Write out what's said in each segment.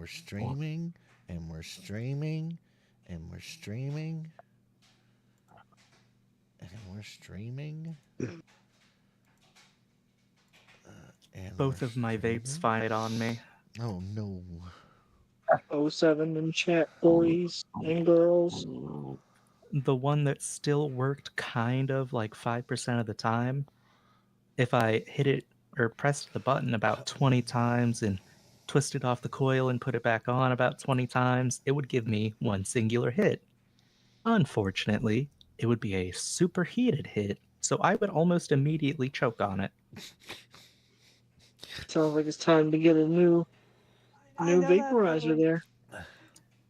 we're streaming, and we're streaming, and we're streaming, and we're streaming. And Both of my vapes fight on me. Oh no. 07 in chat, boys and girls. The one that still worked kind of like 5% of the time, if I hit it or pressed the button about 20 times and twisted off the coil and put it back on about 20 times, it would give me one singular hit. Unfortunately, it would be a superheated hit, so I would almost immediately choke on it. Sounds like it's time to get a new vaporizer there.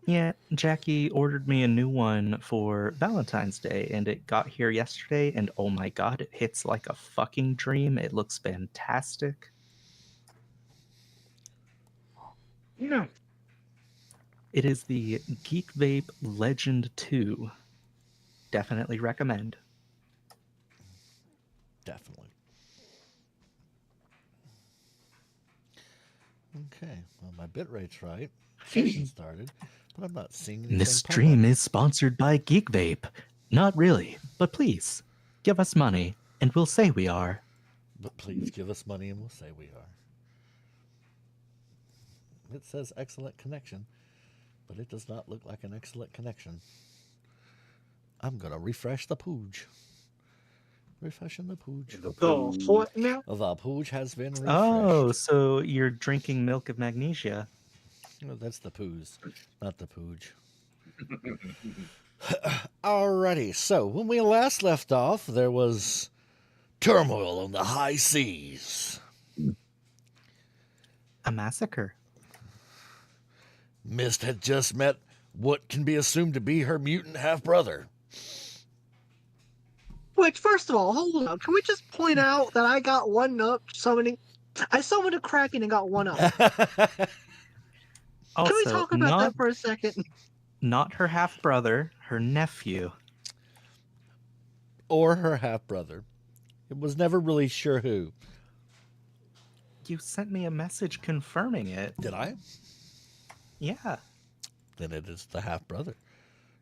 Yeah, Jackie ordered me a new one for Valentine's Day, and it got here yesterday, and oh my god, it hits like a fucking dream. It looks fantastic. Yeah. It is the Geek Vape Legend 2. Definitely recommend. Definitely. Okay, well, my bit rate's right. Session started, but I'm not seeing anything. This stream is sponsored by Geek Vape. Not really, but please, give us money, and we'll say we are. But please give us money and we'll say we are. It says excellent connection, but it does not look like an excellent connection. I'm going to refresh the pooge. Refreshing the pooge. Oh, what now? The pooge has been refreshed. Oh, so you're drinking milk of magnesia. Well, that's the poos, not the pooge. Alrighty, so when we last left off, there was turmoil on the high seas. A massacre. Mist had just met what can be assumed to be her mutant half-brother. Which, first of all, hold on. Can we just point out that I got one up summoning? I summoned a Kraken and got one up. Also, Can we talk about that for a second? Not her half-brother, her nephew. Or her half-brother. It was never really sure who. You sent me a message confirming it. Did I? Yeah. Then it is the half-brother.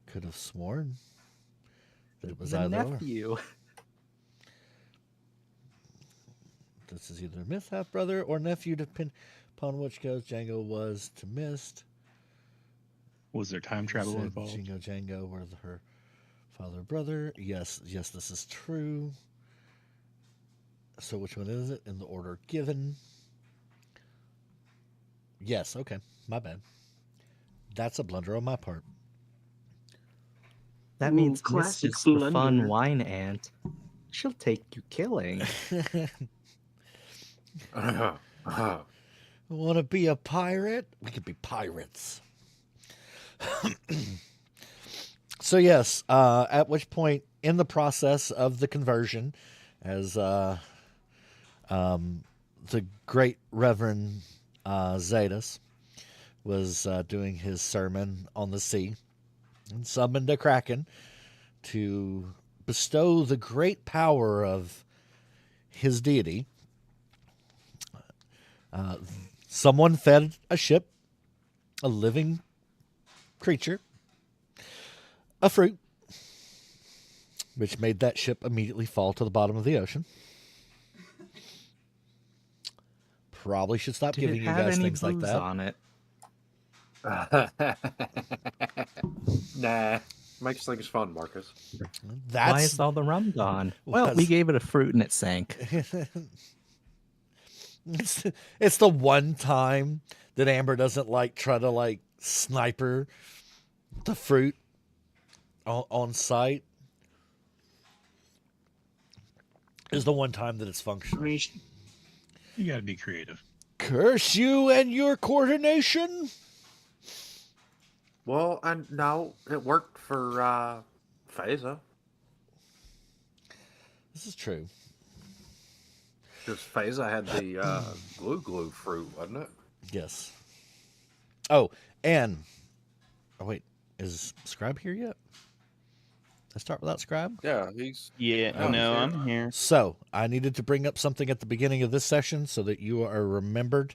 Could have sworn that it was the either nephew. Or. This is either Myth half-brother or nephew, depending upon which goes Django was to Mist. Was there time travel involved? Django were her father brother. Yes, this is true. So which one is it in the order given? Yes, okay. My bad. That's a blunder on my part. That means Mist is the fun wine ant. She'll take you killing. Want to be a pirate? We could be pirates. So yes, at which point in the process of the conversion, as the great Reverend Zetas was doing his sermon on the sea and summoned a Kraken to bestow the great power of his deity, someone fed a ship, a living creature, a fruit, which made that ship immediately fall to the bottom of the ocean. Probably should stop giving you guys things like that. On it? Nah, makes things fun, Marcus. Why is all the rum gone? Well, we gave it a fruit and it sank. It's the one time that Amber doesn't try to sniper the fruit on site. Is the one time that it's functional. You gotta be creative. Curse you and your coordination. Well, and no, it worked for Phasa. This is true. Because Phasa had the glue fruit, wasn't it? Yes. Oh, and wait, is Scribe here yet? I start without Scribe? Yeah, he's... Yeah, no, I'm here. So, I needed to bring up something at the beginning of this session so that you are remembered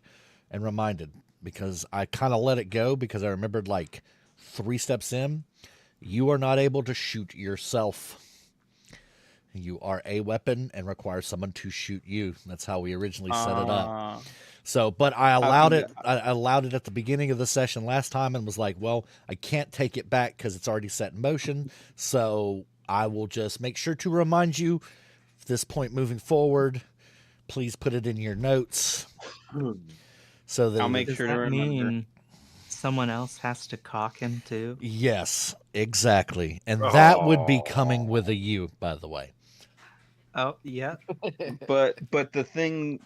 and reminded. because I kind of let it go because I remembered like 3 steps in, you are not able to shoot yourself. You are a weapon and require someone to shoot you. That's how we originally set it up. So, but I allowed it. I allowed it at the beginning of the session last time and was like, well, I can't take it back because it's already set in motion. So I will just make sure to remind you at this point moving forward. Please put it in your notes. So that I'll make Does sure to that remember. mean someone else has to cock him too? Yes, exactly. And that would be coming with a U, by the way. Oh, yeah. But the thing,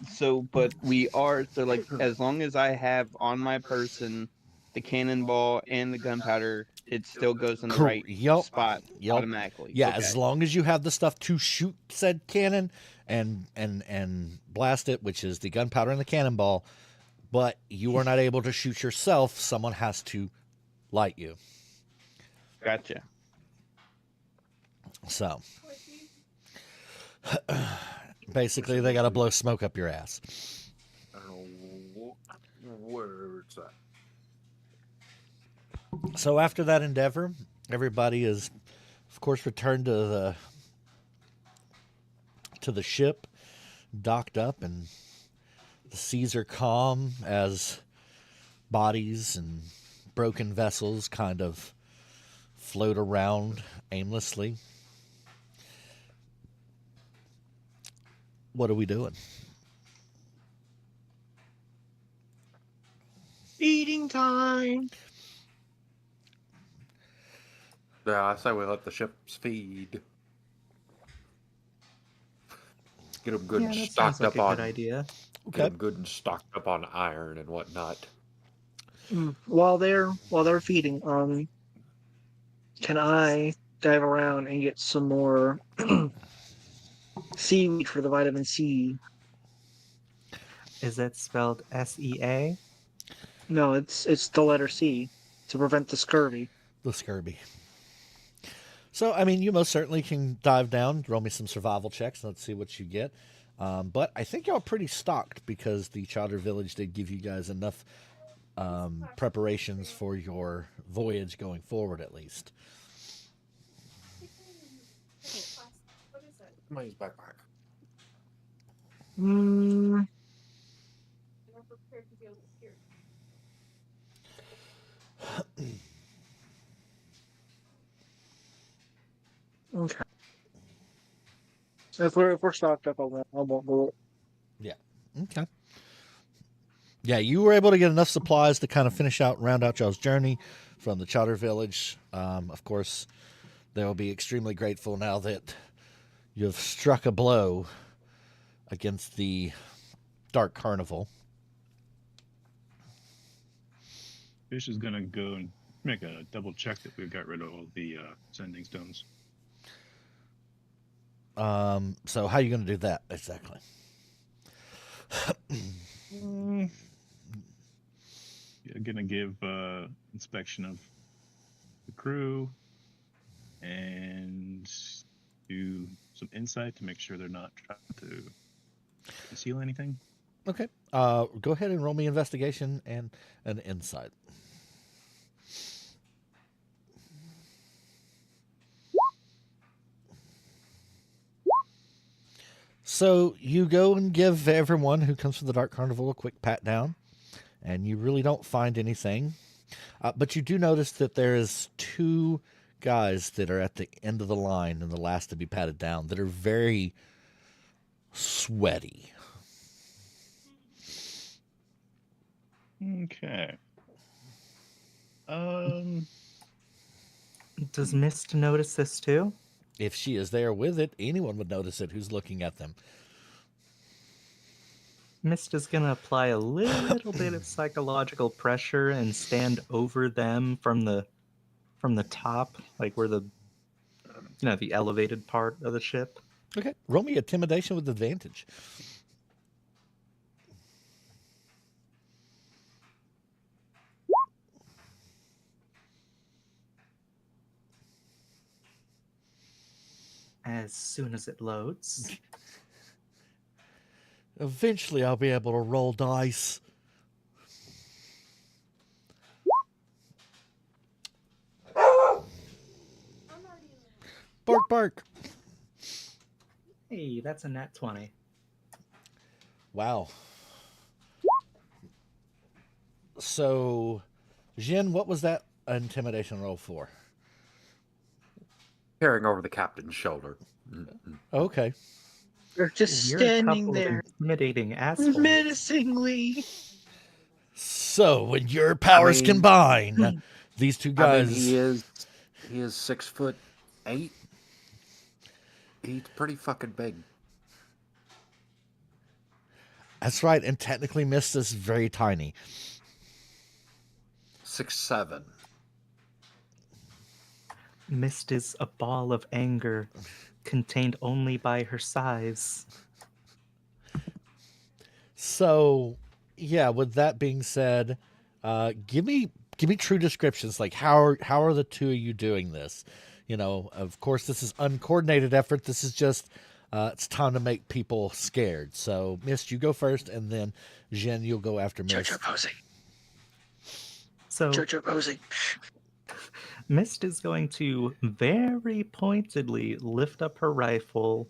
but we are, so like, as long as I have on my person the cannonball and the gunpowder, it still goes in the right spot automatically. Yeah, Okay. as long as you have the stuff to shoot said cannon and blast it, which is the gunpowder and the cannonball, but you are not able to shoot yourself, someone has to light you. Gotcha. So basically they got to blow smoke up your ass. I don't know where it's at. So after that endeavor, everybody is, of course, returned to the ship, docked up, and the seas are calm as bodies and broken vessels kind of float around aimlessly. What are we doing? Eating time. Yeah, I say we let the ships feed. Get them good Yeah, and that stocked sounds like up a on. good idea. Get them good and stocked up on iron and whatnot. While they're feeding, can I dive around and get some more seaweed for the vitamin C? Is it spelled SEA? No, it's the letter C to prevent the scurvy. The scurvy. So, I mean, you most certainly can dive down, roll me some survival checks, and let's see what you get. But I think y'all are pretty stocked because the Chowder Village did give you guys enough preparations for your voyage going forward, at least. Mine's backpack. Okay. If we're stocked up on that, I won't do it. Yeah. Okay. Yeah, you were able to get enough supplies to kind of finish out, round out y'all's journey from the Chowder Village. Of course, they will be extremely grateful now that you've struck a blow against the Dark Carnival. Fish is gonna go and make a double check that we've got rid of all the sending stones. So how are you going to do that exactly? You're gonna give inspection of the crew and do some insight to make sure they're not trying to conceal anything. Okay. Go ahead and roll me investigation and an insight. So you go and give everyone who comes from the Dark Carnival a quick pat down, and you really don't find anything. But you do notice that there is 2 guys that are at the end of the line and the last to be patted down that are very sweaty. Okay. Does Mist notice this too? If she is there with it, anyone would notice it who's looking at them. Mist is gonna apply a little bit of psychological pressure and stand over them from the top, like where the the elevated part of the ship. Okay. Roll me intimidation with advantage. As soon as it loads. Eventually I'll be able to roll dice. Bark, bark. Hey, that's a nat 20. Wow. So, Jin, what was that intimidation roll for? Carrying over the captain's shoulder. Okay. You're just You're a standing couple of there intimidating assholes. menacingly. So, when your powers mean- combine, these two guys. he is 6'8". He's pretty fucking big. That's right, and technically Mist is very tiny. 6'7". Mist is a ball of anger, contained only by her size. So, yeah. With that being said, give me true descriptions. Like how are the two of you doing this? You know, of course, this is uncoordinated effort. This is just it's time to make people scared. So, Mist, you go first, and then Jen, you'll go after Mist. Jojo posing. So Jojo posing. Mist is going to very pointedly lift up her rifle,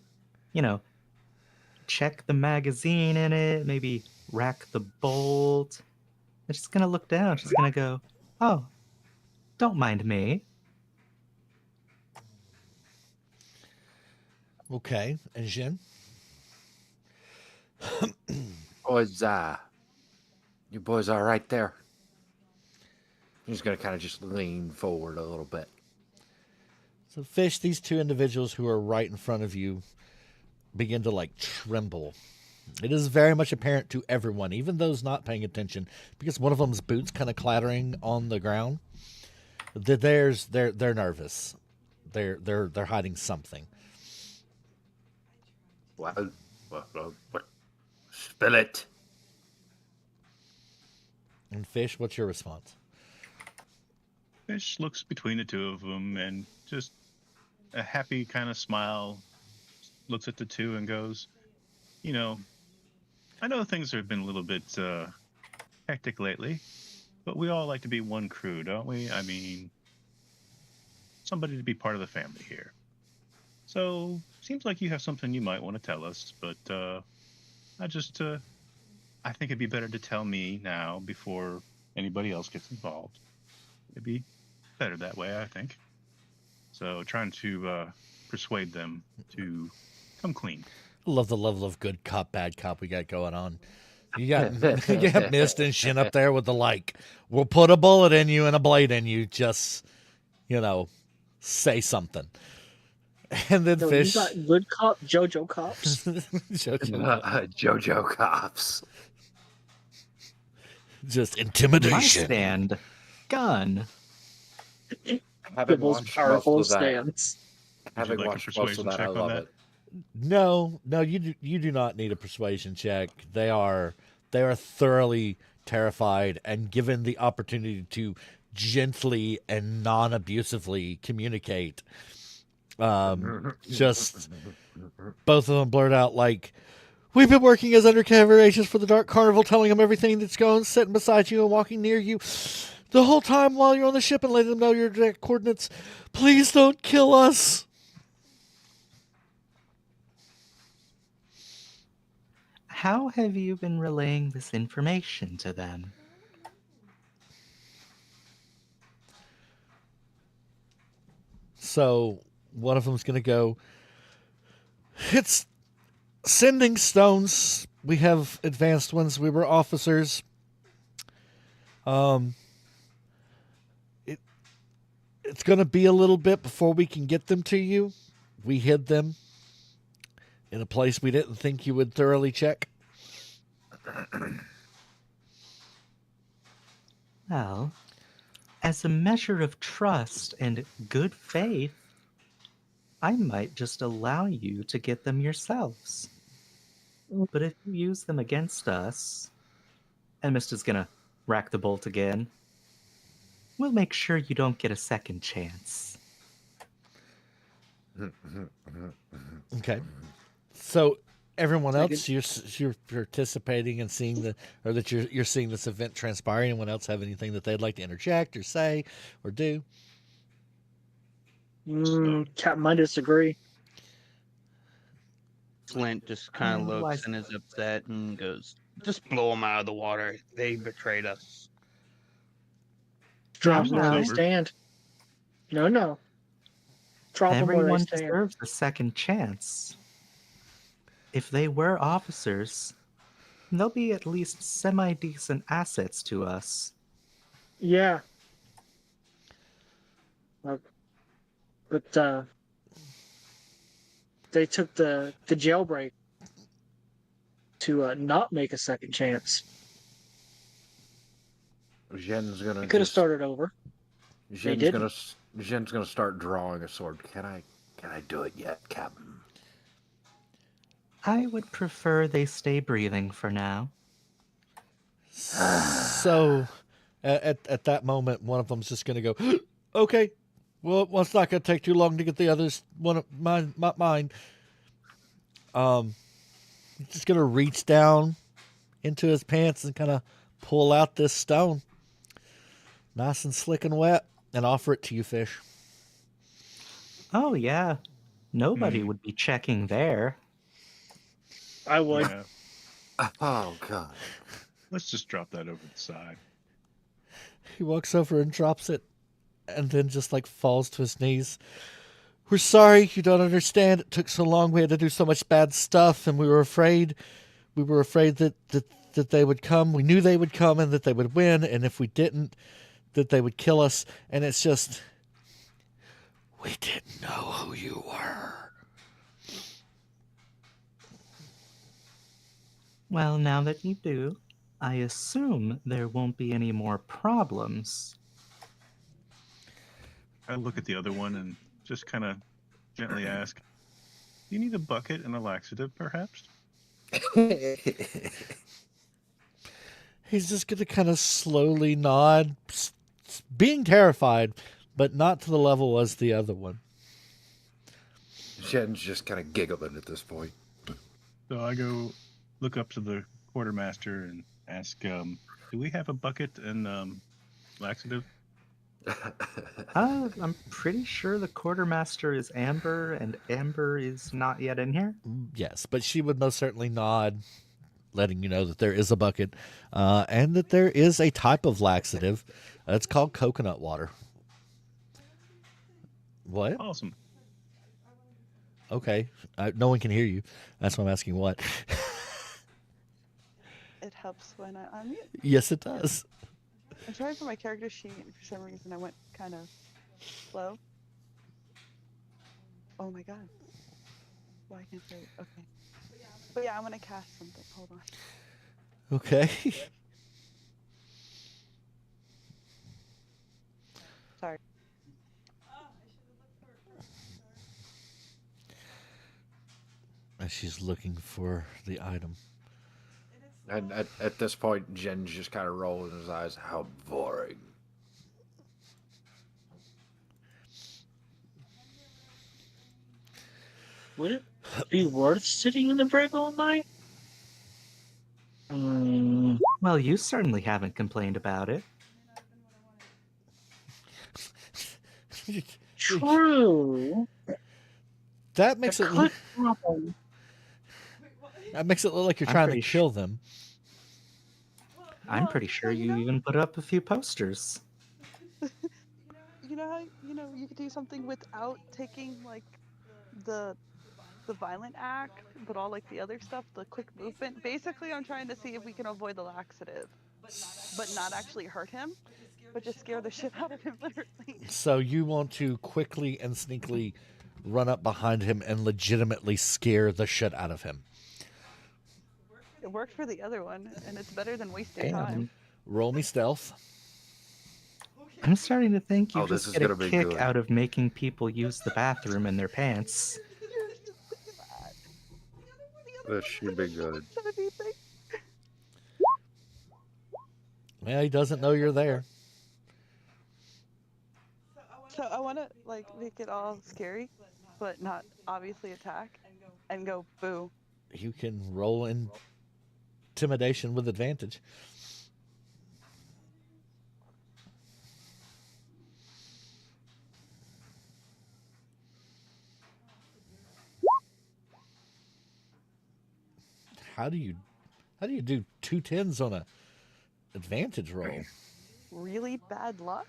check the magazine in it, maybe rack the bolt. And she's going to look down. She's going to go, "Oh, don't mind me." Okay, and Jen. Boys, you boys are right there. He's gonna kind of just lean forward a little bit. So, Fish, these two individuals who are right in front of you begin to like tremble. It is very much apparent to everyone, even those not paying attention, because one of them's boots kind of clattering on the ground. That they're nervous. They're hiding something. What? Spill it. And Fish, what's your response? Fish looks between the two of them and just a happy kind of smile, looks at the two and goes, I know things have been a little bit hectic lately, but we all like to be one crew, don't we? I mean, somebody to be part of the family here. So, seems like you have something you might want to tell us, but I think it'd be better to tell me now before anybody else gets involved. It'd be better that way, I think. So, trying to persuade them to come clean. Love the level of good cop, bad cop we got going on. You got Mist and Shin up there with the like, we'll put a bullet in you and a blade in you, just, say something. And then No, Fish. you got good cop, Jojo cops. Jojo cops. Just My intimidation. stand, gun. The Having most watched powerful most of that, stance. having like a watched most of persuasion that, I check on love that? it. No, you do not need a persuasion check. They are thoroughly terrified, and given the opportunity to gently and non-abusively communicate, just both of them blurt out like, "We've been working as undercover agents for the Dark Carnival, telling them everything that's going, sitting beside you and walking near you the whole time while you're on the ship and letting them know your direct coordinates. Please don't kill us." How have you been relaying this information to them? So one of them's going to go, "It's sending stones. We have advanced ones. We were officers. It's going to be a little bit before we can get them to you. We hid them in a place we didn't think you would thoroughly check." Well, as a measure of trust and good faith, I might just allow you to get them yourselves. But if you use them against us, and Mist is gonna rack the bolt again, we'll make sure you don't get a second chance. Okay. So everyone else, you're participating and seeing that you're seeing this event transpire. Anyone else have anything that they'd like to interject or say or do? Captain might disagree. Flint just kind of looks and is upset and goes, "Just blow them out of the water. They betrayed us." Drop them where they over. stand. No. Drop them where they Everyone stand. deserves a second chance. If they were officers, they'll be at least semi-decent assets to us. Yeah. But they took the jailbreak to not make a second chance. Jen's gonna. They could have started over. Jen's gonna start drawing a sword. Can I do it yet, Captain? I would prefer they stay breathing for now. So, at that moment, one of them's just going to go, okay, well, it's not going to take too long to get the others, one of mine. Just going to reach down into his pants and kind of pull out this stone, nice and slick and wet, and offer it to you, Fish. Oh, yeah. Nobody would be checking there. I would. Yeah. Oh, God. Let's just drop that over the side. He walks over and drops it, and then just like falls to his knees. We're sorry, you don't understand. It took so long. We had to do so much bad stuff, and we were afraid. We were afraid that they would come. We knew they would come and that they would win, and if we didn't, that they would kill us. And it's just, we didn't know who you were. Well, now that you do, I assume there won't be any more problems. I look at the other one and just kind of gently ask, "Do you need a bucket and a laxative, perhaps?" He's just going to kind of slowly nod, being terrified, but not to the level as the other one. Jen's just kind of giggling at this point. So I go look up to the quartermaster and ask, "Do we have a bucket and laxative?" I'm pretty sure the quartermaster is Amber, and Amber is not yet in here. Yes, but she would most certainly nod, letting you know that there is a bucket and that there is a type of laxative. It's called coconut water. What? Awesome. Okay. No one can hear you. That's why I'm asking what. It helps when I unmute. Yes, it does. I'm trying for my character sheet, and for some reason I went kind of slow. Oh my god. Why can't I? Okay. But yeah, I'm gonna cast something. Hold on. Okay. Sorry. And she's looking for the item. And at this point, Jen's just kind of rolling his eyes. How boring. Would it be worth sitting in the brig all night? Well, you certainly haven't complained about it. True. That makes it look, happen. that makes it look like you're I'm trying to pretty kill them. I'm pretty sure you even put up a few posters. You know how you could do something without taking like the violent act, but all like the other stuff, the quick movement. Basically, I'm trying to see if we can avoid the laxative, but not actually hurt him, but just scare the shit out of him, literally. So you want to quickly and sneakily run up behind him and legitimately scare the shit out of him. It worked for the other one, and it's better than wasting time. Roll me stealth. I'm starting to think you this just is get a gonna be kick good. out of making people use the bathroom in their pants. This should be good. Yeah, he doesn't know you're there. So I want to like make it all scary, but not obviously attack, and go boo. You can roll intimidation with advantage. How do you do 2 10s on a advantage roll? Really bad luck?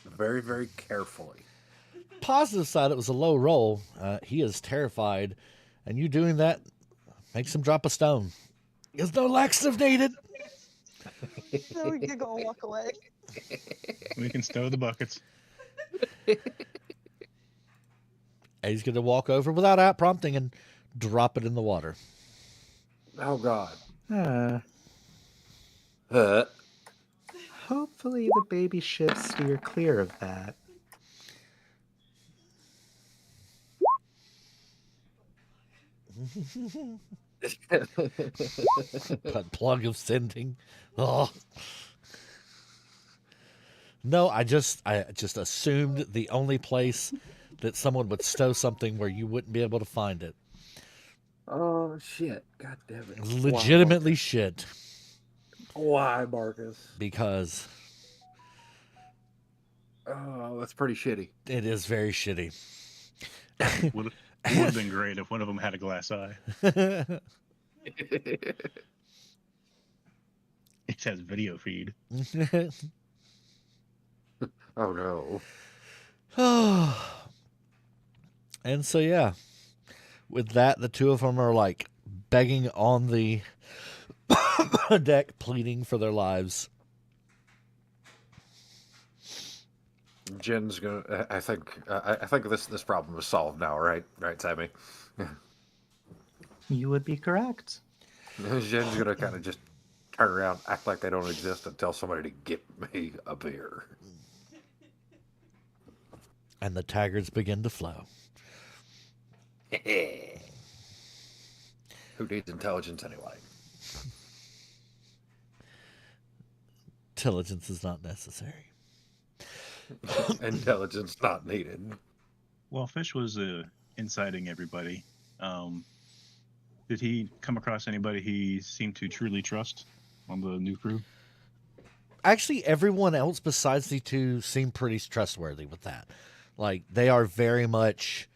Very, very carefully. Positive side, it was a low roll. He is terrified, and you doing that makes him drop a stone. There's no laxative needed. So we can go walk away. We can stow the buckets. And he's going to walk over without prompting and drop it in the water. Oh God. Hopefully the baby ships steer clear of that. Plug of sending. Oh. No, I just assumed the only place that someone would stow something where you wouldn't be able to find it. Oh shit! God damn it! Legitimately shit. Why, Marcus? Because that's pretty shitty. it is very shitty. Would have been great if one of them had a glass eye. It has video feed. Oh no. And so yeah, with that, the two of them are like begging on the deck, pleading for their lives. Jen's gonna. I think this problem is solved now, right? Right, Sammy. You would be correct. Jen's gonna kind of just turn around, act like they don't exist, and tell somebody to get me a beer. And the taggarts begin to flow. Who needs intelligence anyway? Intelligence is not necessary. Intelligence not needed. While Fish was inciting everybody, did he come across anybody he seemed to truly trust on the new crew? Actually, everyone else besides the two seem pretty trustworthy with that. Like, they are very much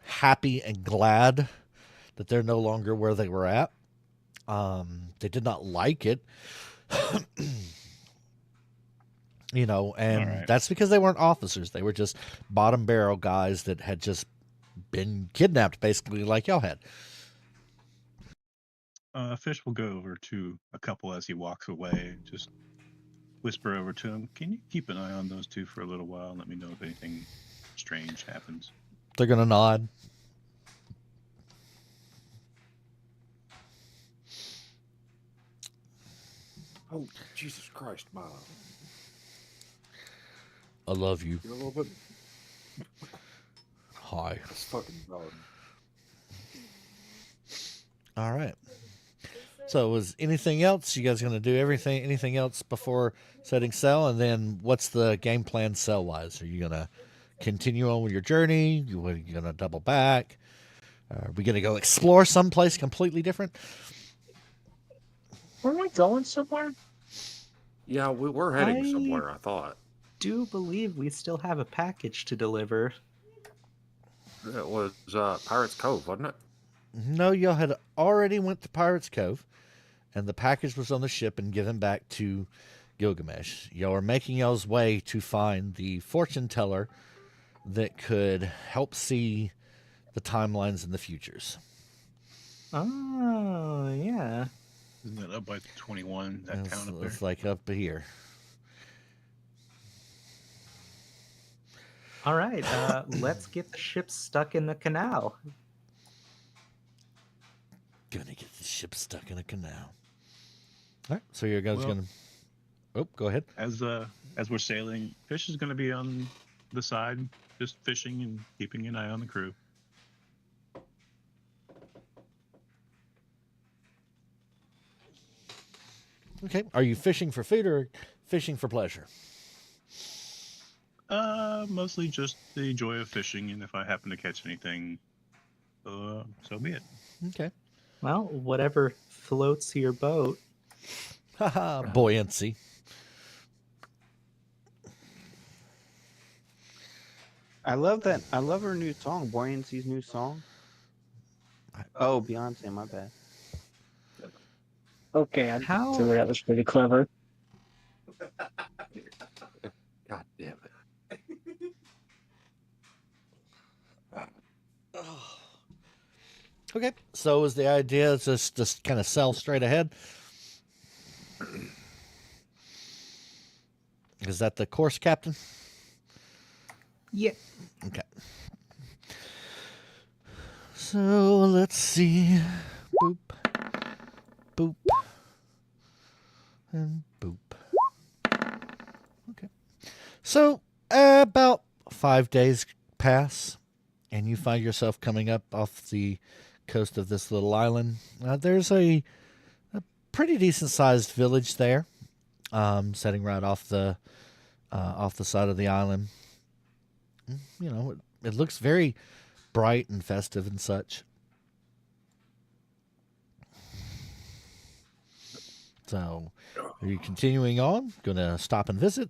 happy and glad that they're no longer where they were at. They did not like it. You know, and All right. that's because they weren't officers. They were just bottom barrel guys that had just been kidnapped, basically, like y'all had. Fish will go over to a couple as he walks away. Just whisper over to him, "Can you keep an eye on those two for a little while and let me know if anything strange happens?" They're going to nod. Oh, Jesus Christ, Mom. I love you. You a little bit. Hi. That's fucking dog. All right. So was anything else? You guys going to do anything else before setting sail? And then what's the game plan sail-wise? Are you going to continue on with your journey? You going to double back? Are we going to go explore someplace completely different? Weren't we going somewhere? Yeah, we were heading somewhere, I thought. Do believe we still have a package to deliver. It was Pirates Cove, wasn't it? No, y'all had already went to Pirates Cove, and the package was on the ship and given back to Gilgamesh. Y'all are making y'all's way to find the fortune teller that could help see the timelines and the futures. Oh, yeah. Isn't that up by 21, that town up there? It's like up here. All right, let's get the ship stuck in the canal. Gonna get the ship stuck in a canal. All right, so you guys gonna... Oh, go ahead. As we're sailing, Fish is going to be on the side, just fishing and keeping an eye on the crew. Okay, are you fishing for food or fishing for pleasure? Mostly just the joy of fishing, and if I happen to catch anything, so be it. Okay. Well, whatever floats your boat. Haha, buoyancy. I love that. I love her new song, Buoyancy's new song. Oh, Beyonce, my bad. Okay, I How- figured that was pretty clever. God damn it. Okay, so is the idea just kind of sell straight ahead? Is that the course, Captain? Yeah. Okay. So let's see. Boop. Boop. And boop. Okay. So about 5 days pass, and you find yourself coming up off the coast of this little island. There's a pretty decent sized village there, setting right off the side of the island. You know, it looks very bright and festive and such. So, are you continuing on? Gonna stop and visit?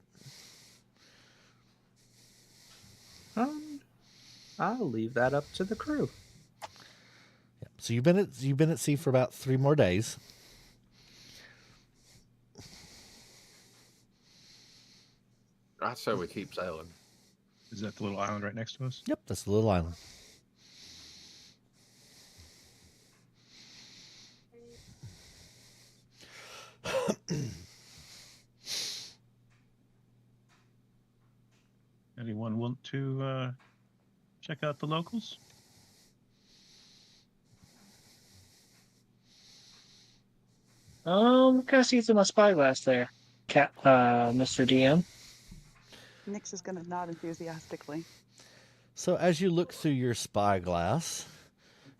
I'll leave that up to the crew. Yeah. So you've been at sea for about 3 more days. I say we keep sailing. Is that the little island right next to us? Yep, that's the little island. Anyone want to check out the locals? What can I see through my spyglass there, Mr. DM? Nyx is gonna nod enthusiastically. So as you look through your spyglass,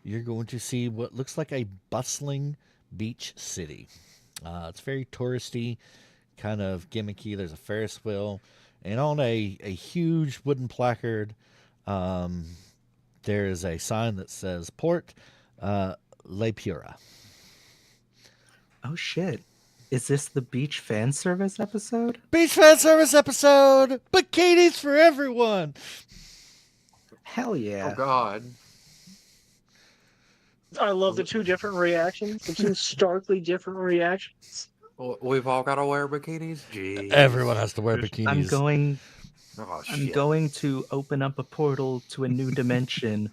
you're going to see what looks like a bustling beach city. It's very touristy, kind of gimmicky. There's a Ferris wheel, and on a huge wooden placard, there is a sign that says Port Le Pura. Oh shit. Is this the beach fan service episode? Beach fan service episode! Bikinis for everyone! Hell yeah. Oh God. I love the two different reactions, the two starkly different reactions. We've all got to wear bikinis. Jeez. Everyone has to wear Yes. bikinis. I'm going to open up a portal to a new dimension,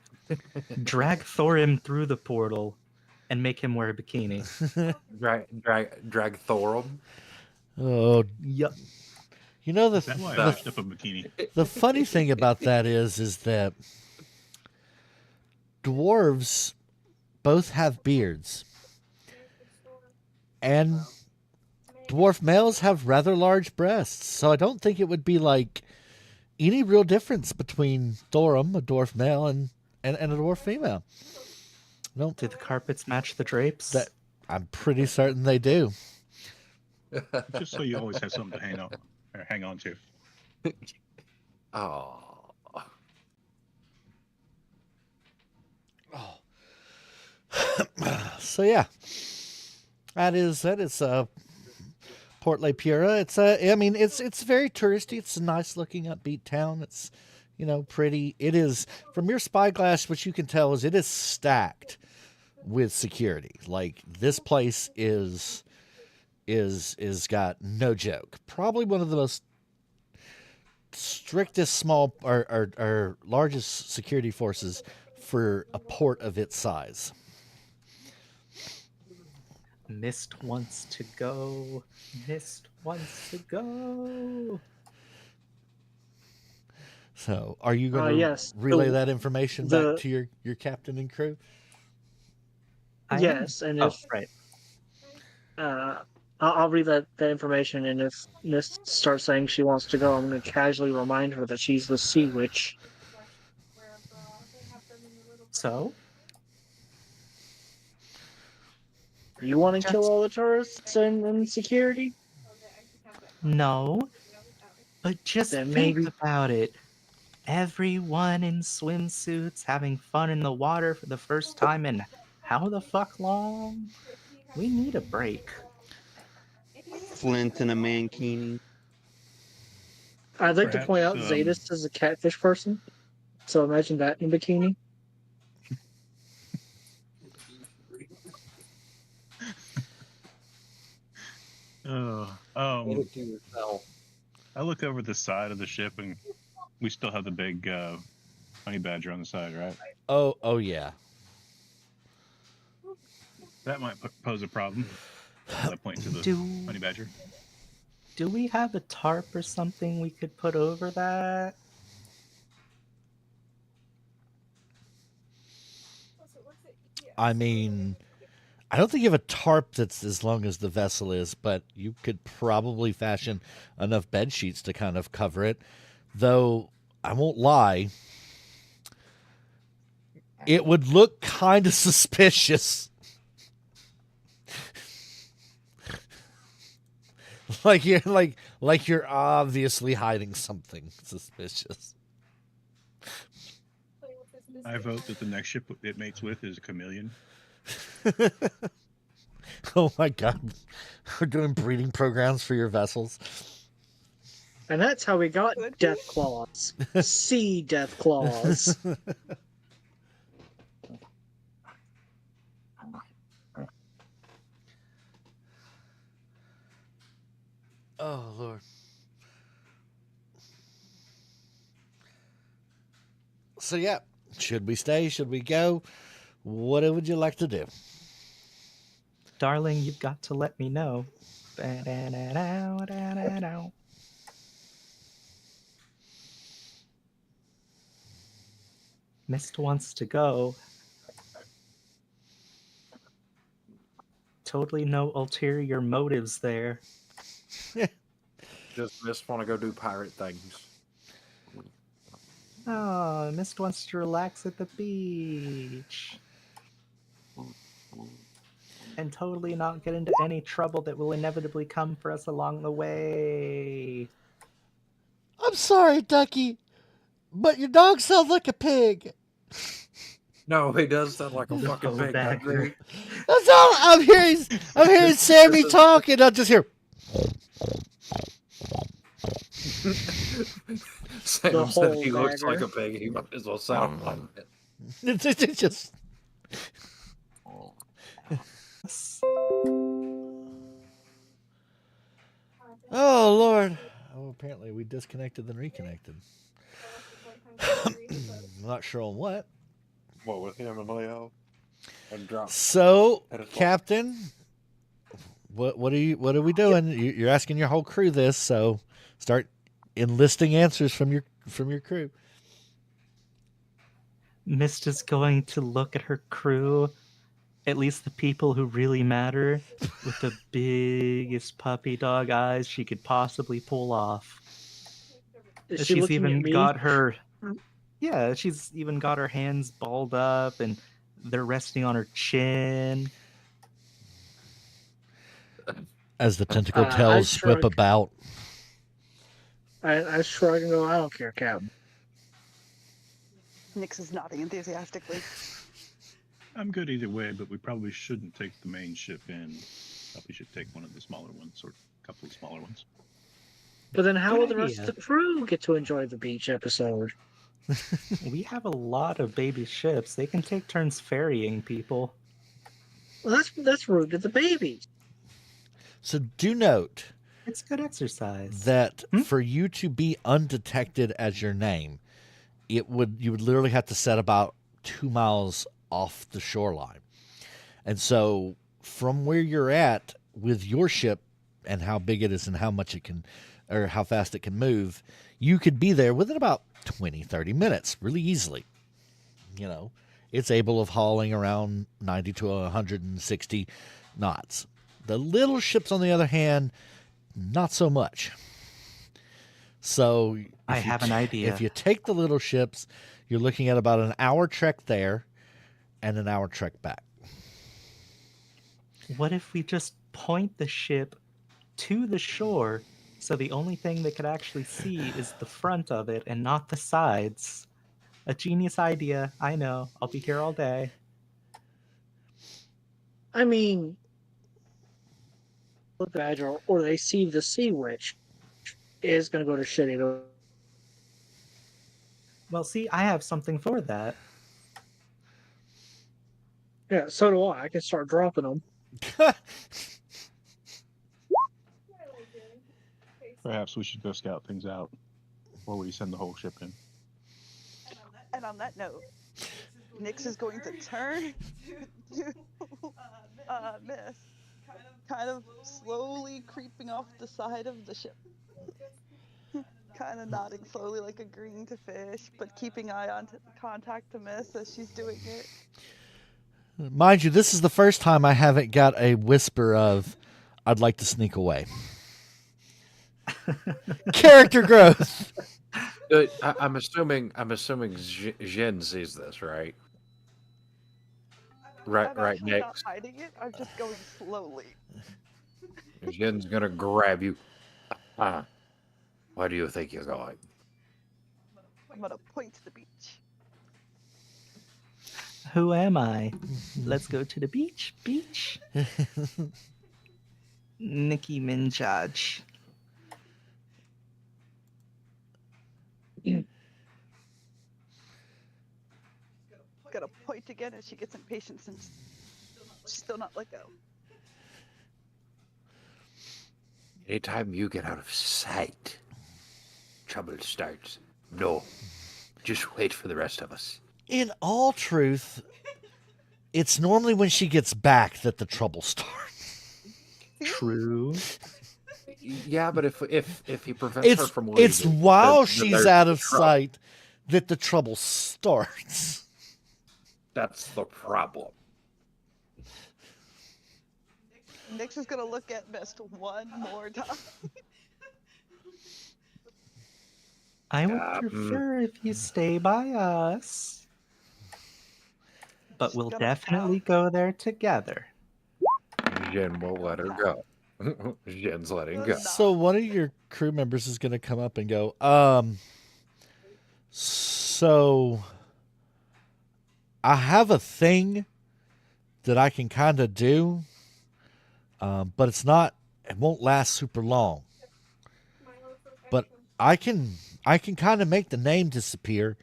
drag Thorim through the portal, and make him wear a bikini. drag Thorum. Oh, Yup. you know That's why I lifted up a bikini. the funny thing about that is that dwarves both have beards, and dwarf males have rather large breasts. So I don't think it would be like any real difference between Thorum, a dwarf male, and a dwarf female. No, Do the carpets match the drapes? that I'm pretty certain they do. Just so you always have something to hang on to. Oh. So yeah, that is Port La Pura. It's it's very touristy. It's a nice looking upbeat town. It's pretty. It is, from your spyglass, what you can tell is it is stacked with security. Like, this place is got no joke. Probably one of the most strictest small or largest security forces for a port of its size. Mist wants to go. Mist wants to go. So, are you going to yes. relay that information the- back to your captain and crew? Yes, and if right. I'll read that information, and if Mist starts saying she wants to go, I'm going to casually remind her that she's the sea witch. So, You want to kill all the tourists and security? no. But just Then think maybe- about it. Everyone in swimsuits having fun in the water for the first time in how the fuck long? We need a break. Flint and a mankini. I'd like to point out Perhaps, Zadis is a catfish person, so imagine that in bikini. Get it to yourself. I look over the side of the ship, and we still have the big honey badger on the side, right? Oh yeah. That might pose a problem. As I point to the honey badger. Do we have a tarp or something we could put over that? I mean, I don't think you have a tarp that's as long as the vessel is, but you could probably fashion enough bed sheets to kind of cover it. Though, I won't lie, it would look kind of suspicious. like you're obviously hiding something suspicious. I vote that the next ship it mates with is a chameleon. Oh my god. We're doing breeding programs for your vessels. And that's how we got death claws. Sea death claws. Oh, Lord. So, yeah. Should we stay? Should we go? What would you like to do? Darling, you've got to let me know. Mist wants to go. Totally no ulterior motives there. Just want to go do pirate things. Oh, Mist wants to relax at the beach. And totally not get into any trouble that will inevitably come for us along the way. I'm sorry, Ducky, but your dog sounds like a pig. No, he does sound like a fucking pig. That's all I'm hearing. I'm hearing Sammy talk, and I'll just hear. Sam said he looks like a pig. He might as well sound like it. It's just. Oh, Lord. Oh, apparently we disconnected then reconnected. I'm not sure on what. What, with him and Leo? And drunk. So, Captain, what are we doing? You're asking your whole crew this, so start enlisting answers from your crew. Mist is going to look at her crew, at least the people who really matter, with the biggest puppy dog eyes she could possibly pull off. She's even got her hands balled up and they're resting on her chin. As the tentacle tails whip about. I shrug and go, I don't care, Captain. Nyx is nodding enthusiastically. I'm good either way, but we probably shouldn't take the main ship in. Probably should take one of the smaller ones, or a couple of smaller ones. But then how will the rest of the crew get to enjoy the beach episode? We have a lot of baby ships. They can take turns ferrying people. Well, that's rude to the babies. So do note, it's good exercise that for you to be undetected as your name, you would literally have to set about 2 miles off the shoreline. And so from where you're at with your ship and how big it is and how much it can, or how fast it can move, you could be there within about 20-30 minutes really easily. You know, it's able of hauling around 90 to 160 knots. The little ships, on the other hand, not so much. So I have an idea. If you take the little ships, you're looking at about an hour trek there and an hour trek back. What if we just point the ship to the shore so the only thing they could actually see is the front of it and not the sides? A genius idea, I know. I'll be here all day. I mean, the badger, or they see the sea witch, is going to go to shitty. Well, see, I have something for that. Yeah, so do I. I can start dropping them. Perhaps we should go scout things out before we send the whole ship in. And on that note, Nyx is going to turn to Miss, kind of slowly creeping off the side of the ship. Kind of nodding slowly, like agreeing to fish, but keeping eye on contact to Miss as she's doing it. Mind you, this is the first time I haven't got a whisper of, I'd like to sneak away. Character growth. I'm assuming Jin sees this, right? Right, I'm right, actually Nick. not hiding it. I'm just going slowly. Jin's gonna grab you. Where do you think you're going? I'm gonna point to the beach. Who am I? Let's go to the beach. Beach. Nicki Minaj. Gonna point again as she gets impatient since she's still not let go. Anytime you get out of sight, trouble starts. No, just wait for the rest of us. In all truth, it's normally when she gets back that the trouble starts. True. Yeah, but if he prevents her from leaving, it's while then she's there's out of trouble. sight that the trouble starts. That's the problem. Nyx is gonna look at Mist one more time. I would prefer if you stay by us. But we'll definitely go there together. Jin will let her go. Jin's letting go. So one of your crew members is going to come up and go, so I have a thing that I can kind of do, but it won't last super long. But I can kind of make the name disappear.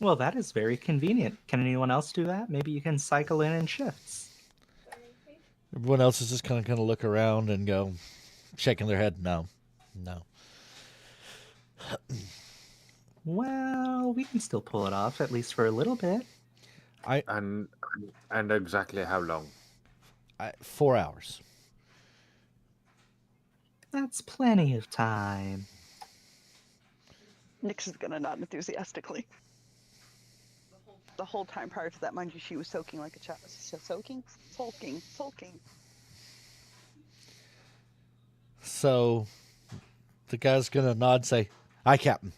Well, that is very convenient. Can anyone else do that? Maybe you can cycle in shifts. Everyone else is just kind of look around and go, shaking their head, no. Well, we can still pull it off, at least for a little bit. And exactly how long? 4 hours. That's plenty of time. Nyx is gonna nod enthusiastically. The whole time prior to that, mind you, she was soaking like a child. Sulking. So the guy's gonna nod and say, "Aye, Captain,"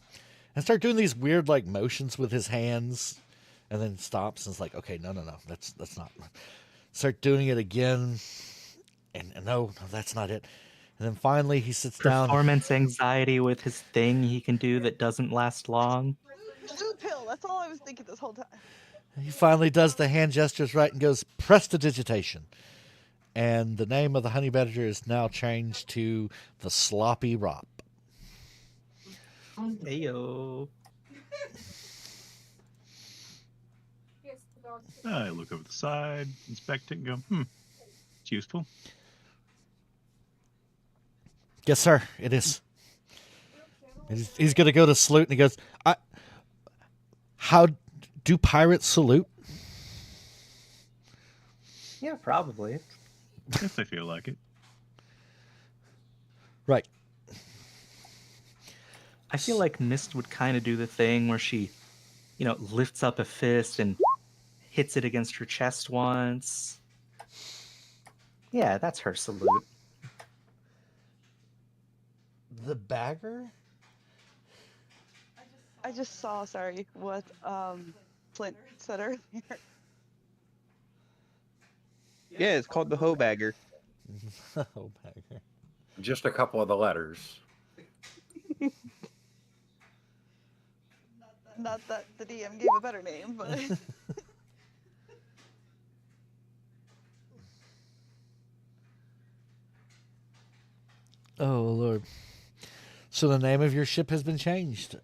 and start doing these weird like motions with his hands, and then stops and is like, "Okay, no, that's not." Start doing it again, and no, that's not it. And then finally he sits down. Performance anxiety with his thing he can do that doesn't last long. Blue pill. That's all I was thinking this whole time. He finally does the hand gestures right and goes, "Prestidigitation." And the name of the honey badger is now changed to the Sloppy Rop. Heyo. I look over the side, inspect it, and go, it's useful. Yes, sir, it is. He's going to go to salute, and he goes, how do pirates salute? Yeah, probably. If they feel like it. Right. I feel like Mist would kind of do the thing where she, lifts up a fist and hits it against her chest once. Yeah, that's her salute. The bagger? I just saw, what Flint said earlier. Yeah, it's called the hoe bagger. Oh, bagger. Just a couple of the letters. Not that the DM gave a better name, but Oh, Lord. So the name of your ship has been changed.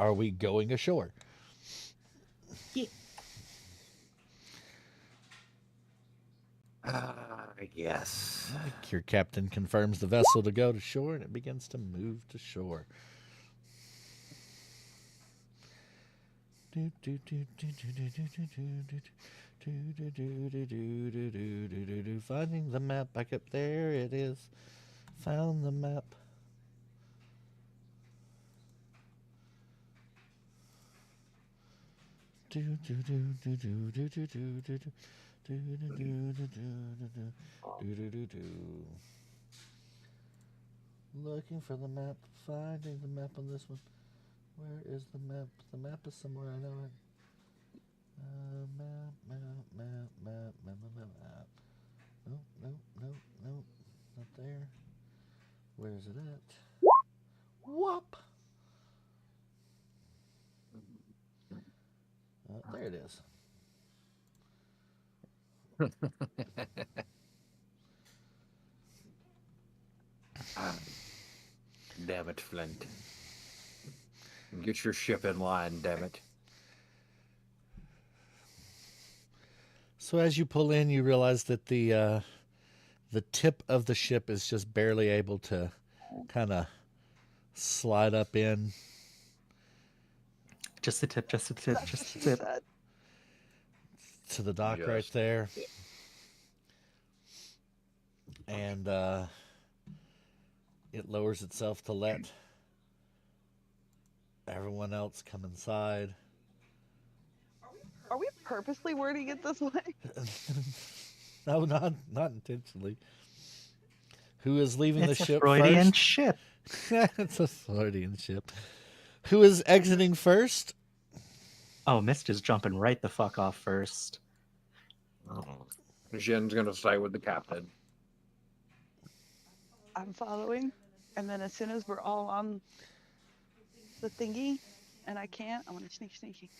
Are we going ashore? Yeah. Yes. Your captain confirms the vessel to go to shore, and it begins to move to shore. Finding the map back up there. It is. Found the map. Looking for the map, finding the map on this one. Where is the map? The map is somewhere, I know it. Map. Nope. Not there. Where is it at? Whoop! There it is. Damn it, Flint. Get your ship in line, damn it. So as you pull in, you realize that the tip of the ship is just barely able to kind of slide up in. Just the tip, just the tip, That's just what the she tip. said. To the dock right Just there. And it lowers itself to let everyone else come inside. Are we purposely wording it this way? No, not intentionally. Who is leaving It's the a ship Freudian first? ship. It's a Freudian ship. Who is exiting first? Oh, Mist is jumping right the fuck off first. Jin's gonna stay with the captain. I'm following, and then as soon as we're all on the thingy, and I can't, I'm gonna sneaky.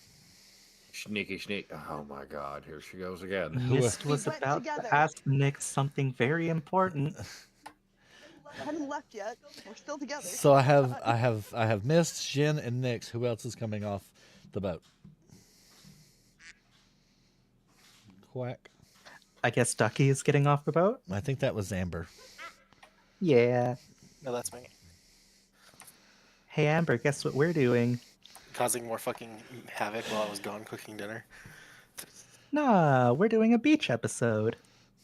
Sneak. Oh my god, here she goes again. Mist was We went about together. to ask Nick something very important. I haven't left yet. We're still together. So I have Mist, Jin, and Nyx. Who else is coming off the boat? Quack. I guess Ducky is getting off the boat. I think that was Amber. Yeah. No, that's me. Hey Amber, guess what we're doing? Causing more fucking havoc while I was gone cooking dinner. Nah, we're doing a beach episode.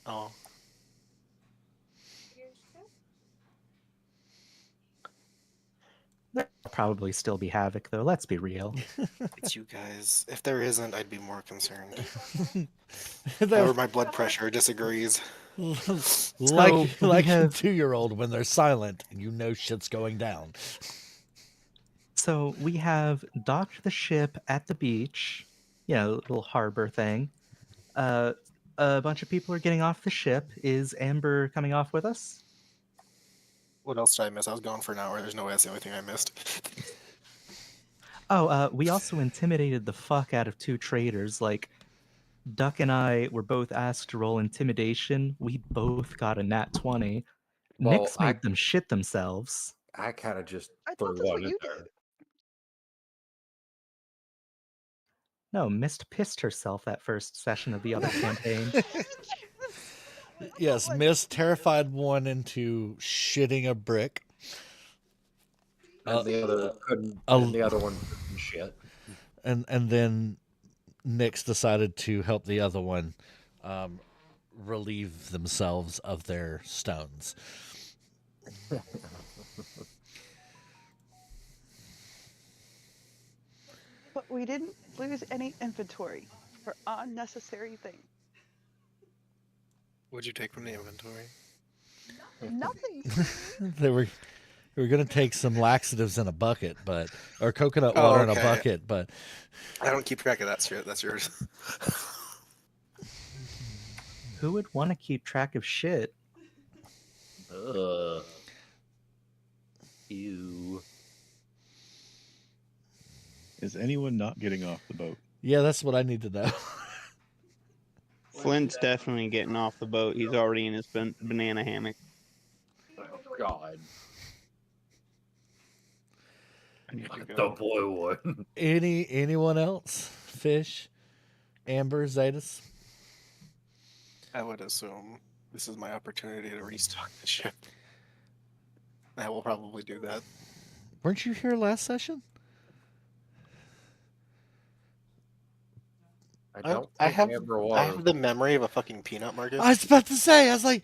Oh. There'll probably still be havoc, though. Let's be real. It's you guys. If there isn't, I'd be more concerned. They're However, my blood pressure disagrees. like we a have- 2-year-old when they're silent and you know shit's going down. So we have docked the ship at the beach, little harbor thing. A bunch of people are getting off the ship. Is Amber coming off with us? What else did I miss? I was gone for an hour. There's no way that's the only thing I missed. Oh, we also intimidated the fuck out of 2 traders. Like, Duck and I were both asked to roll intimidation. We both got a nat 20. Well, Nyx made them shit themselves. I kind of just I threw thought that's one what in you there. did. No, Mist pissed herself that first session of the other campaign. Yes, Mist terrified one into shitting a brick. And the other couldn't. a- And the other one couldn't shit. And then Nyx decided to help the other one relieve themselves of their stones. But we didn't lose any inventory for unnecessary things. What'd you take from the inventory? Nothing. They were going to take some laxatives in a bucket, or coconut Oh, water in a okay. bucket, but I don't keep track of that shit. That's yours. Who would want to keep track of shit? Ew. Is anyone not getting off the boat? yeah, that's what I need to know. Flint's definitely getting off the boat. He's already in his banana hammock. Oh God. I need to The go. boy one. Anyone else? Fish, Amber, Zetas. I would assume. This is my opportunity to restock the ship. I will probably do that. Weren't you here last session? I have the memory of a fucking peanut, Marcus. I was about to say, I was like,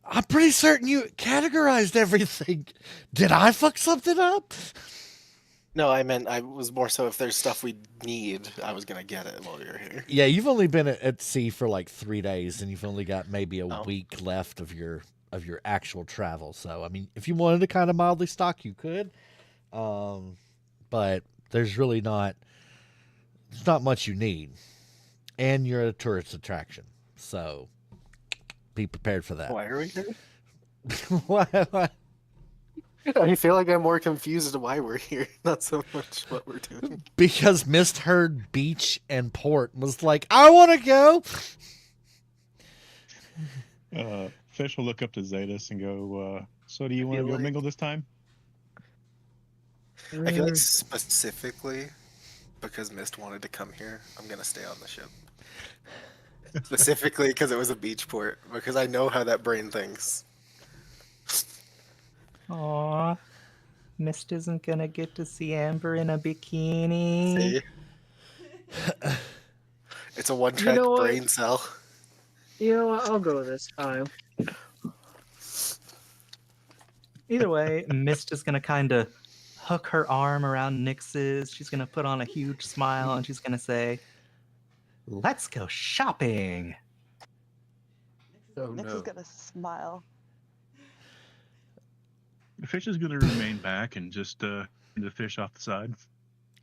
I'm pretty certain you categorized everything. Did I fuck something up? No, I meant I was more so if there's stuff we need, I was gonna get it while you're here. Yeah, you've only been at sea for like 3 days, and you've only got maybe a week left of your actual travel. So, I mean, if you wanted to kind of mildly stock, you could. But there's really not much you need, and you're a tourist attraction, so be prepared for that. Why are we here? Why? I feel like I'm more confused why we're here, not so much what we're doing. Because Mist heard beach and port and was like, I want to go. Fish will look up to Zetas and go, so do you want to go mingle this time? I feel like specifically because Mist wanted to come here, I'm going to stay on the ship. Specifically because it was a beach port, because I know how that brain thinks. Aww. Mist isn't gonna get to see Amber in a bikini. See? It's a one-track brain cell. You know what? I'll go this time. Either way, Mist is gonna kind of hook her arm around Nyx's. She's gonna put on a huge smile and she's gonna say, "Let's go shopping." Nyx is gonna smile. The Fish is gonna remain back and just the fish off the side.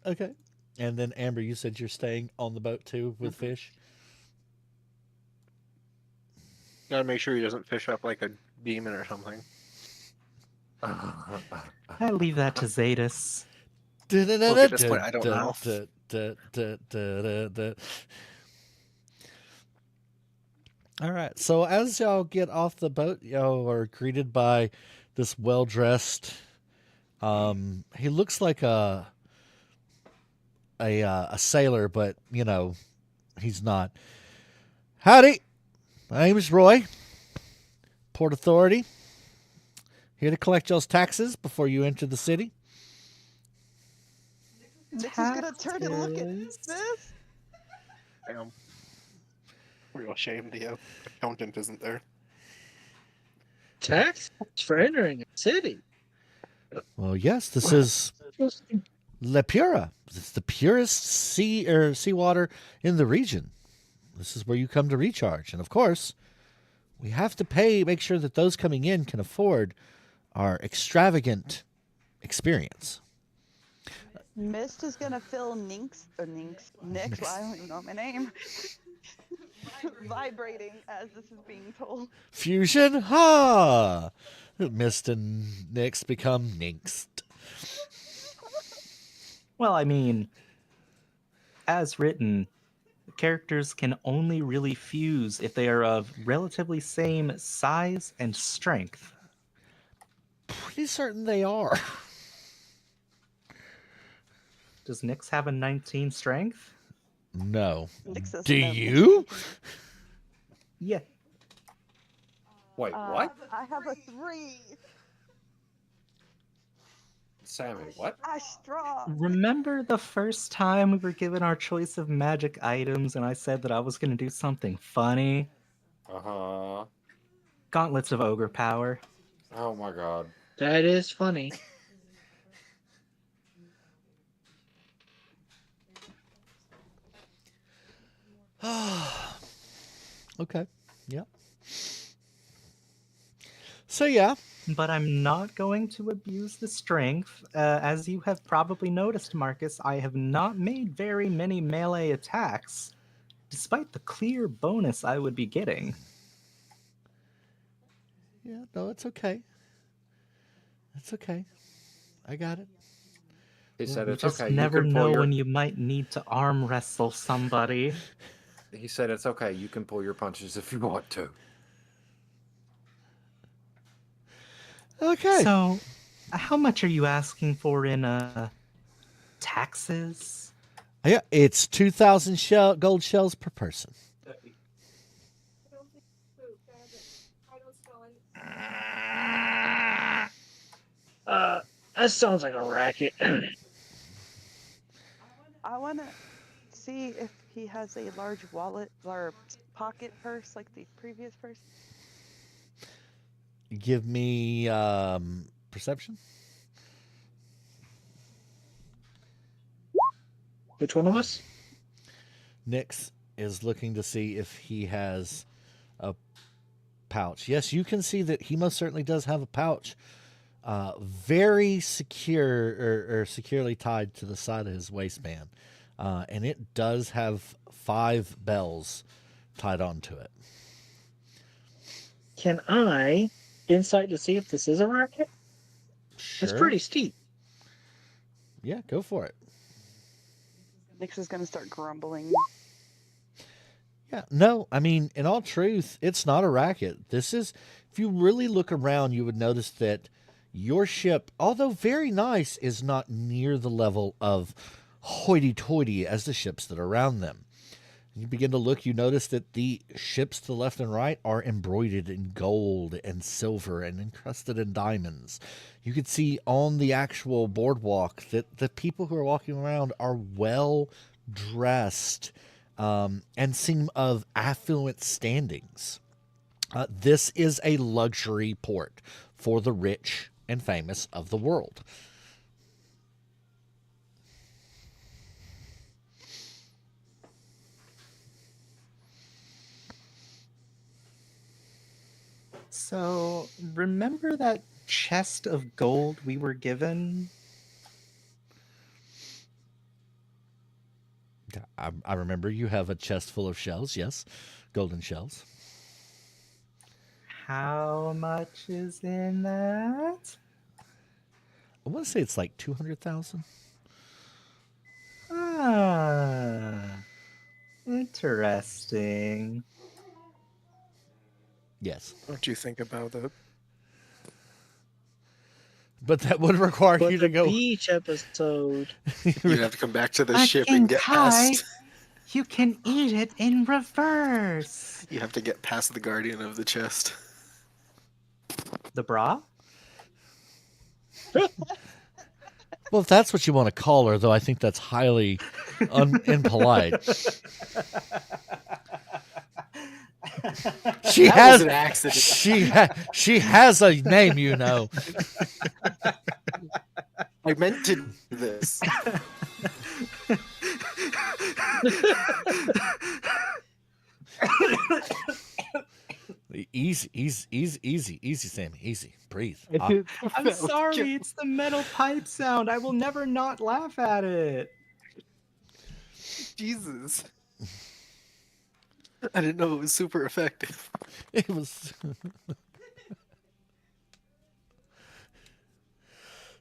Okay. And then Amber, you said you're staying on the boat too with Fish. Gotta make sure he doesn't fish up like a demon or something. I leave that to Zetas. Look, at this point, I don't know. All right. So as y'all get off the boat, y'all are greeted by this well-dressed. He looks like a sailor, but you know, he's not. Howdy, my name is Roy, Port Authority. Here to collect y'all's taxes before you enter the city. Nyx is gonna turn and look at this. Damn. Real shame the accountant isn't there. Tax for entering a city. Well, yes, this is La Pura. It's the purest seawater in the region. This is where you come to recharge, and of course, we have to make sure that those coming in can afford our extravagant experience. Mist is gonna fill Nyx. Well, I don't even know my name. Vibrating as this is being told. Fusion, ha! Mist and Nyx become Nyxed. Well, I mean, as written, characters can only really fuse if they are of relatively same size and strength. Pretty certain they are. Does Nyx have a 19 strength? No. Nyx Do you? Yeah. Wait, what? I have a 3. Sammy, what? I'm strong. Remember the first time we were given our choice of magic items and I said that I was going to do something funny? Uh-huh. Gauntlets of Ogre Power. Oh my god. That is funny. Okay. Yeah. So yeah. But I'm not going to abuse the strength. As you have probably noticed, Marcus, I have not made very many melee attacks, despite the clear bonus I would be getting. Yeah, no, it's okay. It's okay. I got it. He said You it's just okay. never You can pull know your... when you might need to arm wrestle somebody. He said it's okay. You can pull your punches if you want to. Okay. So, how much are you asking for in taxes? Yeah, it's 2,000 gold shells per person. That sounds like a racket. I want to see if he has a large wallet or pocket purse like the previous person. Give me perception. Which one of us? Nyx is looking to see if he has a pouch. Yes, you can see that he most certainly does have a pouch. Very secure or securely tied to the side of his waistband. And it does have 5 bells tied onto it. Can I insight to see if this is a racket? Sure. It's pretty steep. Yeah, go for it. Nyx is going to start grumbling. Yeah, no, I mean, in all truth, it's not a racket. This is, if you really look around, you would notice that your ship, although very nice, is not near the level of hoity-toity as the ships that are around them. You begin to look, you notice that the ships to the left and right are embroidered in gold and silver and encrusted in diamonds. You can see on the actual boardwalk that the people who are walking around are well dressed and seem of affluent standings. This is a luxury port for the rich and famous of the world. So, remember that chest of gold we were given? I remember you have a chest full of shells, yes, golden shells. How much is in that? I want to say it's like 200,000. Ah, interesting. Yes, What do you think about it? but that would require But you the to go. beach episode. You'd have to come back to the A ship king and get pie? past. You can eat it in reverse. You have to get past the guardian of the chest. The bra? Well, if that's what you want to call her, though, I think that's highly impolite. She That has was an accident. she has a name, you know. I meant to do this. Easy, Sammy, easy. Breathe. I'm sorry, it's the metal pipe sound. I will never not laugh at it. Jesus. I didn't know it was super effective. It was.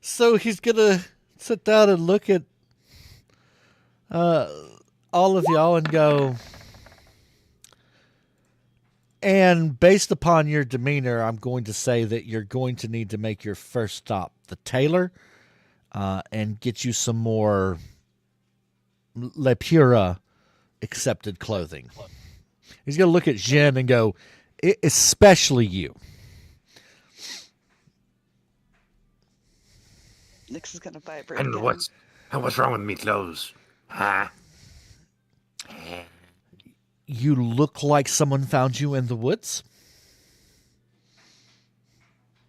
So he's gonna sit down and look at all of y'all and go. And based upon your demeanor, I'm going to say that you're going to need to make your first stop the tailor and get you some more Le Pura accepted clothing. He's going to look at Jin and go, especially you. Nyx is gonna vibrate. And again. what's wrong with me clothes? Huh? You look like someone found you in the woods.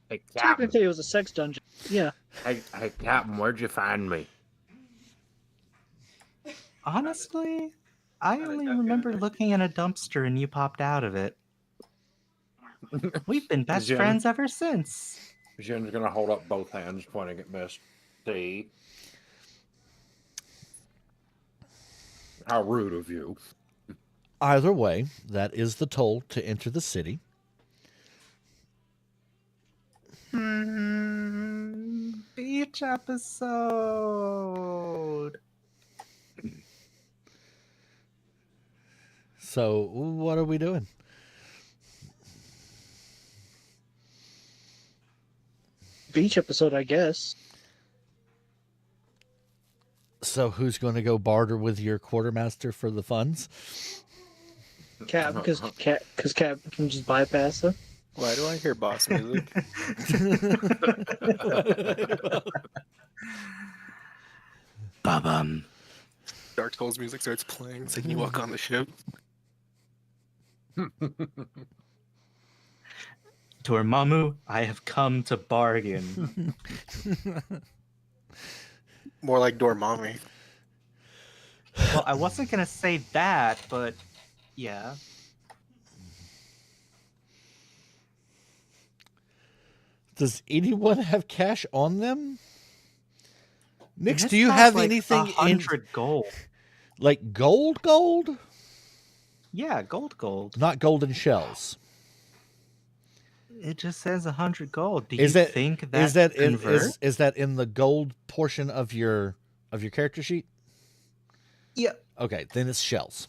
Hey, Captain. Technically, it was a sex dungeon. Yeah. Hey, Captain, where'd you find me? Honestly, I only remember looking in a dumpster and you popped out of it. We've been best Jim. friends ever since. Jin's gonna hold up both hands, pointing at Miss D. How rude of you. Either way, that is the toll to enter the city. Beach episode. So, what are we doing? Beach episode, I guess. So, who's going to go barter with your quartermaster for the funds? Cap, because Cap can just bypass him. Why do I hear boss music? Ba-bum. Dark Souls music starts playing, so can you walk on the ship? Dormammu, I have come to bargain. More like Dormammu. Well, I wasn't gonna say that, but yeah. Does anyone have cash on them? Nix, This do you has, have like, anything 100 gold? like gold? Yeah, gold. Not golden shells. It just says 100 gold. Do Is you that think is that that in convert? is that in the gold portion of your character sheet? Yeah. Okay, then it's shells.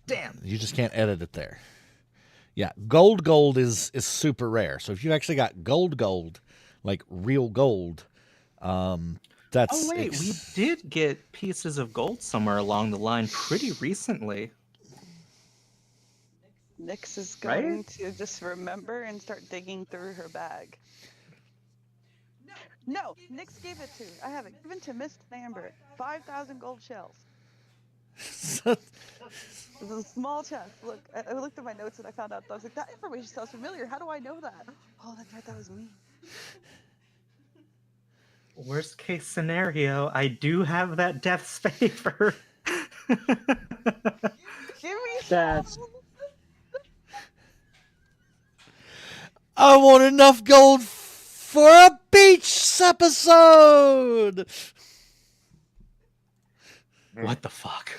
Damn. You just can't edit it there. Yeah, gold is super rare. So if you actually got gold, like real gold, that's. Oh wait, we did get pieces of gold somewhere along the line pretty recently. Nyx is going Right? to just remember and start digging through her bag. No, Nyx gave it to. I have it given to Miss Amber. 5,000 gold shells. It's a small chest. Look, I looked at my notes and I found out. I was like, that information sounds familiar. How do I know that? Oh, that's right. That was me. Worst case scenario, I do have that death's favor. Give me That's shells. I want enough gold for a beach episode. What the fuck?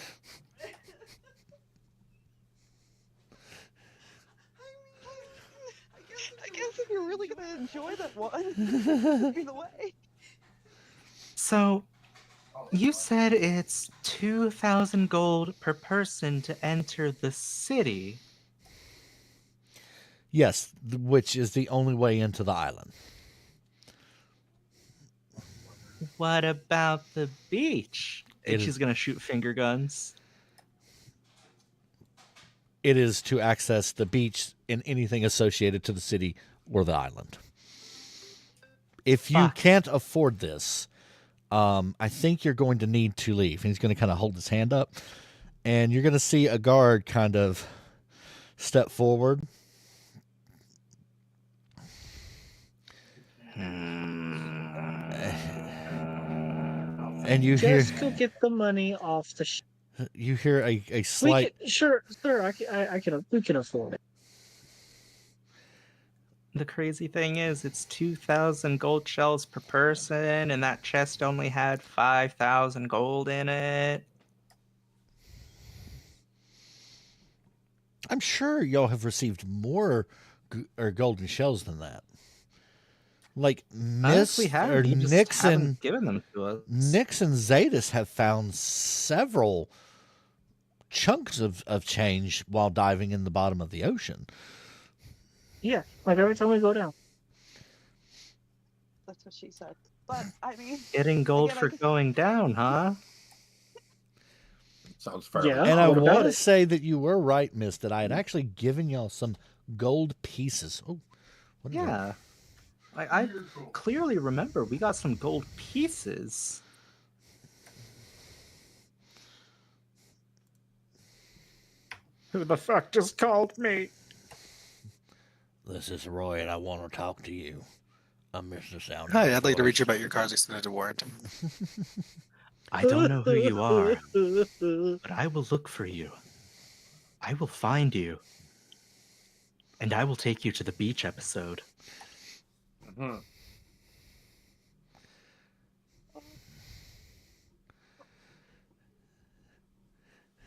I guess if you're really gonna enjoy that one, either way. So, you said it's 2,000 gold per person to enter the city. Yes, which is the only way into the island. What about the beach? It And is- she's gonna shoot finger guns. It is to access the beach and anything associated to the city or the island. If you Fuck. can't afford this, I think you're going to need to leave. And he's going to kind of hold his hand up, and you're going to see a guard kind of step forward. And you hear just go get the money off the. you hear a We slight. sure, we can afford it. The crazy thing is, it's 2,000 gold shells per person, and that chest only had 5,000 gold in it. I'm sure y'all have received more golden shells than that. Like Unless we have, you just Nixon. haven't given them to us. Nix and Zetas have found several chunks of change while diving in the bottom of the ocean. Yeah, like every time we go down. That's what she said. But I mean, Getting gold again, for going down, huh? Sounds fair. Yeah. And I what about want to it? say that you were right, Miss, that I had actually given y'all some gold pieces. Oh, what is that? Yeah. I clearly remember we got some gold pieces. Who the fuck just called me? This is Roy, and I want to talk to you. I'm Mr. Sound. Hi, I'd like to reach about your car's extended warrant. I don't know who you are, but I will look for you. I will find you. And I will take you to the beach episode. Mhm.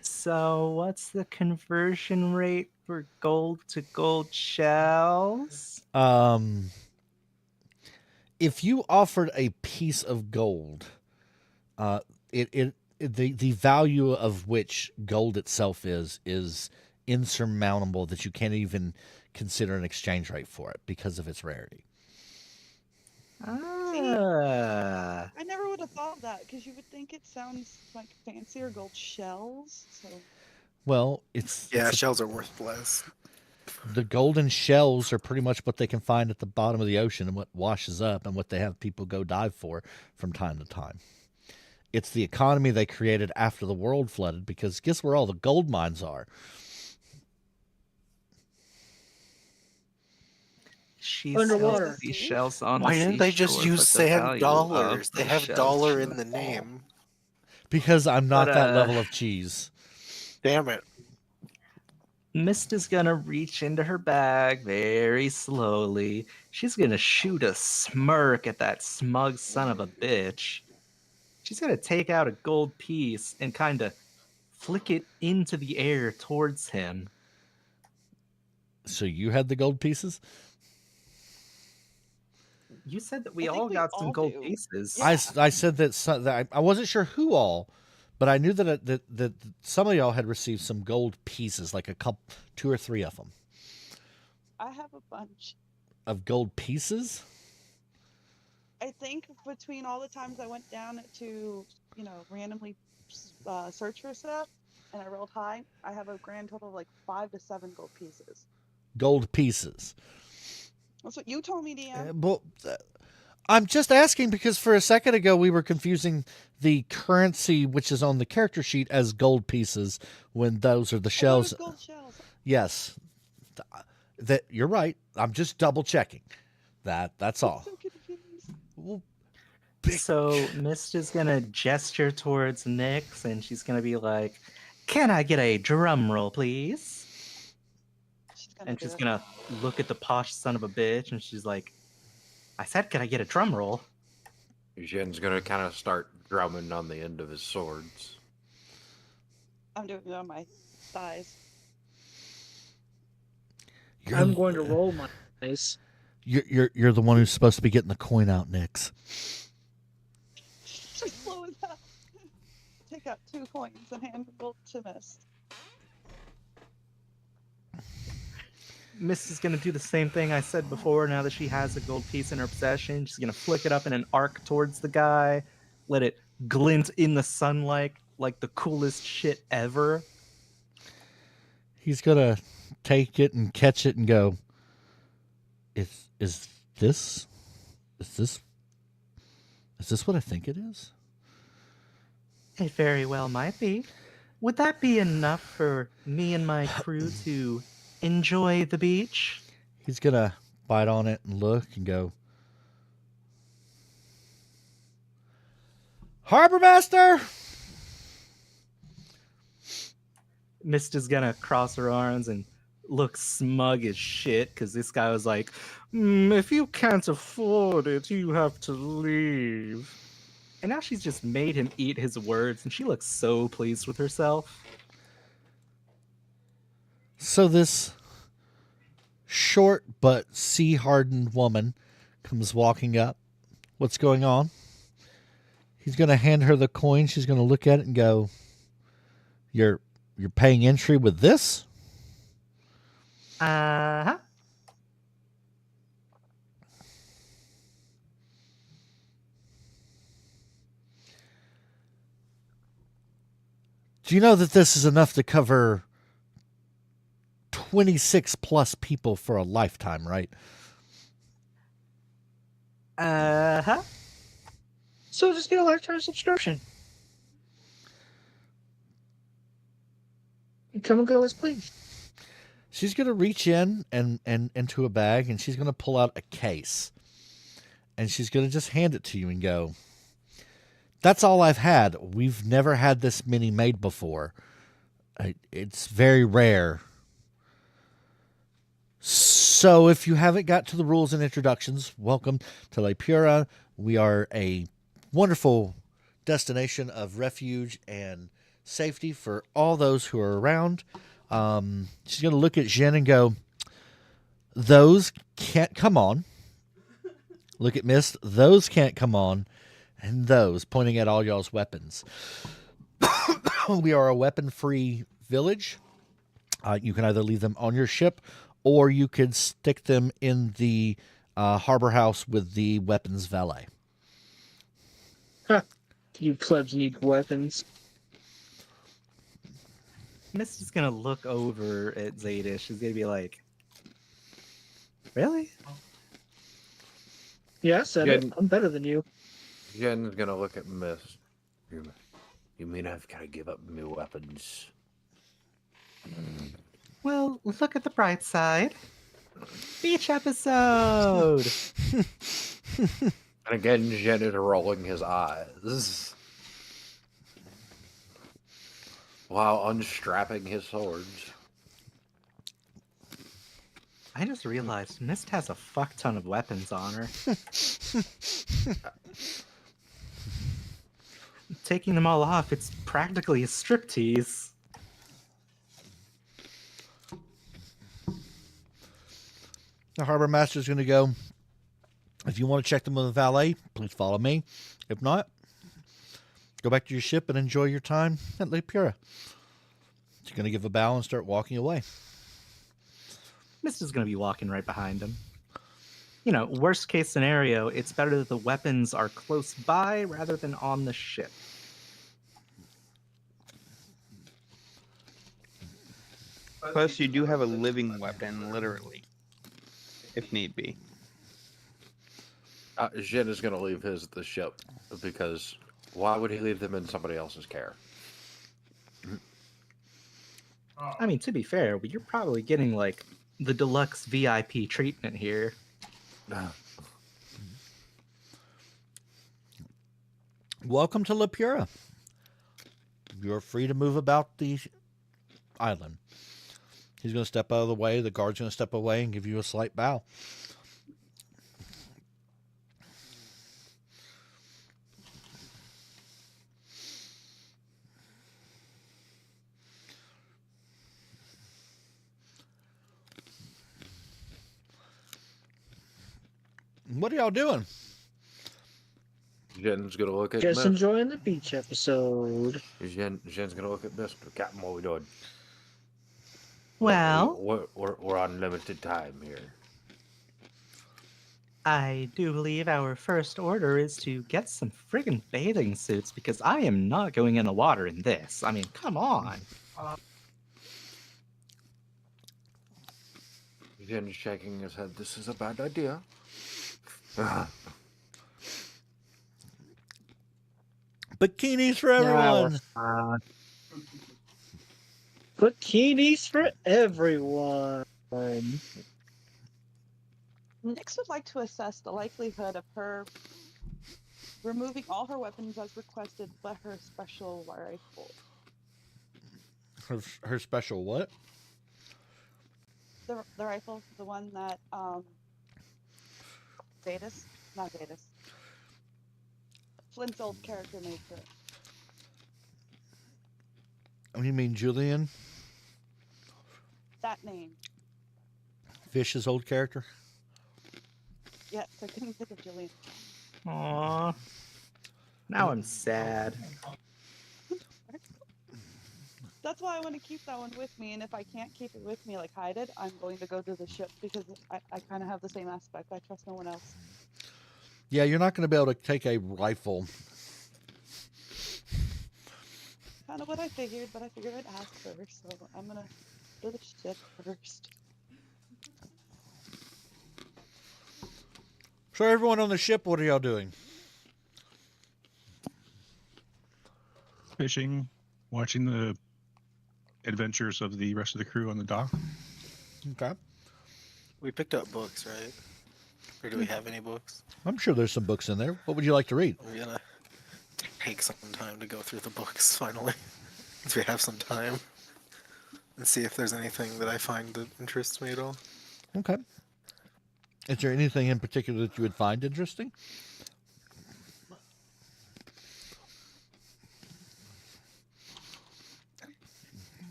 So, what's the conversion rate for gold to gold shells? If you offered a piece of gold, the value of which gold itself is insurmountable, that you can't even consider an exchange rate for it because of its rarity. Ah. I never would have thought of that because you would think it sounds like fancier gold shells. So Well, it's Yeah, it's shells are worth less. The golden shells are pretty much what they can find at the bottom of the ocean and what washes up and what they have people go dive for from time to time. It's the economy they created after the world flooded, because guess where all the gold mines are? She Underwater. sells seashells on Why the didn't they just seashore, use but the sand value dollars? of They those have shells dollar in shouldn't the fall. name. Because I'm not But, that level of cheese. Damn it. Mist is gonna reach into her bag very slowly. She's gonna shoot a smirk at that smug son of a bitch. She's gonna take out a gold piece and kind of flick it into the air towards him. So you had the gold pieces? You said that I we think all we got some all gold do. pieces. Yeah. I said that I wasn't sure who all, but I knew that some of y'all had received some gold pieces, like a couple, 2 or 3 of them, I have a bunch. of gold pieces. I think between all the times I went down to, randomly search for stuff and I rolled high, I have a grand total of like 5 to 7 gold pieces. Gold pieces. That's what you told me, DM. Well, I'm just asking because for a second ago we were confusing the currency which is on the character sheet as gold pieces when those are the shells. Gold shells. Yes, that you're right. I'm just double checking. That's all. I'm so confused. Well, So Mist is gonna gesture towards Nyx and she's gonna be like, "Can I get a drum roll, please?" And she's gonna look at the posh son of a bitch and she's like, "I said, can I get a drum roll?" Jen's gonna kind of start drumming on the end of his swords. I'm doing it on my thighs. I'm going to roll my dice. You're the one who's supposed to be getting the coin out, Nyx. Just slow as hell. Take out 2 coins and hand them both to Mist. Mist is gonna do the same thing I said before. Now that she has a gold piece in her possession, she's gonna flick it up in an arc towards the guy, let it glint in the sunlight like the coolest shit ever. He's gonna take it and catch it and go, Is this what I think it is? It very well might be. Would that be enough for me and my crew to enjoy the beach? He's gonna bite on it and look and go, Harbor Master! Mist is gonna cross her arms and look smug as shit because this guy was like, if you can't afford it, you have to leave. And now she's just made him eat his words and she looks so pleased with herself. So this short but sea-hardened woman comes walking up. What's going on? He's going to hand her the coin. She's going to look at it and go, You're paying entry with this? Uh-huh. Do you know that this is enough to cover 26 plus people for a lifetime, right? Uh-huh. So just get a lifetime subscription. Come and go as please. She's going to reach in and into a bag and she's going to pull out a case. And she's going to just hand it to you and go, That's all I've had. We've never had this many made before. It's very rare. So if you haven't got to the rules and introductions, welcome to La Pura. We are a wonderful destination of refuge and safety for all those who are around. She's going to look at Jen and go, Those can't come on. Look at Mist. Those can't come on. And those, pointing at all y'all's weapons. We are a weapon-free village. You can either leave them on your ship, or you could stick them in the harbor house with the weapons valet. Huh. You plebs need weapons. Mist is gonna look over at Zeta. She's gonna be like, Really? Yeah, I said it. Jen- I'm better than you. Jen's gonna look at Mist. You mean I've got to give up my weapons? Well, look at the bright side. Beach episode! And again, Jen is rolling his eyes while unstrapping his swords. I just realized Mist has a fuck ton of weapons on her. Taking them all off, it's practically a striptease. The harbor master's going to go, if you want to check them with a valet, please follow me. If not, go back to your ship and enjoy your time at Lake Pura. He's going to give a bow and start walking away. Mist is going to be walking right behind him. You know, worst case scenario, it's better that the weapons are close by rather than on the ship. Plus, you do have a living weapon, literally, if need be. Jen is gonna leave his at the ship because why would he leave them in somebody else's care? I mean, to be fair, you're probably getting, like, the deluxe VIP treatment here. Welcome to La Pura. You're free to move about the island. He's going to step out of the way. The guard's going to step away and give you a slight bow. What are y'all doing? Jen's gonna look at Just Mist. enjoying the beach episode. Jen's gonna look at Mist. Captain, what are we doing? Well, We're on limited time here. I do believe our first order is to get some friggin' bathing suits because I am not going in the water in this. I mean, come on. Jen's shaking his head. This is a bad idea. Bikinis for everyone. Bikinis for everyone. Nix would like to assess the likelihood of her removing all her weapons as requested, but her special rifle. Her special what? The rifle, the one that not Datus. Flint's old character made for it. Oh, you mean Julian? That name. Fish's old character? Yes, I couldn't think of Julian. Aww. Now I'm sad. That's why I want to keep that one with me, and if I can't keep it with me, like hide it, I'm going to go to the ship because I kind of have the same aspect. I trust no one else. Yeah, you're not going to be able to take a rifle. Kind of what I figured, but I figured I'd ask first, so I'm going to go to the ship first. So everyone on the ship, what are y'all doing? Fishing, watching the adventures of the rest of the crew on the dock. Okay. We picked up books, right? Or do we have any books? I'm sure there's some books in there. What would you like to read? We're gonna take some time to go through the books finally, since we have some time, and see if there's anything that I find that interests me at all. Okay. Is there anything in particular that you would find interesting?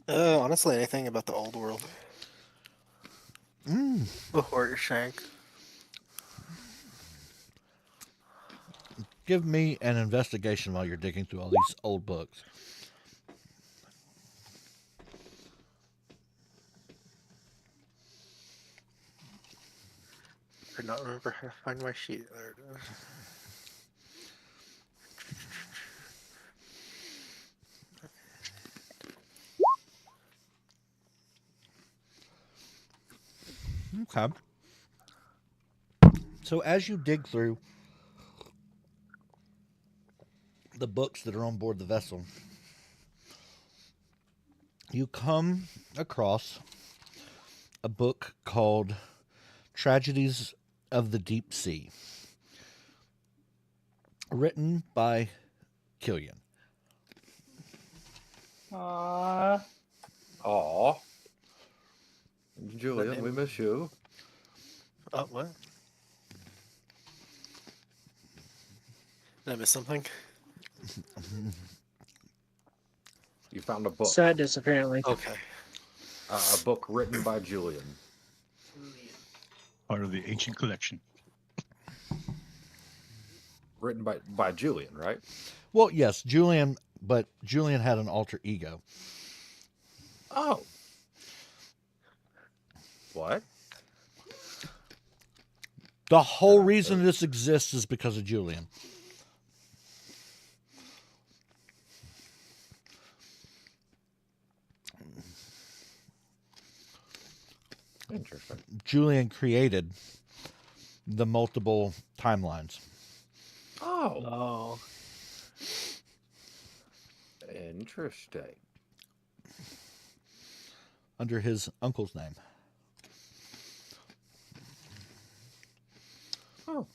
Honestly, anything about the old world. The horror shank. Give me an investigation while you're digging through all these old books. I could not remember how to find my sheet. There it is. Okay. So as you dig through the books that are on board the vessel, you come across a book called Tragedies of the Deep Sea, written by Killian. Aw, Julian, we miss you. Oh, what? Did I miss something? You found a book. Sadness, apparently. Okay. A book written by Julian. Part of the ancient collection. Written by Julian, right? Well, yes, Julian, but Julian had an alter ego. Oh. What? The whole reason this exists is because of Julian. Interesting. Julian created the multiple timelines. Oh. Interesting. Under his uncle's name. Oh.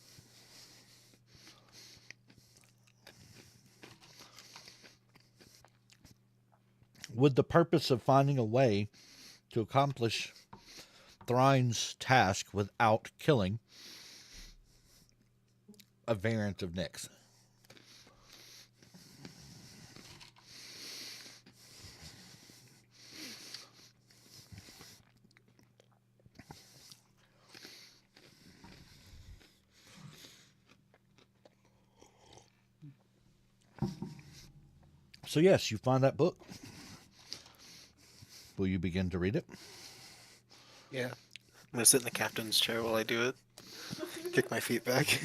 With the purpose of finding a way to accomplish Thrine's task without killing a variant of Nyx. So yes, you find that book. Will you begin to read it? Yeah. I'm gonna sit in the captain's chair while I do it. Kick my feet back.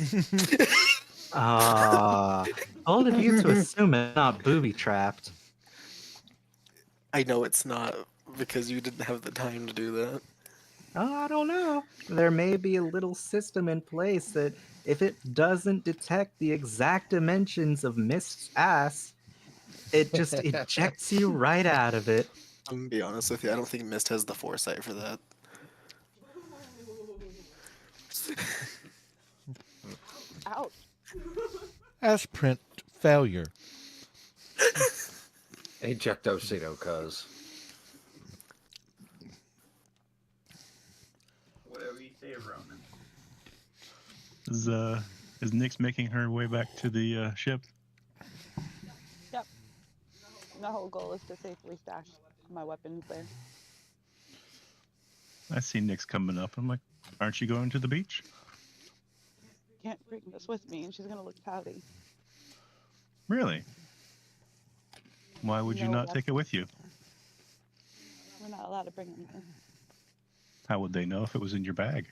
Bold of you to assume it's not booby trapped. I know it's not because you didn't have the time to do that. Oh, I don't know. There may be a little system in place that if it doesn't detect the exact dimensions of Mist's ass, it just ejects you right out of it. I'm gonna be honest with you, I don't think Mist has the foresight for that. Ouch. Asprint failure. Ejectocito, cuz. Whatever you say, Ronan. Is Nyx making her way back to the ship? Yep. My whole goal is to safely stash my weapons there. I see Nyx coming up. I'm like, aren't you going to the beach? Can't bring this with me, and she's gonna look pouty. Really? Why would you No, not take it with you? We're not allowed to bring anything. How would they know if it was in your bag?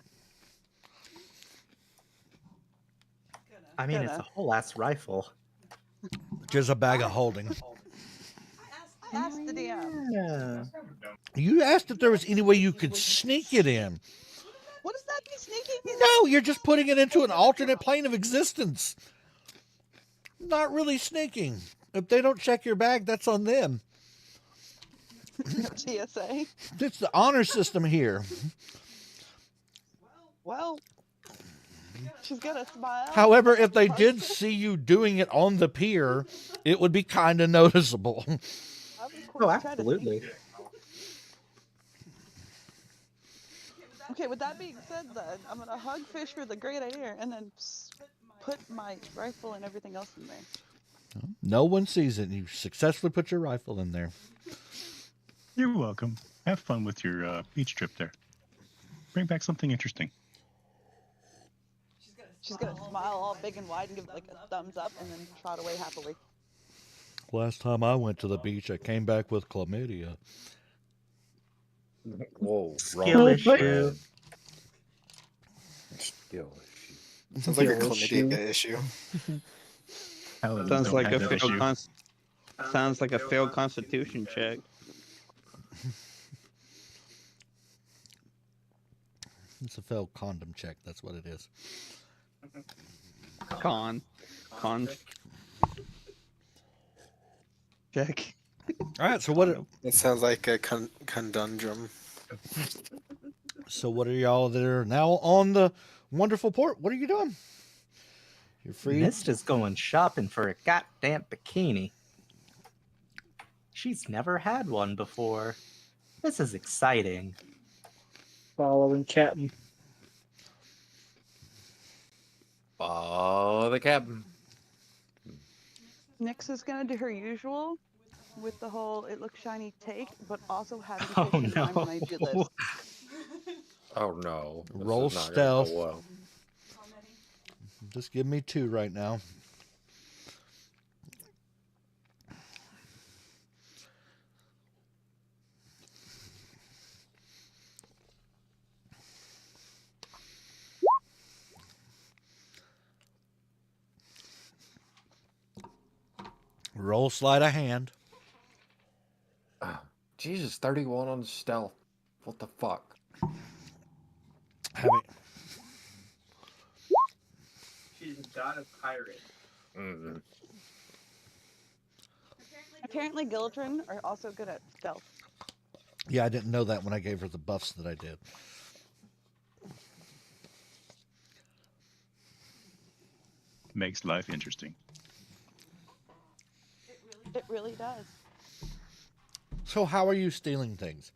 I mean, it's a whole ass rifle. Just a bag of holding. I asked the DM. Yeah. You asked if there was any way you could sneak it in. What does that be sneaking? No, you're just putting it into an alternate plane of existence. Not really sneaking. If they don't check your bag, that's on them. No TSA. It's the honor system here. Well, she's gonna smile. However, if they did see you doing it on the pier, it would be kind of noticeable. Oh, absolutely. Okay, with that being said, then I'm gonna hug Fish for the great idea, and then put my rifle and everything else in there. No one sees it. You successfully put your rifle in there. You're welcome. Have fun with your beach trip there. Bring back something interesting. She's gonna smile all big and wide and give it like a thumbs up, and then trot away happily. Last time I went to the beach, I came back with chlamydia. Whoa, Skill issue. Skill issue. Sounds like a chlamydia issue. Paladins Sounds don't like have a that failed issue. sounds like a failed constitution check. It's a failed condom check. That's what it is. Con check. All right. So what? It sounds like a conundrum. So what are y'all that are now on the wonderful port? What are you doing? You're free. Mist is going shopping for a goddamn bikini. She's never had one before. This is exciting. Following Captain. Follow the captain. Nyx is gonna do her usual with the whole "it looks shiny" take, but also having Oh, fish in mind when I do this. no. Oh no. This Roll is not gonna go stealth. well. Just give me 2 right now. Roll sleight of hand. Jesus, 31 on stealth. What the fuck? Have it. She's got a pirate. Mm-hmm. Apparently, Gildren are also good at stealth. Yeah, I didn't know that when I gave her the buffs that I did. Makes life interesting. It really does. So how are you stealing things?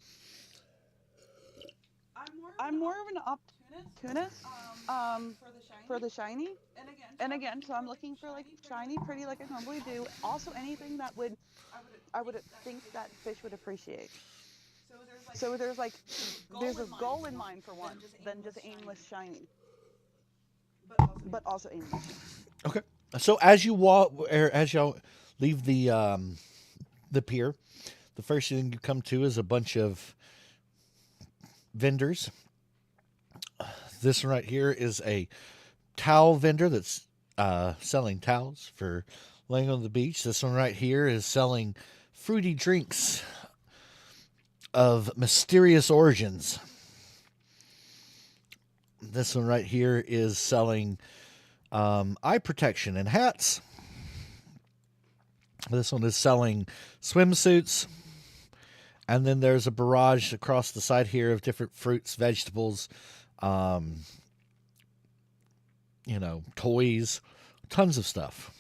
I'm more of an opportunist for the shiny. And again, so I'm looking for like shiny, pretty, like I normally do. Also, anything that I would think that fish would appreciate. So there's a goal in mind for one, than just aimless shiny. But also aimless. Okay. So as you walk, or as y'all leave the pier, the first thing you come to is a bunch of vendors. This one right here is a towel vendor that's selling towels for laying on the beach. This one right here is selling fruity drinks of mysterious origins. This one right here is selling eye protection and hats. This one is selling swimsuits. And then there's a barrage across the side here of different fruits, vegetables, toys, tons of stuff.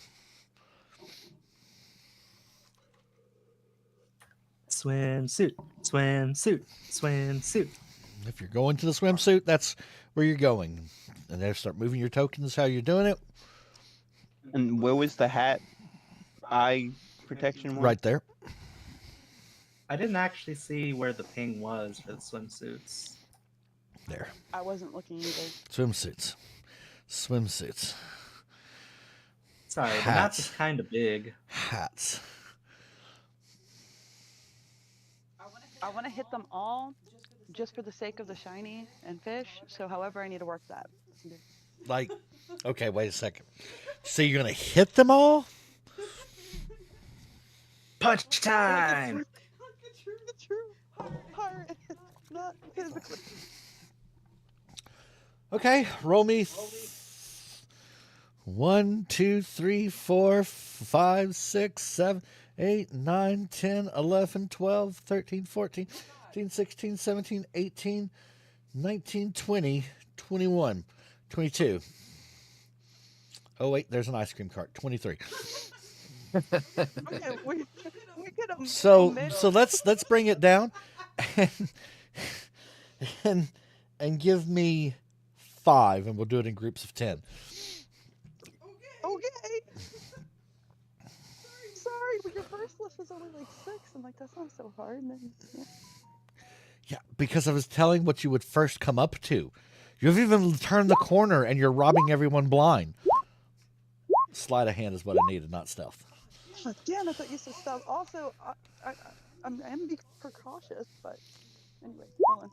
Swimsuit, swimsuit, swimsuit. If you're going to the swimsuit, that's where you're going. And then start moving your tokens how you're doing it. And where was the hat eye protection one? Right there. I didn't actually see where the ping was for the swimsuits. There. I wasn't looking either. Swimsuits. Sorry, the map is kind of big. Hats. I want to hit them all just for the sake of the shiny and fish. So however I need to work that. Like, okay, wait a second. So you're going to hit them all? Punch time! The true pirate, not physically. Okay, roll me 1, 2, 3, 4, 5, 6, 7, 8, 9, 10, 11, 12, 13, 14, 15, 16, 17, 18, 19, 20, 21, 22. Oh, wait, there's an ice cream cart. 23. Okay, we could have So let's bring it down and give me 5, and we'll do it in groups of 10. Okay. Sorry, but your first list was only like 6. I'm like, that's not so hard. And then, Yeah, because I was telling what you would first come up to. You've even turned the corner and you're robbing everyone blind. Sleight of hand is what I needed, not stealth. Oh, damn, I thought you said stealth. Also, I'm being precautious, but anyway, hold on.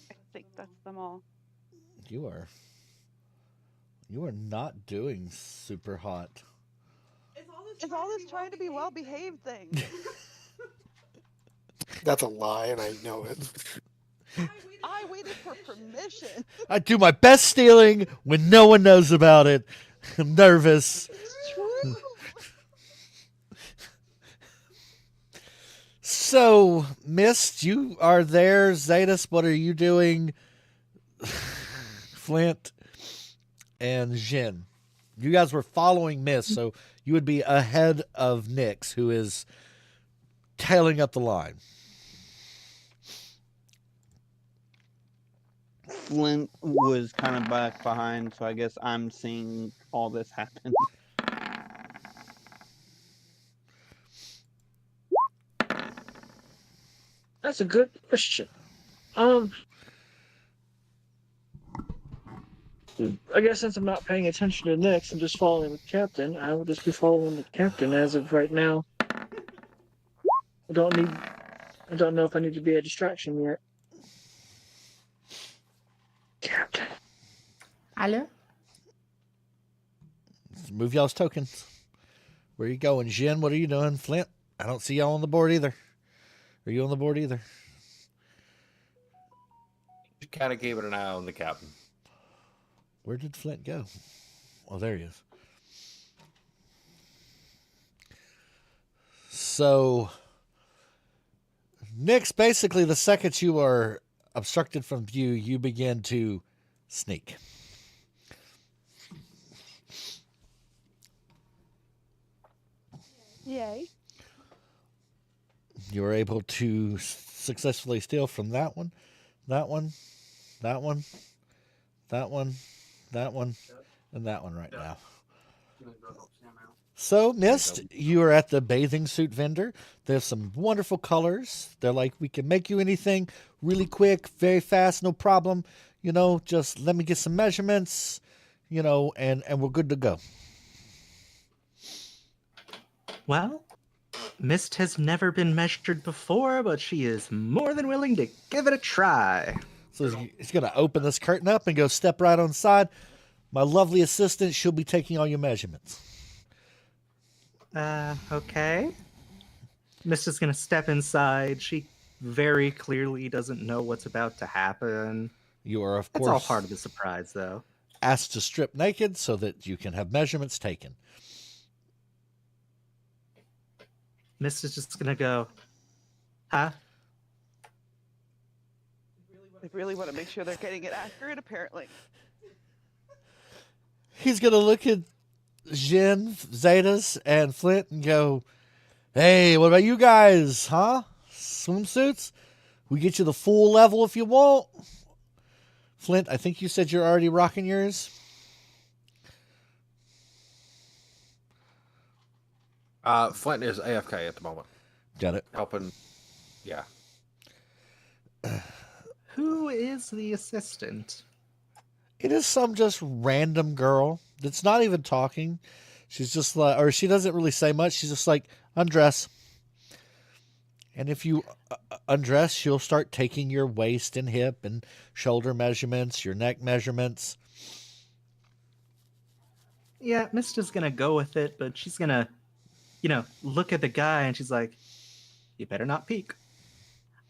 I think that's them all. You are not doing super hot. It's all this trying to be well-behaved thing. That's a lie, and I know it. I waited for permission. I do my best stealing when no one knows about it. I'm nervous. It's true. So, Mist, you are there. Zetas, what are you doing? Flint and Jin. You guys were following Mist, so you would be ahead of Nyx, who is tailing up the line. Flint was kind of back behind, so I guess I'm seeing all this happen. That's a good question. I guess since I'm not paying attention to Nyx and just following the captain, I will just be following the captain as of right now. I don't know if I need to be a distraction yet. Captain. Hello? Move y'all's tokens. Where you going? Jin, what are you doing? Flint, I don't see y'all on the board either. Are you on the board either? Just kind of keeping an eye on the captain. Where did Flint go? Oh, there he is. So, Nyx, basically, the second you are obstructed from view, you begin to sneak. Yay. You are able to successfully steal from that one, that one, that one, that one, that one, and that one right now. So, Mist, you are at the bathing suit vendor. There's some wonderful colors. They're like, we can make you anything really quick, very fast, no problem. You know, just let me get some measurements, you know, and we're good to go. Well, Mist has never been measured before, but she is more than willing to give it a try. So he's going to open this curtain up and go step right on side. My lovely assistant, she'll be taking all your measurements. Okay. Mist is going to step inside. She very clearly doesn't know what's about to happen. You are, of It's course, all part of the surprise, though. asked to strip naked so that you can have measurements taken. Mist is just going to go, huh? They really want to make sure they're getting it accurate, apparently. He's going to look at Jin, Zetas, and Flint and go, hey, what about you guys, huh? Swimsuits? We get you the full level if you want. Flint, I think you said you're already rocking yours. Flint is AFK at the moment. Got it. Helping. Yeah. Who is the assistant? It is some just random girl that's not even talking. She's just like, or she doesn't really say much. She's just like, undress. And if you undress, she'll start taking your waist and hip and shoulder measurements, your neck measurements. Yeah, Mist is going to go with it, but she's going to, look at the guy and she's like, you better not peek.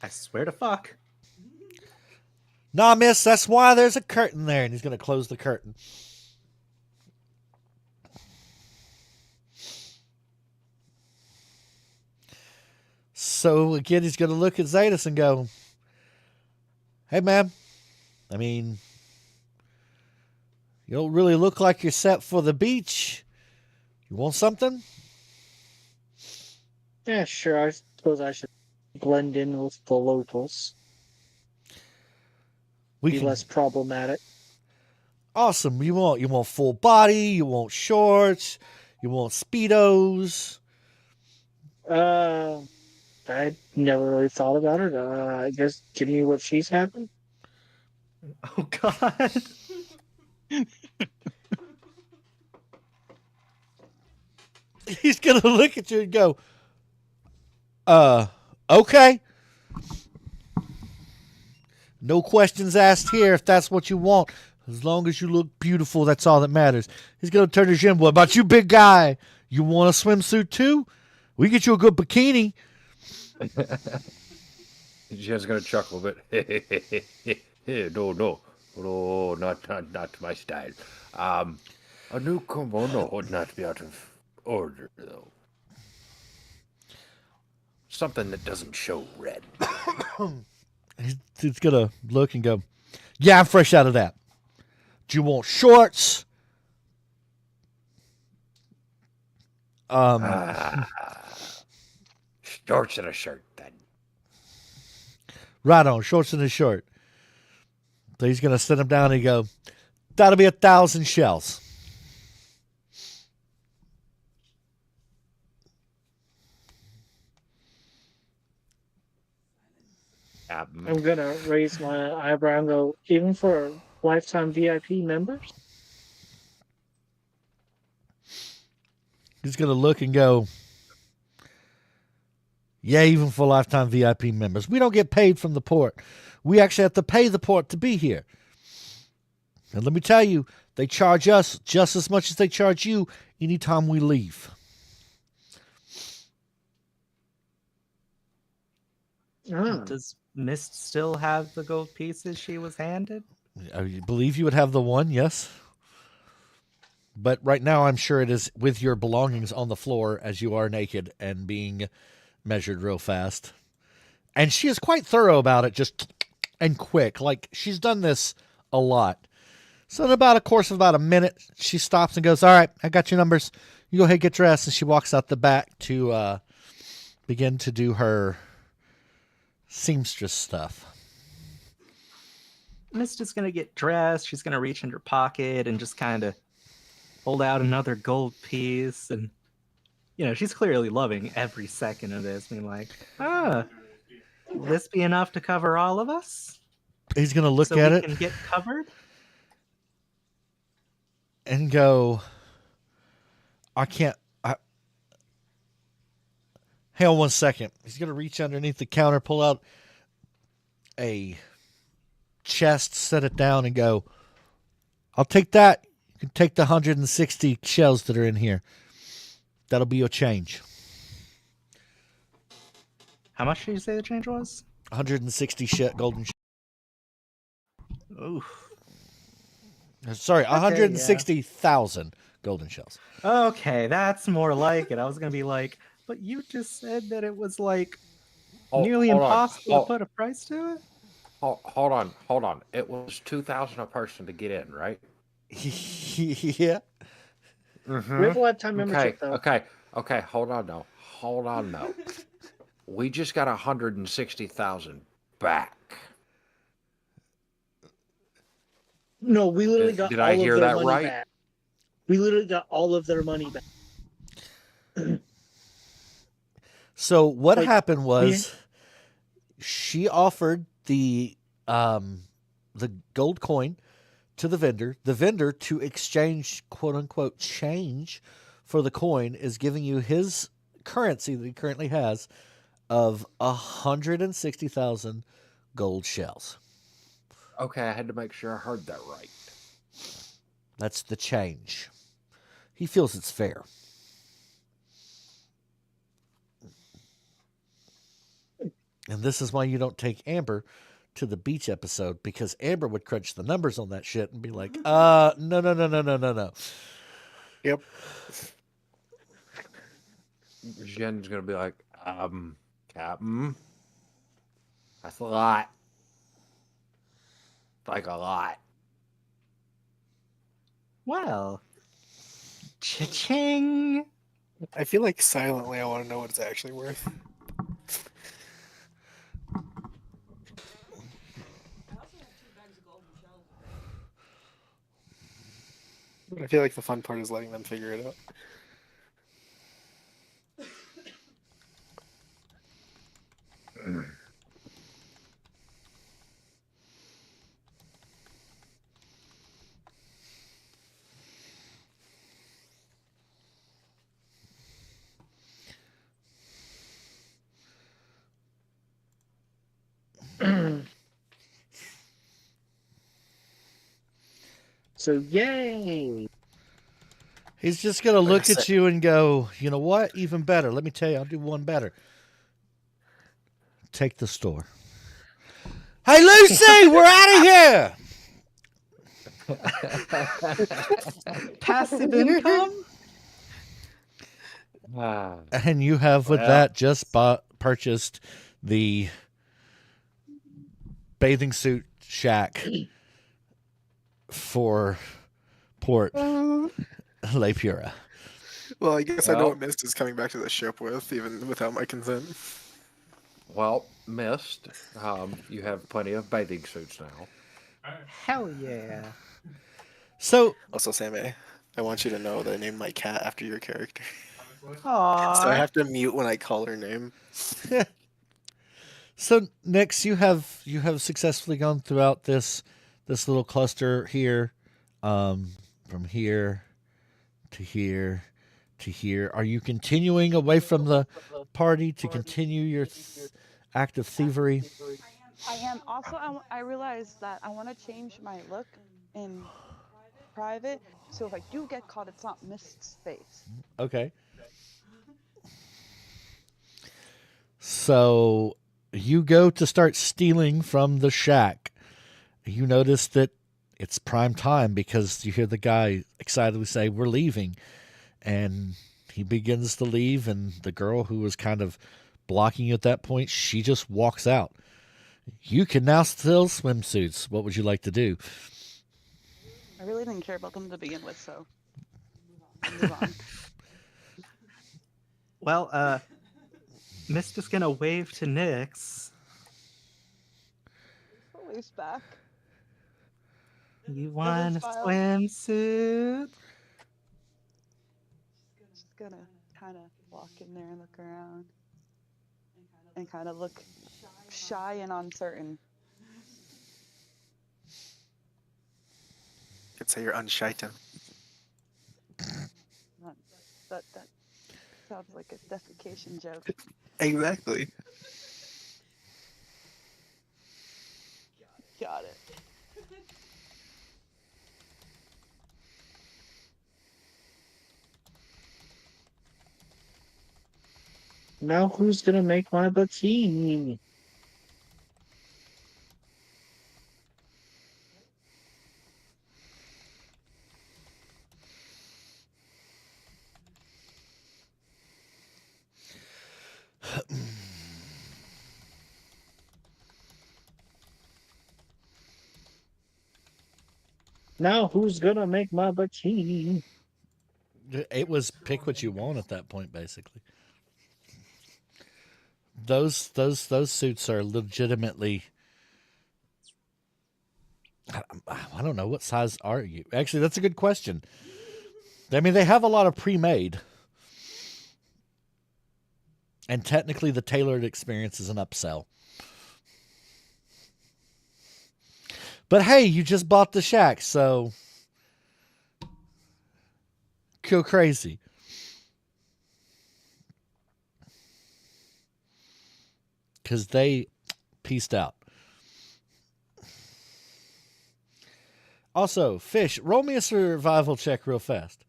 I swear to fuck. Nah, miss, that's why there's a curtain there. And he's going to close the curtain. So, again, he's going to look at Zetas and go, hey, ma'am, I mean, you don't really look like you're set for the beach. You want something? Yeah, sure. I suppose I should blend in with the locals. Be less problematic. Awesome. You want full body. You want shorts. You want Speedos. I never really thought about it. I guess give me what she's having. Oh, God. He's going to look at you and go, okay. No questions asked here if that's what you want. As long as you look beautiful, that's all that matters. He's going to turn to Jim. What about you, big guy? You want a swimsuit too? We get you a good bikini. Jen's gonna chuckle a bit. No, not my style. A new kimono would not be out of order, though. Something that doesn't show red. He's gonna look and go, "Yeah, I'm fresh out of that. Do you want shorts? Shorts and a shirt, then. Right on, shorts and a shirt." So he's gonna sit him down and go, "That'll be 1,000 shells." I'm gonna raise my eyebrow and go, even for lifetime VIP members? He's gonna look and go, "Yeah, even for lifetime VIP members. We don't get paid from the port. We actually have to pay the port to be here. And let me tell you, they charge us just as much as they charge you anytime we leave." Does Mist still have the gold pieces she was handed? I believe you would have the one, yes. But right now, I'm sure it is with your belongings on the floor as you are naked and being measured real fast. And she is quite thorough about it, just and quick. Like, she's done this a lot. So in about a course of about a minute, she stops and goes, "All right, I got your numbers. You go ahead, get dressed." And she walks out the back to begin to do her seamstress stuff. Mist is gonna get dressed. She's gonna reach in her pocket and just kind of hold out another gold piece, and she's clearly loving every second of this, being like, will this be enough to cover all of us? He's gonna look so at we it can get covered and go, "I can't. Hang on one second." He's going to reach underneath the counter, pull out a chest, set it down, and go, "I'll take that. You can take the 160 shells that are in here. That'll be your change." How much did you say the change was? 160 golden shells. Oof. Sorry, 160,000 golden shells. Okay, that's more like it. I was going to be like, but you just said that it was like nearly impossible to put a price to it? Hold on. It was 2,000 a person to get in, right? Yeah. Mm-hmm. We have a lifetime membership, though. Okay. Hold on, though. We just got 160,000 back. No, we literally got Did all I hear of their that money right? back. We literally got all of their money back. So what happened was she offered the gold coin to the vendor to exchange, quote unquote, change for the coin, is giving you his currency that he currently has of 160,000 gold shells. Okay, I had to make sure I heard that right. That's the change. He feels it's fair. And this is why you don't take Amber to the beach episode, because Amber would crunch the numbers on that shit and be like, no. Yep. Jen's gonna be like, Captain, that's a lot. Like a lot. Well, cha-ching. I feel like silently I want to know what it's actually worth. But I feel like the fun part is letting them figure it out. So, yay! He's just going to look at you and go, "You know what? Even better. Let me tell you, I'll do one better. take the store. Hey, Lucy, we're out of here. Passive income? And you have with that just purchased the bathing suit shack for Port La Pura. Well, I guess I know what Mist is coming back to the ship with, even without my consent. Well, Mist, you have plenty of bathing suits now. Hell yeah. So, Also, Sammy, I want you to know that I named my cat after your character. Aww. So I have to mute when I call her name. so Nix, you have successfully gone throughout this little cluster here, from here to here to here. Are you continuing away from the party to continue your act of thievery? I am. Also, I realized that I want to change my look in private, so if I do get caught, it's not Mist's face. Okay. So you go to start stealing from the shack. You notice that it's prime time because you hear the guy excitedly say, "We're leaving." And he begins to leave, and the girl who was kind of blocking you at that point, she just walks out. You can now steal swimsuits. What would you like to do? I really didn't care about them to begin with, so move on. Well, Mist is gonna wave to Nyx. Waves back. You want a smile. swimsuit? Just gonna kind of walk in there and look around, and kind of look shy and uncertain. Could say you're unshyten. That sounds like a defecation joke. Exactly. Got it. Now who's gonna make my bikini? Now who's gonna make my bikini? It was pick what you want at that point, basically. Those suits are legitimately. I don't know, what size are you? Actually, that's a good question. I mean, they have a lot of pre-made, and technically, the tailored experience is an upsell. But hey, you just bought the shack, so go crazy. Because they pieced out. Also, Fish, roll me a survival check real fast.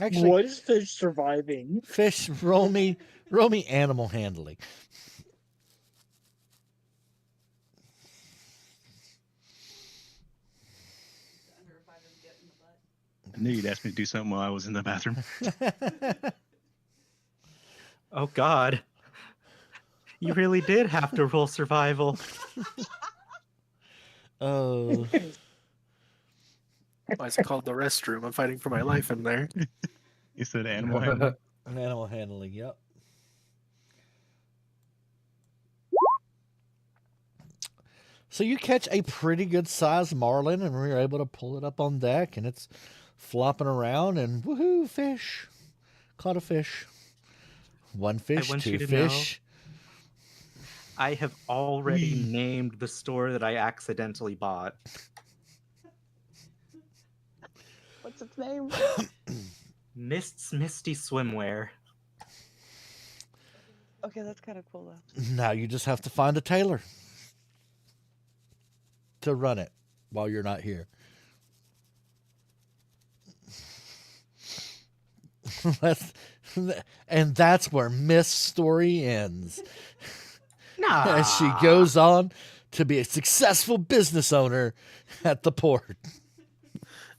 Actually, What is Fish surviving? Fish, roll me animal handling. I knew you'd ask me to do something while I was in the bathroom. Oh God. You really did have to roll survival. Oh. Why is it called the restroom? I'm fighting for my life in there. You said animal handling. Animal handling, yep. So you catch a pretty good sized marlin, and we're able to pull it up on deck, and it's flopping around, and woohoo, fish. Caught a fish. One fish, want two you to fish. I have already named the store that I accidentally bought. What's its name? Mist's Misty Swimwear. Okay, that's kind of cool though. Now you just have to find a tailor to run it while you're not here. And that's where Miss story ends. Nah. As she goes on to be a successful business owner at the port.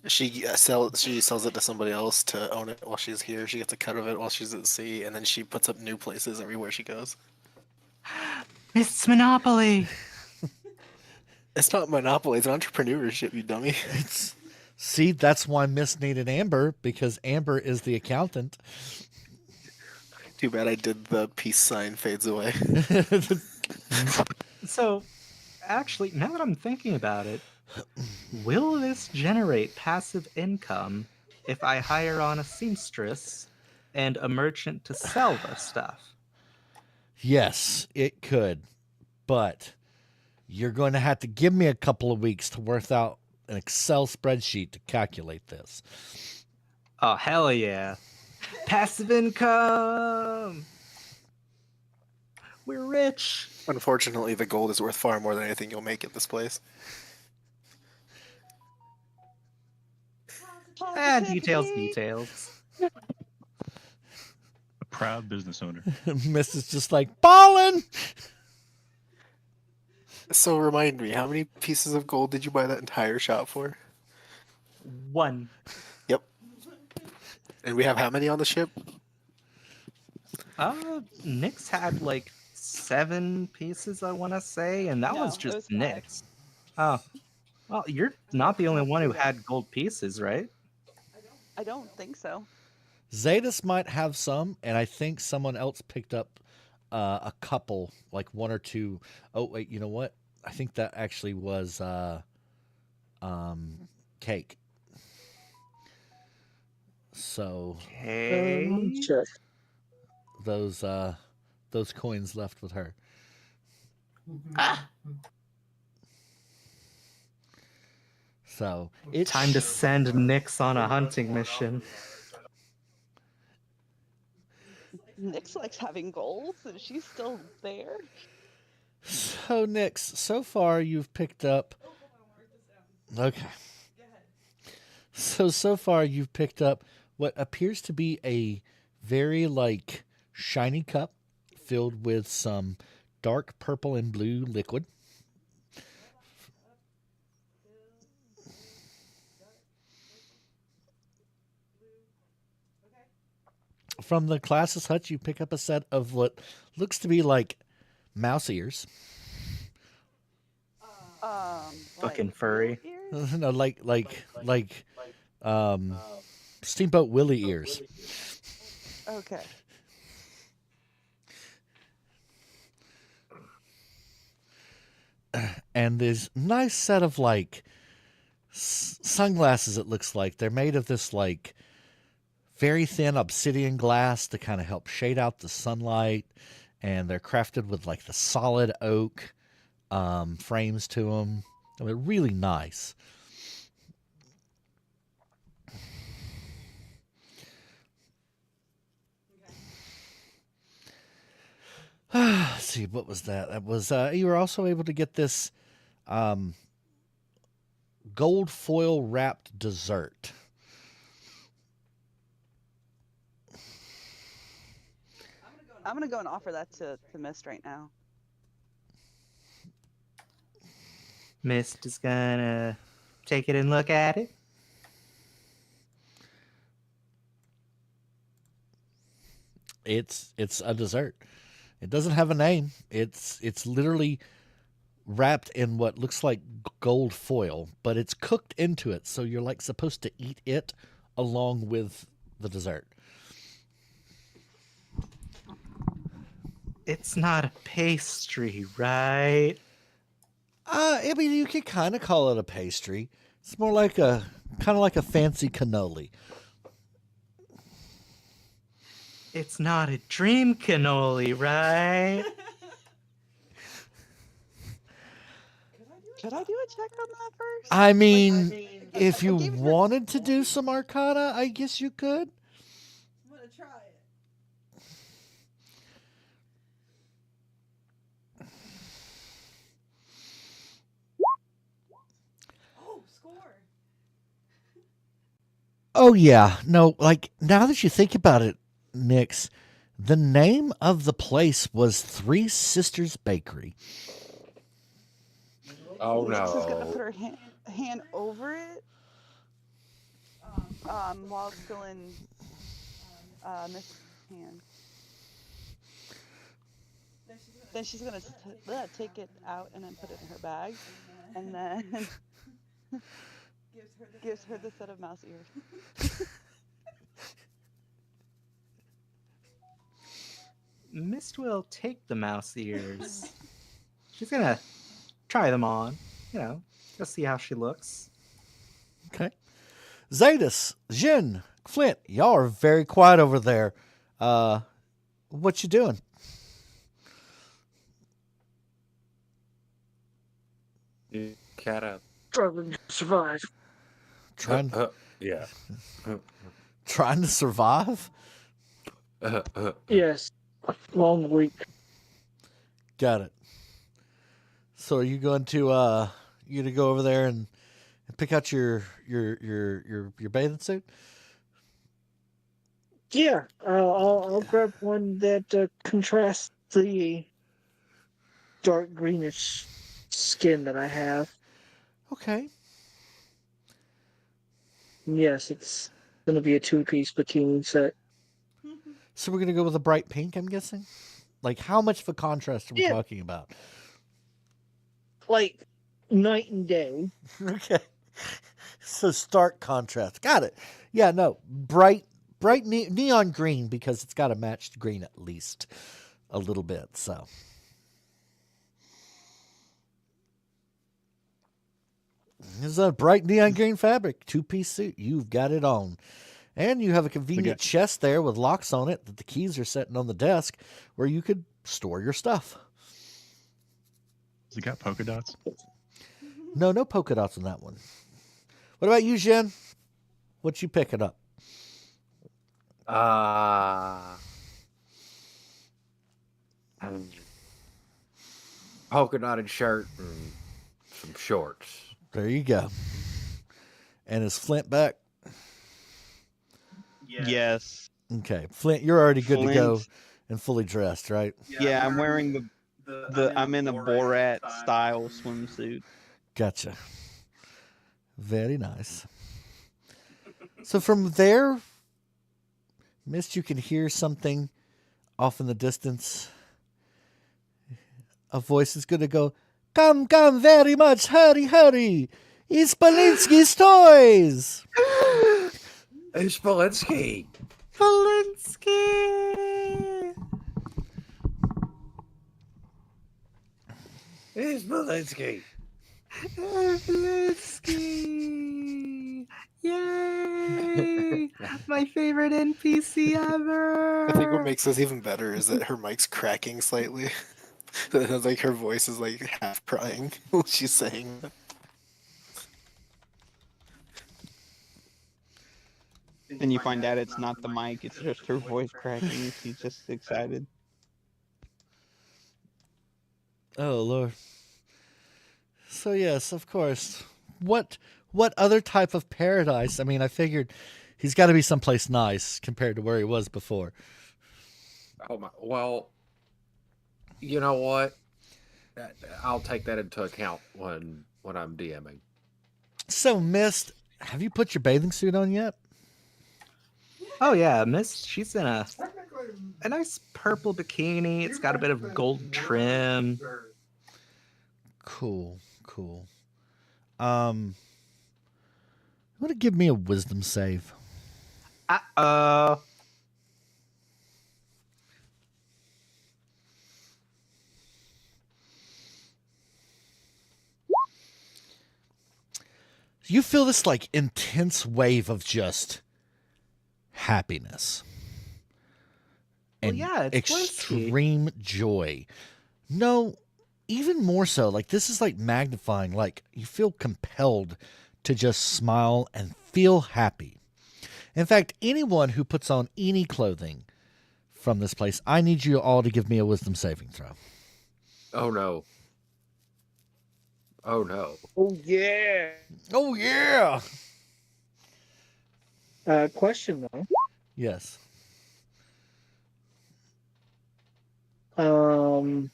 She sells it to somebody else to own it while she's here. She gets a cut of it while she's at sea, and then she puts up new places everywhere she goes. It's Monopoly. It's not Monopoly. It's entrepreneurship, you dummy. See, that's why Miss needed Amber, because Amber is the accountant. Too bad I did the peace sign fades away. So, actually, now that I'm thinking about it, will this generate passive income if I hire on a seamstress and a merchant to sell the stuff? Yes, it could. But you're going to have to give me a couple of weeks to work out an Excel spreadsheet to calculate this. Oh, hell yeah. Passive income! We're rich! Unfortunately, the gold is worth far more than anything you'll make at this place. Details. A proud business owner. Miss is just like, ballin'! So remind me, how many pieces of gold did you buy that entire shop for? 1. Yep. And we have how many on the ship? Nyx had like 7 pieces, I want to say, and that No, was it just was 5. Nyx. Oh. Well, you're not the only one who had gold pieces, right? I don't think so. Zetas might have some, and I think someone else picked up a couple, like 1 or 2. Oh, wait, you know what? I think that actually was Cake. So Okay. Check. those coins left with her. So it's Time to send Nyx on a hunting mission. Nyx likes having goals, and she's still there. So Nyx, so far you've picked up. Okay. So far you've picked up what appears to be a very like shiny cup filled with some dark purple and blue liquid. From the class's hutch, you pick up a set of what looks to be like mouse ears. Fucking Like furry. ears? No, like Steamboat Willie ears. Okay. And this nice set of like sunglasses. It looks like they're made of this like very thin obsidian glass to kind of help shade out the sunlight, and they're crafted with like the solid oak frames to them. They're really nice. Let's see, what was that? That was you were also able to get this gold foil wrapped dessert. I'm gonna go and offer that to Mist right now. Mist is gonna take it and look at it. It's a dessert. It doesn't have a name. It's literally wrapped in what looks like gold foil, but it's cooked into it, so you're like supposed to eat it along with the dessert. It's not a pastry, right? I mean, you could kind of call it a pastry. It's more like a kind of like a fancy cannoli. It's not a dream cannoli, right? Could I do a check on that first? I mean, if I you gave her- wanted to do some arcana, I guess you could. I'm gonna try it. Oh, score. Oh yeah, no, like now that you think about it, Nix, the name of the place was Three Sisters Bakery. Oh Nix is gonna no. put her hand over it, while it's still in Mist's hand. Then she's gonna take it out and then put it in her bag, and then gives her the set of mouse ears. Mist will take the mouse ears. She's gonna try them on, just see how she looks. Okay. Zetas, Jin, Flint, y'all are very quiet over there. What you doing? Cat up. Struggling to survive. Trying Yeah. to survive? Yes. Long week. Got it. So are you going to go over there and pick out your bathing suit? Yeah. I'll grab one that contrasts the dark greenish skin that I have. Okay. Yes, it's going to be a 2-piece bikini set. So we're going to go with a bright pink, I'm guessing? Like, how much of a contrast are we talking about? Like, night and day. Okay. So stark contrast. Got it. Yeah, no. Bright neon green, because it's got to match the green at least a little bit, so. This is a bright neon green fabric, 2-piece suit. You've got it on. And you have a convenient chest there with locks on it that the keys are sitting on the desk where you could store your stuff. Has it got polka dots? No polka dots on that one. What about you, Jen? What you picking up? Polka dotted shirt and some shorts. There you go. And is Flint back? Yes. Okay. Flint, you're already good to go and fully dressed, right? Yeah, I'm wearing I'm in a Borat style swimsuit. Gotcha. Very nice. So from there, Mist, you can hear something off in the distance. A voice is going to go, "Come, very much, hurry. It's Polinsky's toys." It's Polinsky. It's Polinsky. Yay! My favorite NPC ever! I think what makes this even better is that her mic's cracking slightly. Like her voice is like half crying while she's saying that. Then you find out it's not the mic, it's just her voice cracking. She's just excited. Oh, Lord. So, yes, of course. What other type of paradise? I mean, I figured he's got to be someplace nice compared to where he was before. Oh my! Well, you know what? I'll take that into account when I'm DMing. So, Mist, have you put your bathing suit on yet? Oh yeah, Mist. She's in a nice purple bikini. It's got a bit of gold trim. Cool. You want to give me a wisdom save? You feel this like intense wave of just happiness and it's extreme joy. No, even more so, like this is like magnifying, like you feel compelled to just smile and feel happy. In fact, anyone who puts on any clothing from this place, I need you all to give me a wisdom saving throw. Oh no. Oh yeah. Question though. Yes. Um,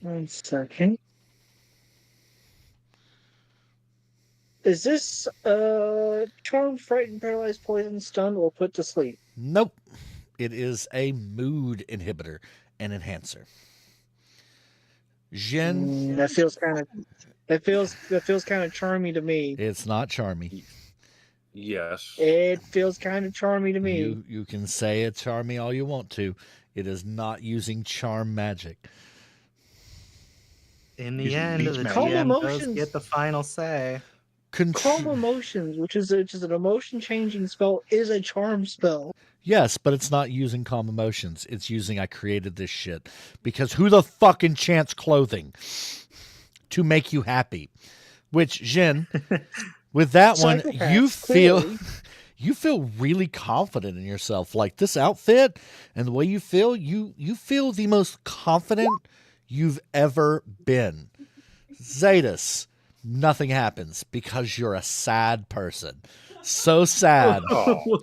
1 second. Is this charm, frighten, paralyze, poison, stun, or put to sleep? Nope. It is a mood inhibitor and enhancer. Jin, That feels kind of charmy to me. it's not charmy. Yes. It feels kind of charmy to me. You can say it's charmy all you want to. It is not using charm magic. In the Using end, leech the magic. Calm GM does emotions. get the final say. Calm emotions, which is an emotion changing spell, is a charm spell. Yes, but it's not using calm emotions. It's using I created this shit. Because who the fuck enchants clothing to make you happy? Which, Jin, with that one, you Psychopaths, clearly. feel really confident in yourself. Like this outfit and the way you feel feel the most confident you've ever been. Zetas, nothing happens because you're a sad person. So sad Oh,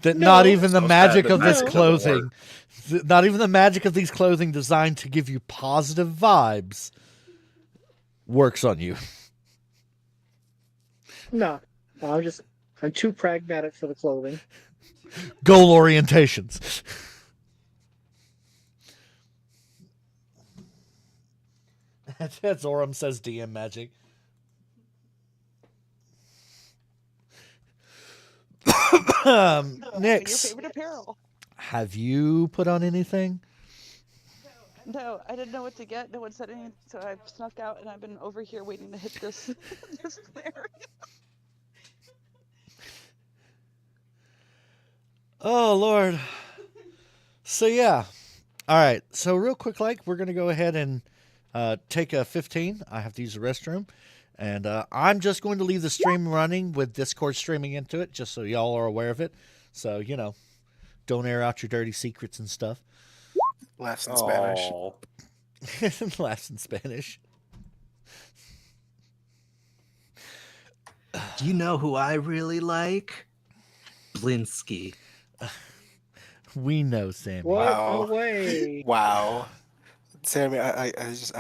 that No. not even the So magic sad of that this magic doesn't clothing, not even the magic of these clothing designed to give you positive vibes works on you. No, I'm too pragmatic for the clothing. Goal orientations. That's Oram says DM magic. Your Nix, favorite apparel. have you put on anything? No, I didn't know what to get. No one said anything, so I snuck out, and I've been over here waiting to hit this this area. Oh Lord. So yeah. All right. So real quick, we're gonna go ahead and take a 15. I have to use the restroom, and I'm just going to leave the stream running with Discord streaming into it, just so y'all are aware of it. So don't air out your dirty secrets and stuff. Laughs in Spanish. oh. Laughs in Spanish. Do you know who I really like? Blinsky. We know, Sammy. What Wow. away? Wow. Sammy, I just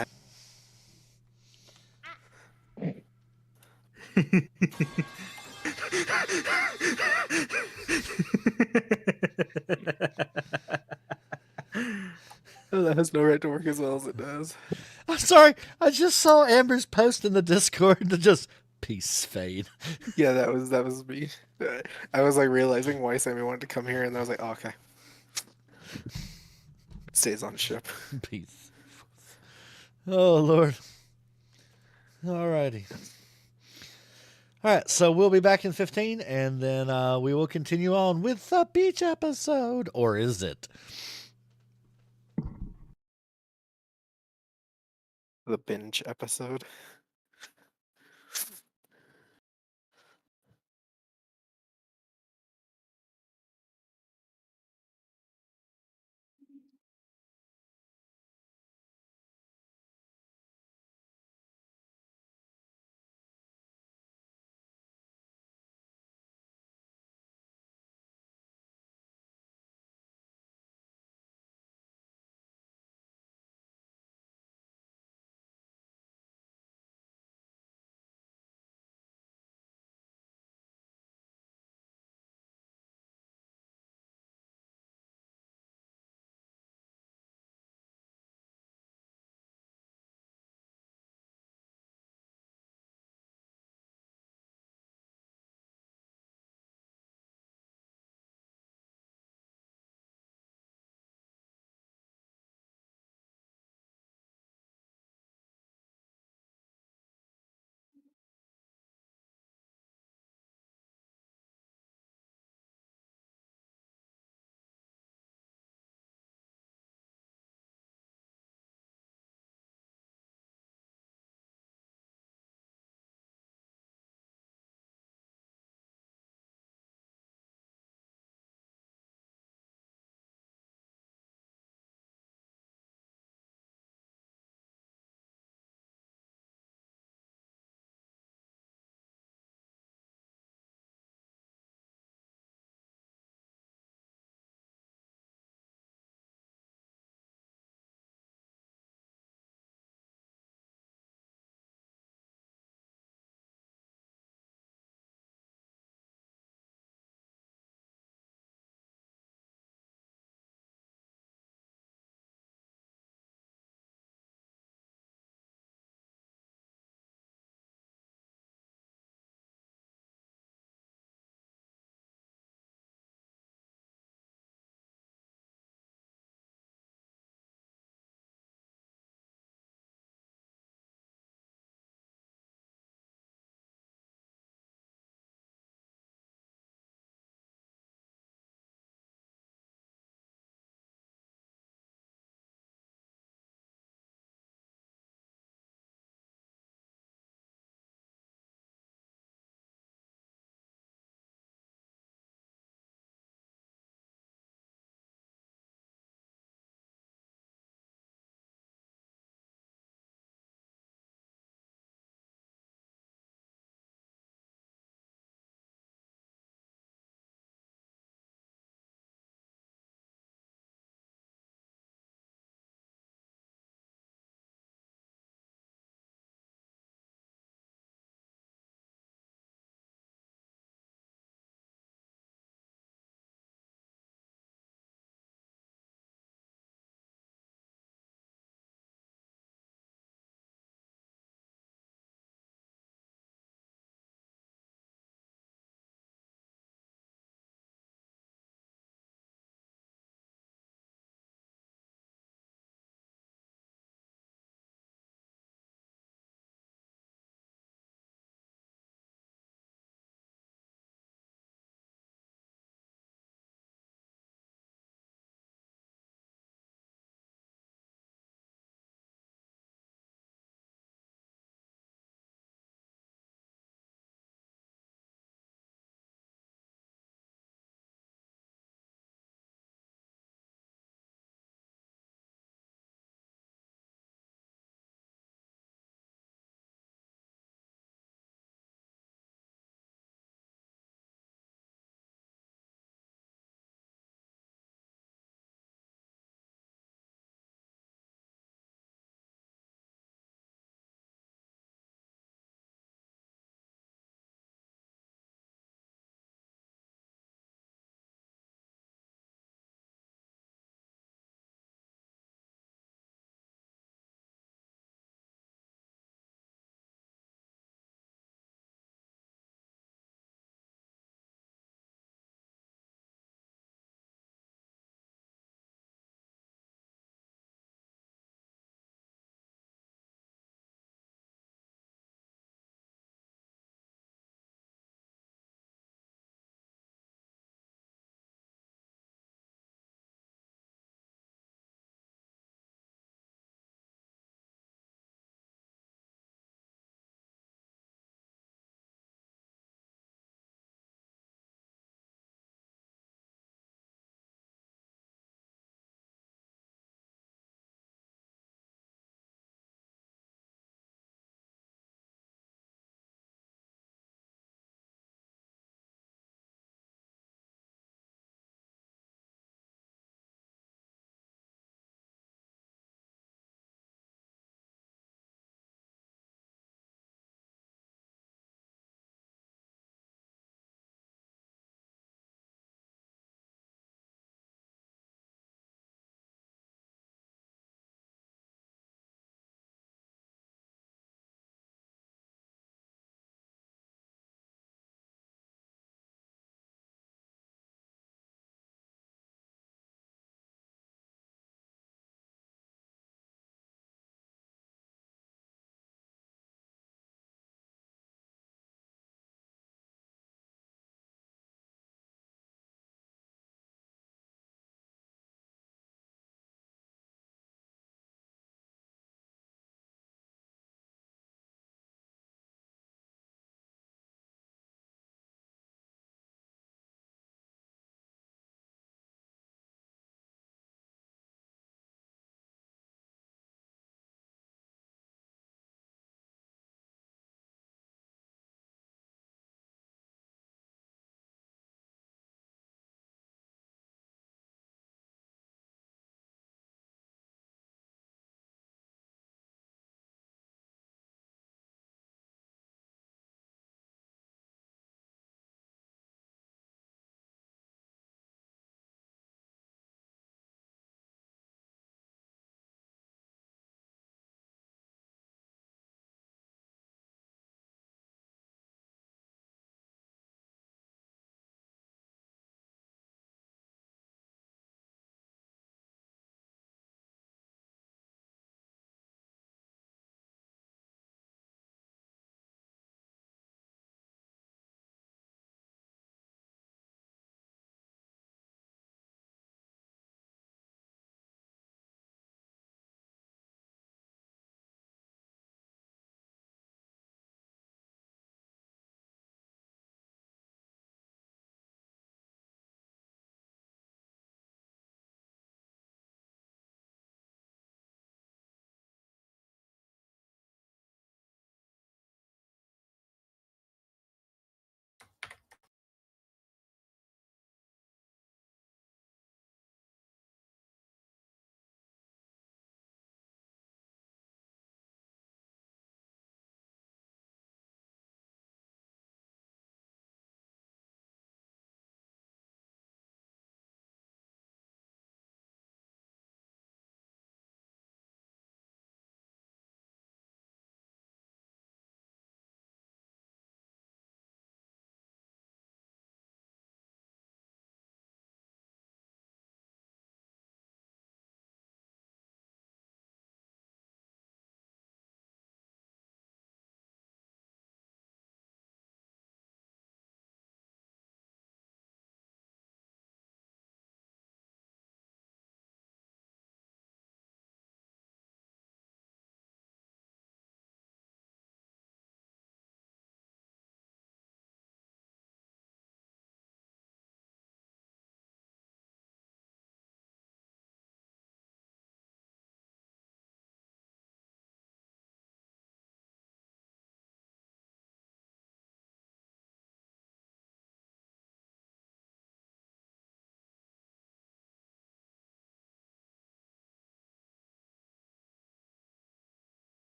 that has no right to work as well as it does. I'm sorry. I just saw Amber's post in the Discord to just peace fade. Yeah, that was me. I was like realizing why Sammy wanted to come here, and I was like, oh, okay. Stays on ship. Peace. Oh Lord. Alrighty. All right, so we'll be back in 15, and then we will continue on with the beach episode. Or is it? The binge episode.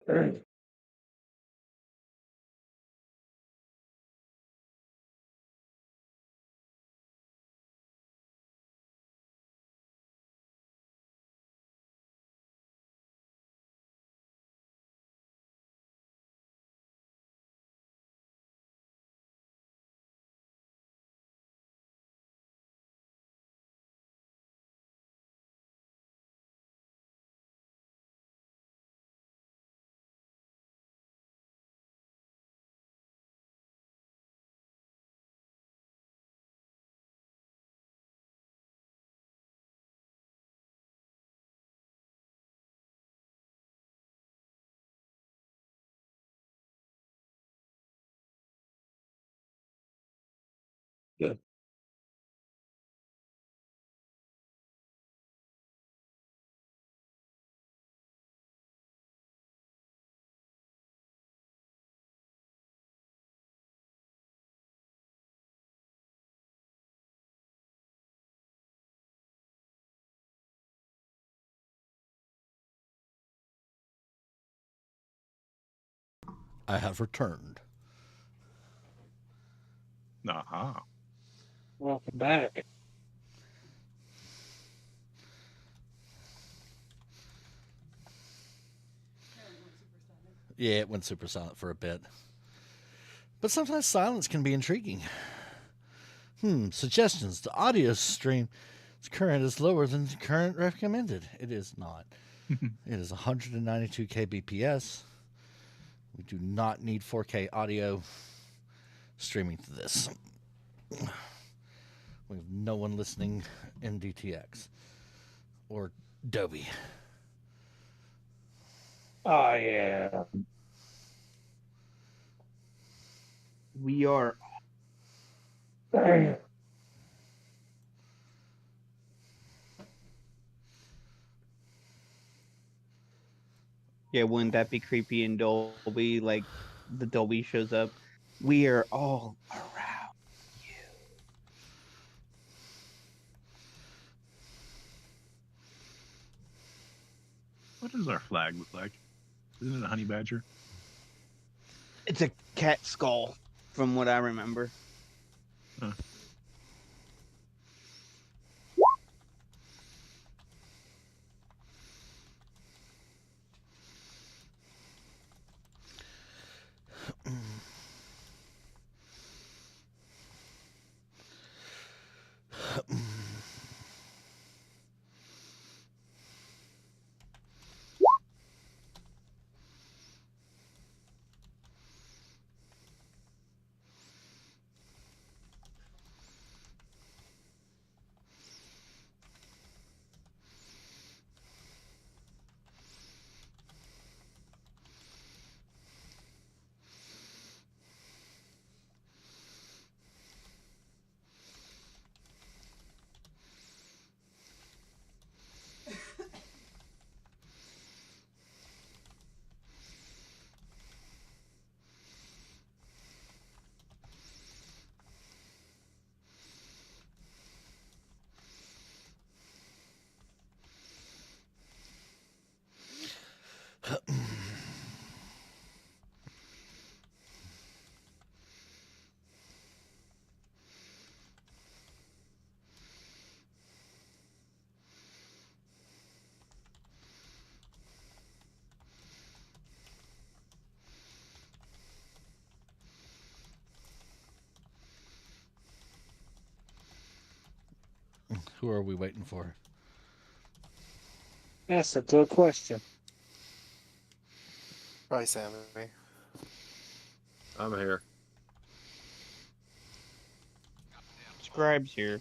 Good. I have returned. Aha. Welcome back. Yeah, it went super silent for a bit. But sometimes silence can be intriguing. Suggestions. The audio stream current is lower than the current recommended. It is not. It is 192 kbps. We do not need 4K audio streaming to this. We have no one listening in DTX or Dolby. Oh yeah. We are. Yeah, wouldn't that be creepy in Dolby? Like the Dolby shows up. We are all around you. What does our flag look like? Isn't it a honey badger? It's a cat skull, from what I remember. Huh. Who are we waiting for? That's a good question. Bye, Sammy. I'm here. Scribes here.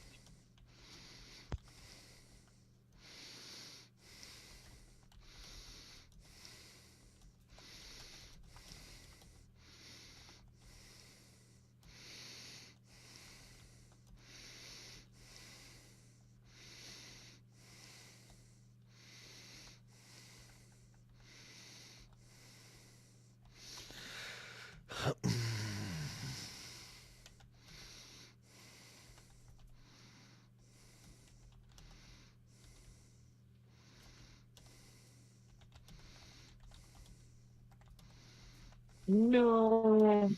No.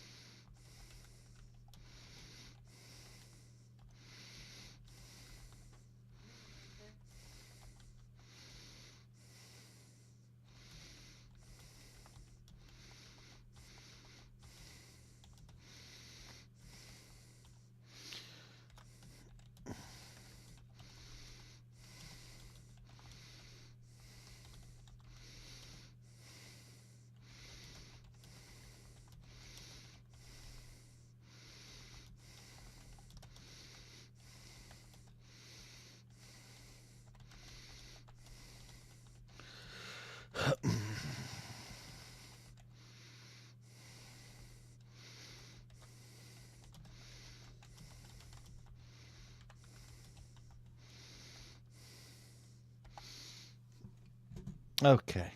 Okay.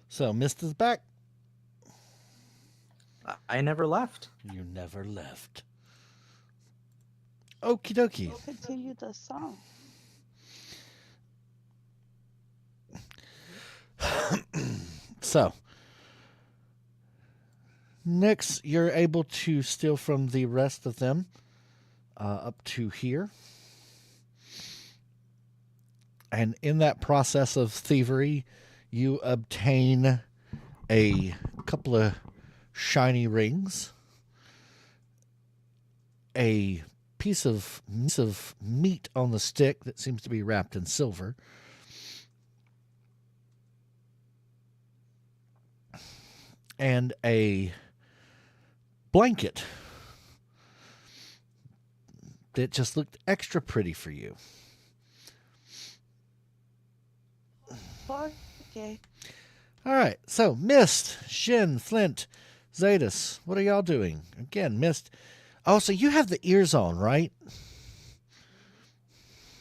So, Mist is back. I never left. You never left. Okie dokie. Continue the song. So, next, you're able to steal from the rest of them up to here. And in that process of thievery, you obtain a couple of shiny rings, a piece of meat on the stick that seems to be wrapped in silver, and a blanket that just looked extra pretty for you. Okay. All right, so Mist, Shin, Flint, Zadis, what are y'all doing? Again, Mist. Oh, so you have the ears on, right?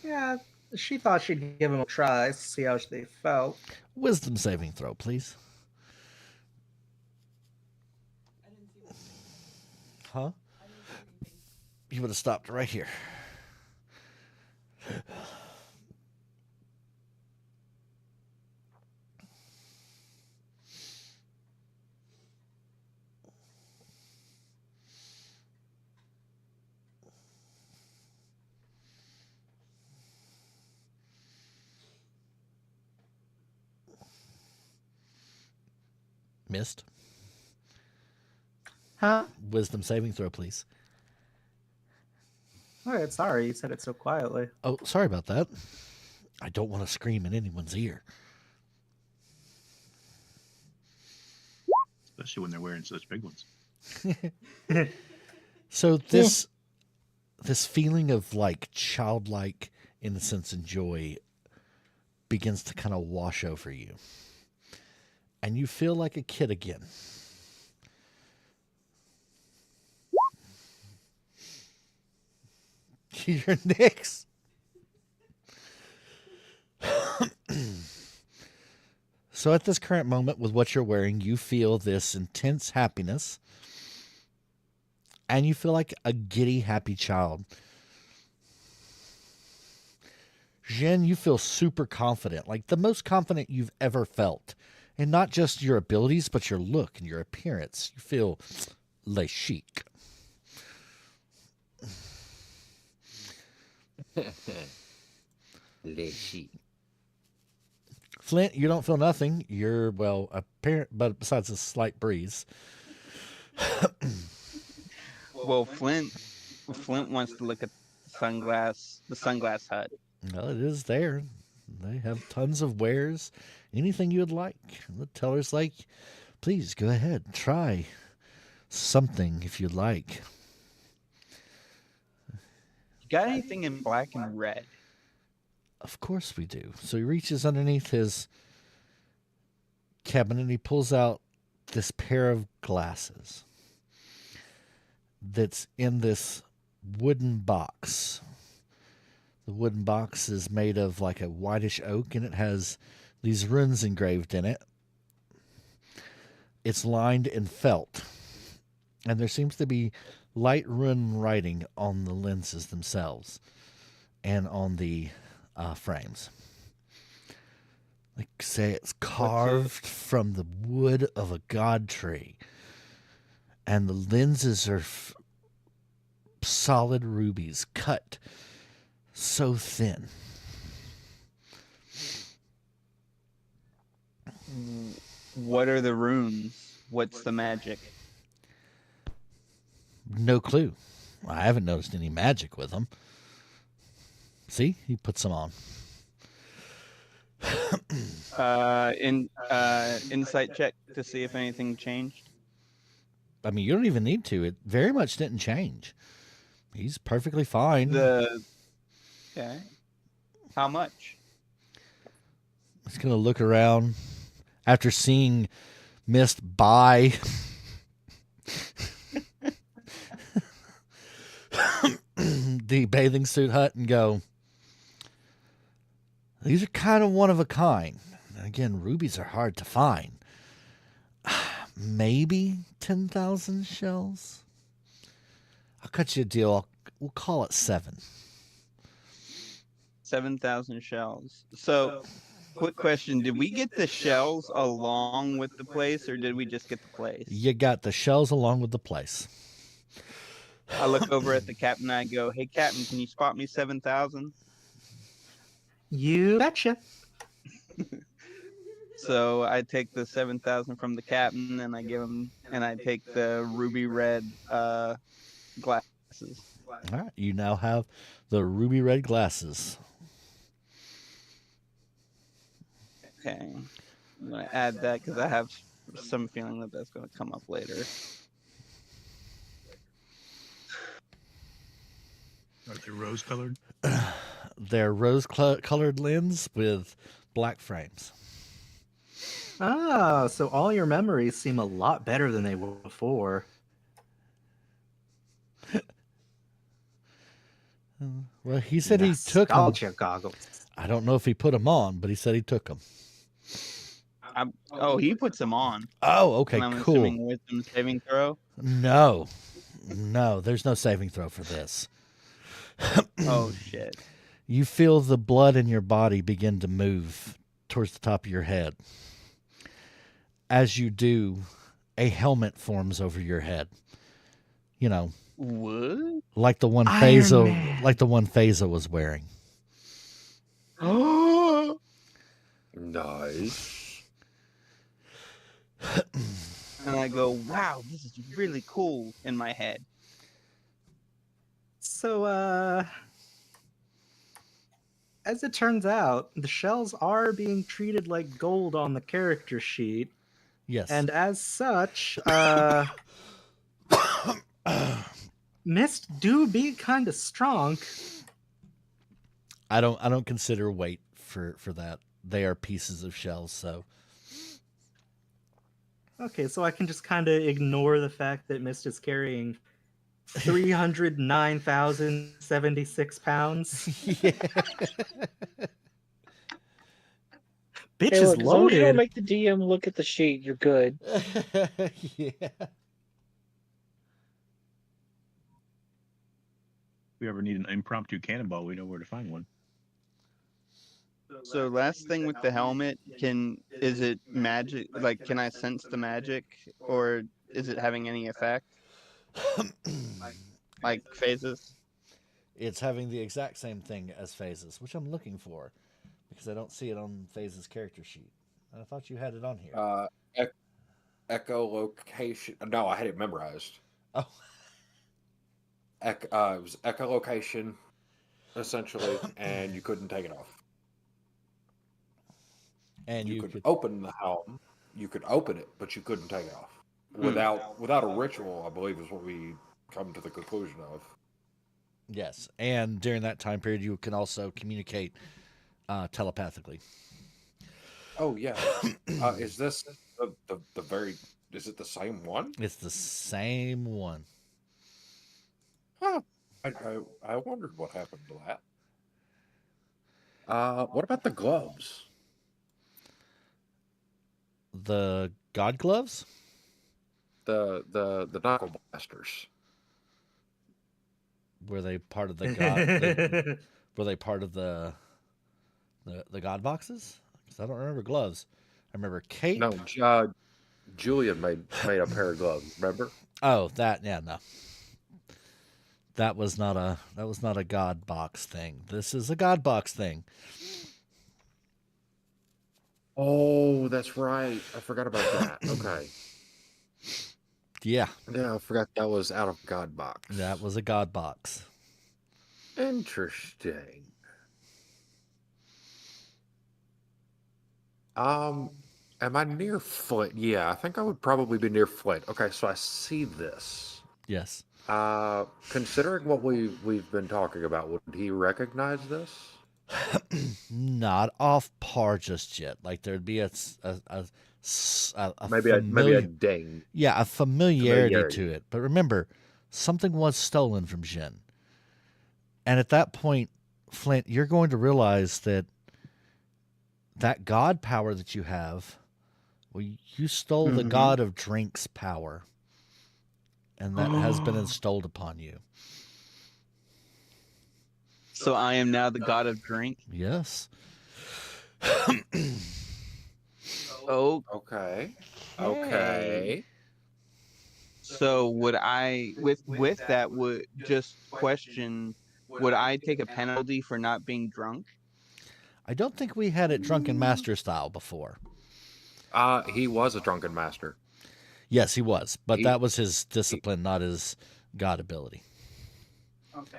Yeah, she thought she'd give him a try, see how they felt. Wisdom saving throw, please. Huh? You would have stopped right here. Missed. Huh? Wisdom saving throw, please. Okay, sorry, you said it so quietly. Oh, sorry about that. I don't want to scream in anyone's ear. Especially when they're wearing such big ones. So this feeling of like childlike innocence and joy begins to kind of wash over you. And you feel like a kid again. Your Nix. So at this current moment with what you're wearing, you feel this intense happiness. And you feel like a giddy, happy child. Jin, you feel super confident, like the most confident you've ever felt. And not just your abilities, but your look and your appearance. You feel le chic. Le chic. Flint, you don't feel nothing. You're, well, apparent, but besides a slight breeze. Well, Flint wants to look at the sunglass hut. Well, it is there. They have tons of wares. Anything you would like. The teller's like, please go ahead, try something if you'd like. Got anything in black and red? Of course we do. So he reaches underneath his cabinet and he pulls out this pair of glasses that's in this wooden box. The wooden box is made of like a whitish oak and it has these runes engraved in it. It's lined in felt. And there seems to be light rune writing on the lenses themselves and on the frames. Like say it's carved from the wood of a god tree. and the lenses are solid rubies cut so thin. What are the runes? What's the magic? No clue. I haven't noticed any magic with them. See, he puts them on. Insight check to see if anything changed. I mean, you don't even need to. It very much didn't change. He's perfectly fine. Okay. How much? He's going to look around after seeing Mist buy the bathing suit hut and go, these are kind of one of a kind. Again, rubies are hard to find. Maybe 10,000 shells? I'll cut you a deal. We'll call it 7. 7,000 shells. So, quick question. Did we get the shells along with the place, or did we just get the place? You got the shells along with the place. I look over at the captain and I go, hey, Captain, can you spot me 7,000? You betcha. So I take the 7,000 from the captain and I give him, and I take the ruby red glasses. All right, you now have the ruby red glasses. Okay. I'm going to add that because I have some feeling that that's going to come up later. Are they rose colored? They're rose-colored lens with black frames. Ah, so all your memories seem a lot better than they were before. Well, he said he took them. Nostalgia goggles. I don't know if he put them on, but he said he took them. He puts them on. Oh, okay, and I'm cool. assuming wisdom saving throw. No, there's no saving throw for this. Oh shit! You feel the blood in your body begin to move towards the top of your head. As you do, a helmet forms over your head. You know, what? like the one Phaser was wearing. Oh, Nice. and I go, wow, this is really cool in my head. So, as it turns out, the shells are being treated like gold on the character sheet. Yes. And as such, Mist do be kind of strong. I don't consider weight for that. They are pieces of shells, so. Okay, so I can just kind of ignore the fact that Mist is carrying 309,076 pounds. Yeah. Bitch Hey, is look, as long as you don't loaded. make the DM look at the sheet, you're good. Yeah. If we ever need an impromptu cannonball, we know where to find one. So last thing with the helmet, is it magic? Like, can I sense the magic, or is it having any effect? Like phases? It's having the exact same thing as Phases, which I'm looking for because I don't see it on Phases' character sheet. I thought you had it on here. Echolocation. No, I had it memorized. Oh. It was echolocation, essentially, and you couldn't take it off. And you could open the helm. You could open it, but you couldn't take it off. Without a ritual, I believe, is what we come to the conclusion of. Yes, and during that time period, you can also communicate telepathically. Oh yeah, is this the very? Is it the same one? It's the same one. Huh. I wondered what happened to that. What about the gloves? The God gloves? The knuckle blasters. Were they part of the God? Were they part of the God boxes? Because I don't remember gloves. I remember cape. No, Julian made a pair of gloves. Remember? Oh, that yeah, no. That was not a God box thing. This is a God box thing. Oh, that's right. I forgot about that. Okay. Yeah, Yeah, I forgot that was out of God box. that was a God box. Interesting. Am I near Flint? Yeah, I think I would probably be near Flint. Okay, so I see this. Yes. Considering what we've been talking about, would he recognize this? Not off par just yet. Like there'd be a Maybe a familiar, ding. yeah, a familiarity Familiarity. to it. But remember, something was stolen from Jin. And at that point, Flint, you're going to realize that God power that you have, well, you stole the god of drink's power. And that has been installed upon you. So I am now the god of drink. Yes. Oh, Okay. so would I with that would just question, would I take a penalty for not being drunk? I don't think we had it drunken master style before. He was a drunken master. Yes, he was, but He- that was his discipline, not his god ability.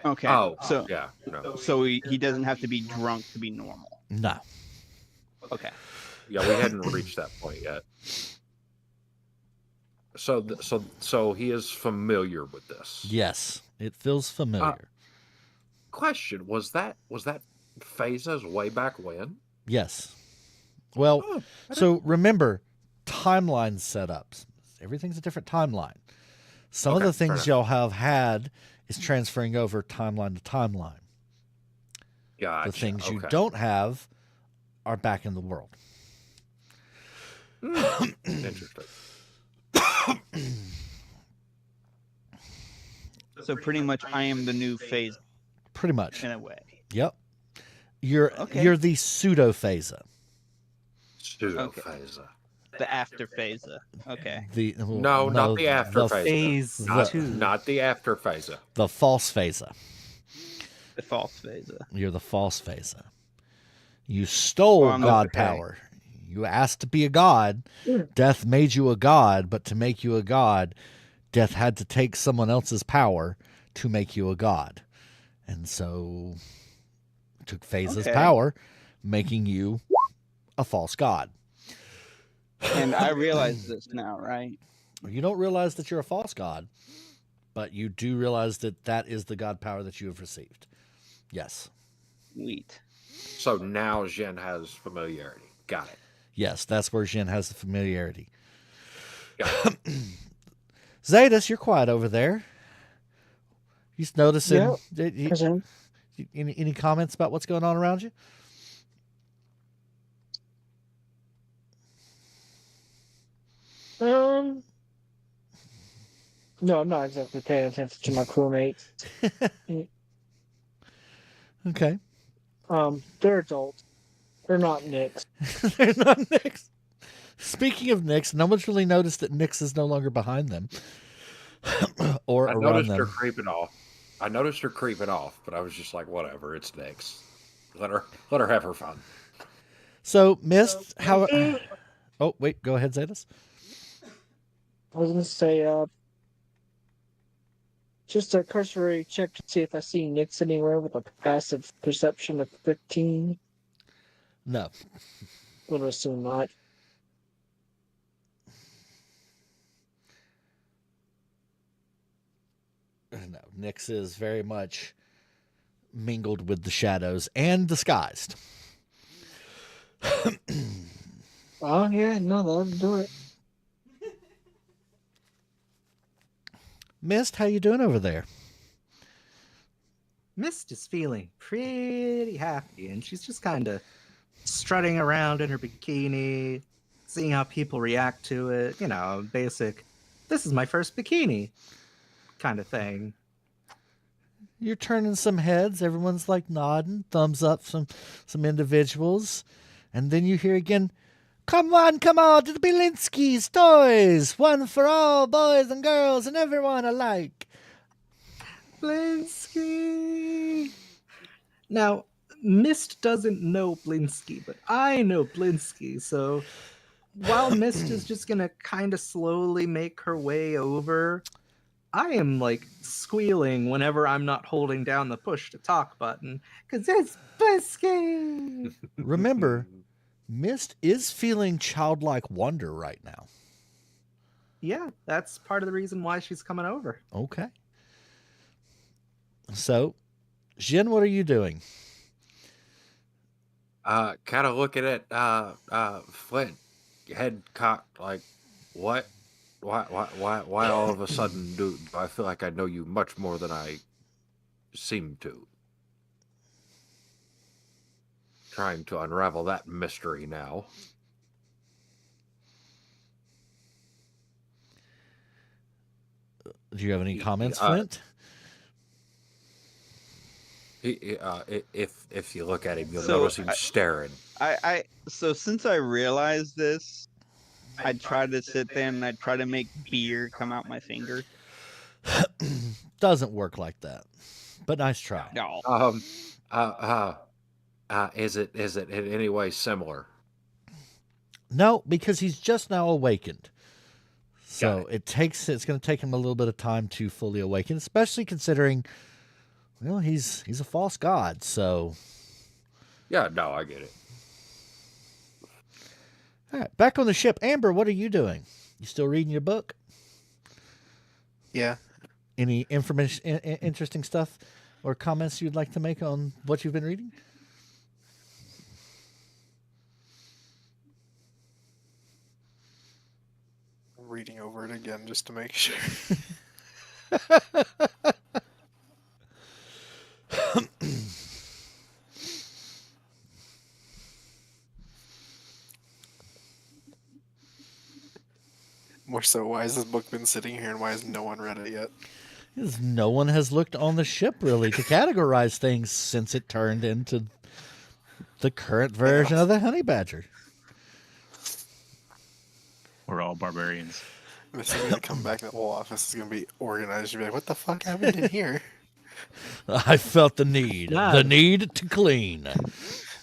Okay. Oh, so yeah, no. so he doesn't have to be drunk to be normal. No. Okay. Yeah, we hadn't reached that point yet. So he is familiar with this. Yes, it feels familiar. Question: Was that phases way back when? Yes. Well, so remember, timeline setups. Everything's a different timeline. Some of Okay, the fair things enough. y'all have had is transferring over timeline to timeline. Gotcha. The things you okay. don't have are back in the world. Interesting. So pretty much I am the new phase Pretty much. in a way. Yep. You're the pseudo phaser. Pseudo Okay. phaser. The after phase. Okay. No, not the after phaser. Phase Not, 2. not the after phaser. The false phaser. The false phase. You're the false phaser. You stole I'm god okay. power. You asked to be a god. Yeah. Death made you a god, but to make you a god, Death had to take someone else's power to make you a god. And so took Phase's Okay. power, making you a false god. And I realize this now, right? You don't realize that you're a false god, but you do realize that that is the god power that you have received. Yes. Sweet. So now Jin has familiarity. Got it. Yes, that's where Jin has the familiarity. Got it. Zetas, you're quiet over there. He's noticing. Present. Any comments about what's going on around you? No, I'm not exactly paying attention to my crewmates. Okay. They're adults. They're not Nicks. They're not Nyx. Speaking of Nyx, no one's really noticed that Nyx is no longer behind them or I around noticed her them. creeping off. But I was just like, whatever, it's Nyx. Let her have her fun. So, Mist, how? Oh, wait. Go ahead, Zetas. I was gonna say, just a cursory check to see if I see Nicks anywhere with a passive perception of 15. No. Would assume not. No. Nyx is very much mingled with the shadows and disguised. Oh yeah, no, that'll do it. Mist, how you doing over there? Mist is feeling pretty happy, and she's just kind of strutting around in her bikini, seeing how people react to it. You know, basic, this is my first bikini kind of thing. You're turning some heads. Everyone's like nodding, thumbs up some individuals. And then you hear again, Come on to the Bielinski's toys. One for all boys and girls and everyone alike. Blinsky. Now, Mist doesn't know Blinsky, but I know Blinsky, so while Mist is just gonna kind of slowly make her way over, I am like squealing whenever I'm not holding down the push to talk button, because it's Blinsky! Remember, Mist is feeling childlike wonder right now. Yeah, that's part of the reason why she's coming over. Okay. So, Jin, what are you doing? Kind of looking at Flint, head cocked, like, what? Why all of a sudden do I feel like I know you much more than I seem to? Trying to unravel that mystery now. Do you have any comments, Flint? If you look at him, you'll notice him staring. So since I realized this, I try to sit there and I try to make beer come out my finger. Doesn't work like that, but nice try. No. Is it in any way similar? No, because he's just now awakened. So it's going to take him a little bit of time to fully awaken, especially considering, well, he's a false god. So yeah, no, I get it. All right, back on the ship. Amber, what are you doing? You still reading your book? Yeah. Any information, interesting stuff or comments you'd like to make on what you've been reading? I'm reading over it again just to make sure. More so, why has this book been sitting here and why has no one read it yet? Because no one has looked on the ship really to categorize things since it turned into the current version of the Honey Badger. We're all barbarians. This is going to come back, the whole office is going to be organized. You'll be like, what the fuck happened in here? I felt the need to clean.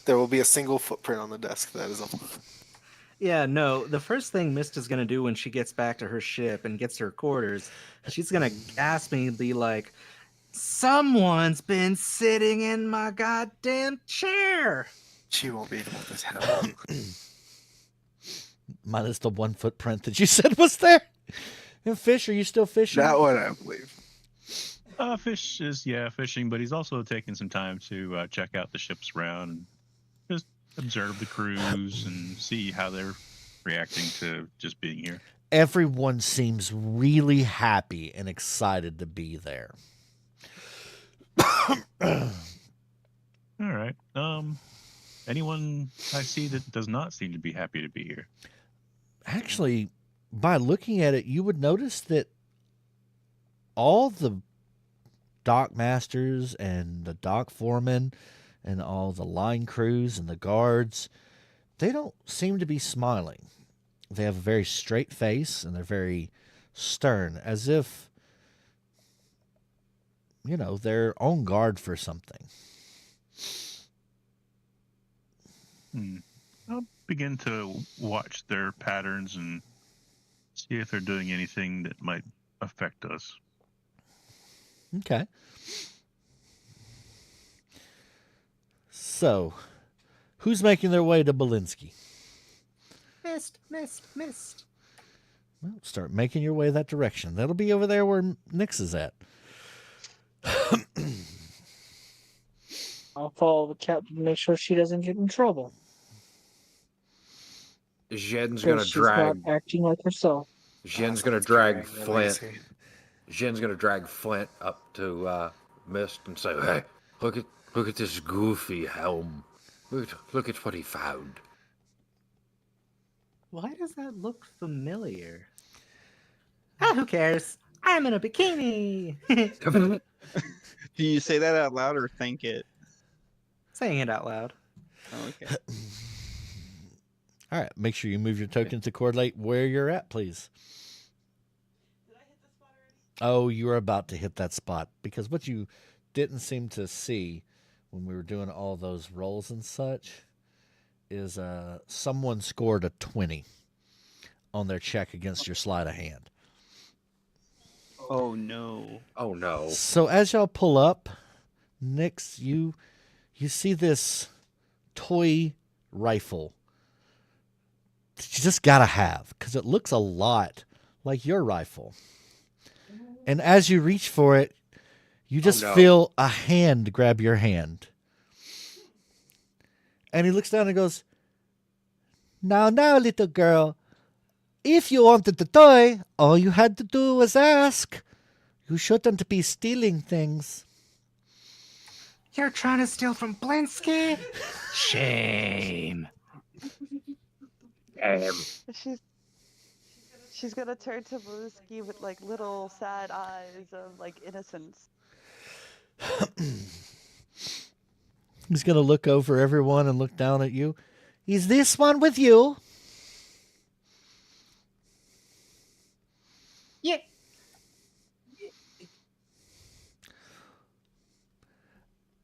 There will be a single footprint on the desk, that is all. Yeah, no, the first thing Mist is going to do when she gets back to her ship and gets to her quarters, she's going to gasp me and be like, someone's been sitting in my goddamn chair. She won't be able to tell. Minus the one footprint that you said was there. And Fish, are you still fishing? That one, I believe. Fish is, fishing, but he's also taking some time to check out the ships around and just observe the crews and see how they're reacting to just being here. Everyone seems really happy and excited to be there. All right. Anyone I see that does not seem to be happy to be here? Actually, by looking at it, you would notice that all the dock masters and the dock foremen and all the line crews and the guards, they don't seem to be smiling. They have a very straight face and they're very stern, as if, they're on guard for something. I'll begin to watch their patterns and see if they're doing anything that might affect us. Okay. So, who's making their way to Bielinski? Mist. Well, start making your way that direction. That'll be over there where Nyx is at. I'll follow the captain to make sure she doesn't get in trouble. Jen's gonna She's drag. not acting like herself. Jen's gonna drag Flint. Jen's gonna drag Flint up to Mist and say, "Hey, look at this goofy helm. Look at what he found." Why does that look familiar? Who cares? I'm in a bikini. Do you say that out loud or think it? Saying it out loud. Oh, okay. All right, make sure you move your token to correlate where you're at, please. Did I hit the spot already? Oh, you were about to hit that spot because what you didn't seem to see when we were doing all those rolls and such is someone scored a 20 on their check against your sleight of hand. Oh no. Oh no. So as y'all pull up, Nix, you see this toy rifle that you just gotta have because it looks a lot like your rifle. And as you reach for it, you just no. feel a hand grab your hand. And he looks down and goes, Now, little girl, if you wanted the toy, all you had to do was ask. You shouldn't be stealing things. You're trying to steal from Blinsky? Shame. She's gonna turn to Bluesky with like little sad eyes of like innocence. He's going to look over everyone and look down at you. Is this one with you? Yeah.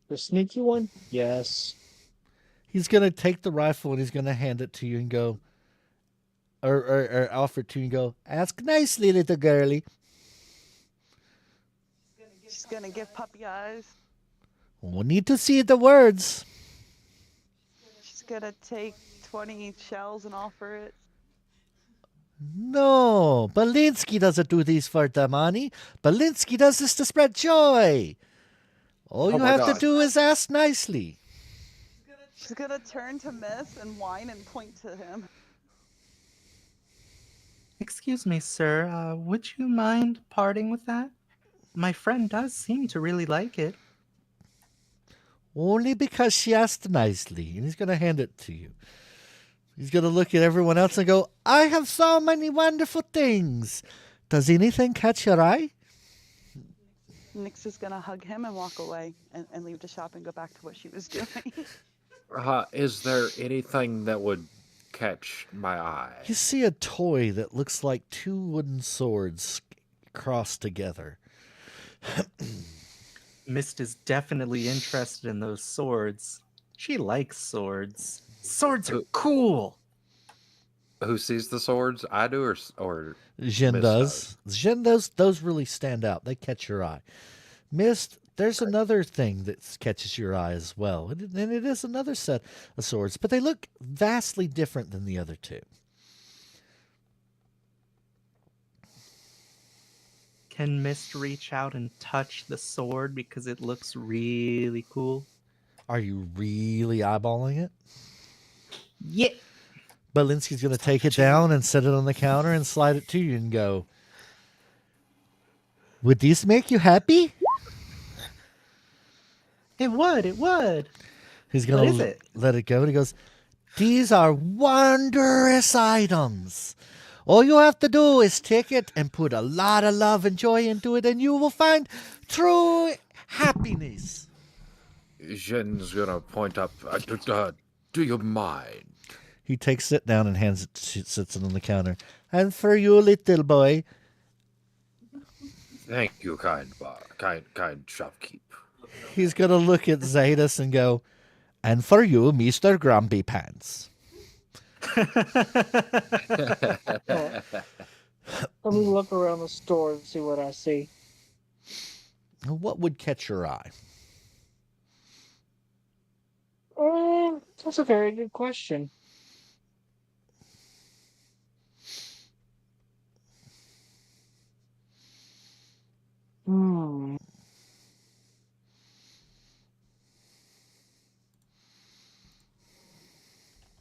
The sneaky one? Yes. He's going to take the rifle and he's going to hand it to you and go, or offer it to you and go, ask nicely, little girlie. She's gonna give puppy eyes. We'll need to see the words. She's gonna take 20 shells and offer it. No, Belinsky doesn't do these for the money. Belinsky does this to spread joy. All you my have to God. do is ask nicely. She's gonna turn to Miss and whine and point to him. Excuse me, sir. Would you mind parting with that? My friend does seem to really like it. Only because she asked nicely. And he's going to hand it to you. He's going to look at everyone else and go, I have so many wonderful things. Does anything catch your eye? Nyx is gonna hug him and walk away and leave the shop and go back to what she was doing. Is there anything that would catch my eye? You see a toy that looks like two wooden swords crossed together. Mist is definitely interested in those swords. She likes swords. Swords are cool. Who sees the swords? I do, or Jin Miss does. Jin does. Those really stand out. They catch your eye. Mist, there's another thing that catches your eye as well. And it is another set of swords, but they look vastly different than the other two. Can Mist reach out and touch the sword because it looks really cool? Are you really eyeballing it? Yeah. Belinsky's going to take it down and set it on the counter and slide it to you and go, would this make you happy? It would. He's going What is to it? let it go. And he goes, these are wondrous items. All you have to do is take it and put a lot of love and joy into it, and you will find true happiness. Jin's gonna point up. Do you mind? He takes it down and hands it, sits it on the counter. And for you, little boy. Thank you, kind shopkeep. He's going to look at Zetas and go, and for you, Mr. Grumpy Pants. Let me look around the store and see what I see. What would catch your eye? That's a very good question.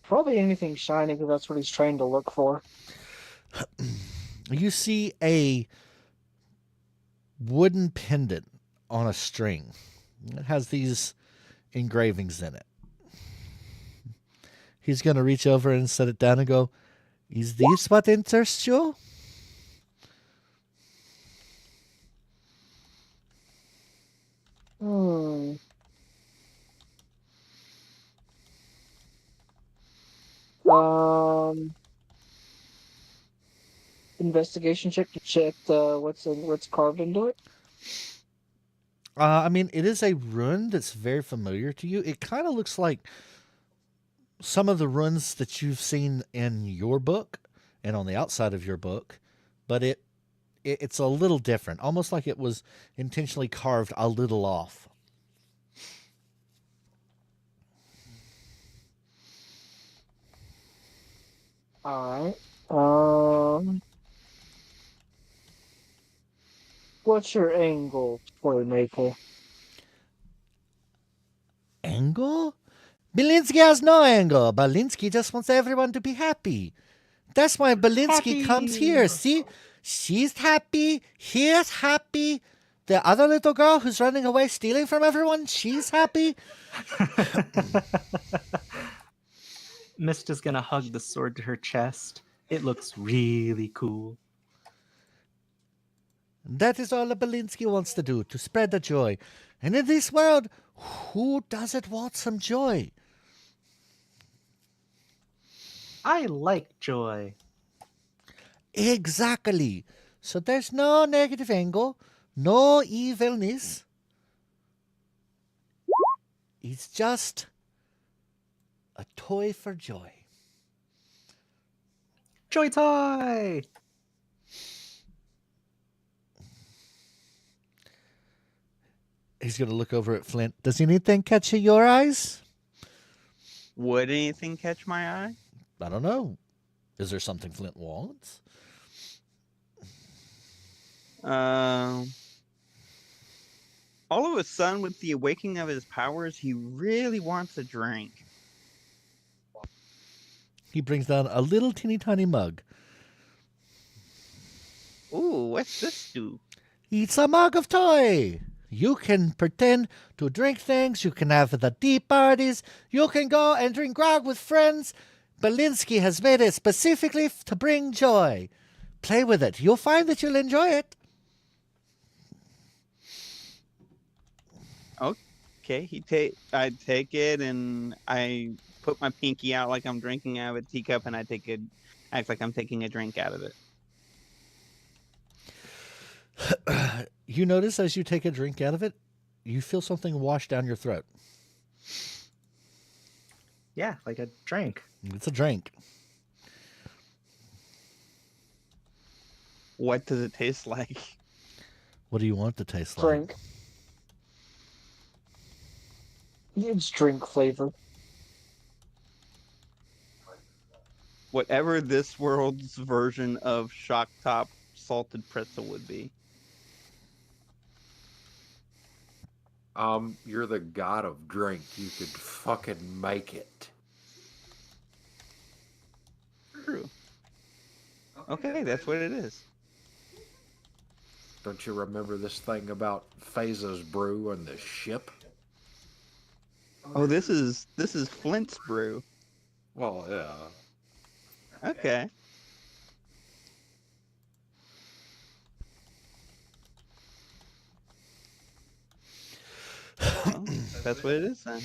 Probably anything shiny because that's what he's trained to look for. You see a wooden pendant on a string. It has these engravings in it. He's going to reach over and set it down and go, is this what interests you? Investigation check to check what's carved into it. I mean, it is a rune that's very familiar to you. It kind of looks like some of the runes that you've seen in your book and on the outside of your book, but it's a little different, almost like it was intentionally carved a little off. All right. What's your angle, Toy Maple? Angle? Belinsky has no angle. Belinsky just wants everyone to be happy. That's why Belinsky comes here. See? She's happy. He's happy. The other little girl who's running away stealing from everyone, she's happy. Mist is gonna hug the sword to her chest. It looks really cool. That is all Belinsky wants to do, to spread the joy. And in this world, who doesn't want some joy? I like joy. Exactly. So there's no negative angle, no evilness. It's just a toy for joy. Joy toy! He's going to look over at Flint. Does anything catch your eyes? Would anything catch my eye? I don't know. Is there something Flint wants? All of a sudden, with the awakening of his powers, he really wants a drink. He brings down a little teeny tiny mug. Ooh, what's this do? It's a mug of toy. You can pretend to drink things. You can have the tea parties. You can go and drink grog with friends. Belinsky has made it specifically to bring joy. Play with it. You'll find that you'll enjoy it. Okay, I take it and I put my pinky out like I'm drinking out of a teacup, and I act like I'm taking a drink out of it. You notice as you take a drink out of it, you feel something wash down your throat. Yeah, like a drink. It's a drink. What does it taste like? What do you want it to taste like? Drink. It's drink flavor. Whatever this world's version of Shock Top salted pretzel would be. You're the god of drink. You could fucking make it. True. Okay, that's what it is. Don't you remember this thing about Phasa's brew on the ship? Oh, this is Flint's brew. Well, yeah. Okay. Well, that's what it is then.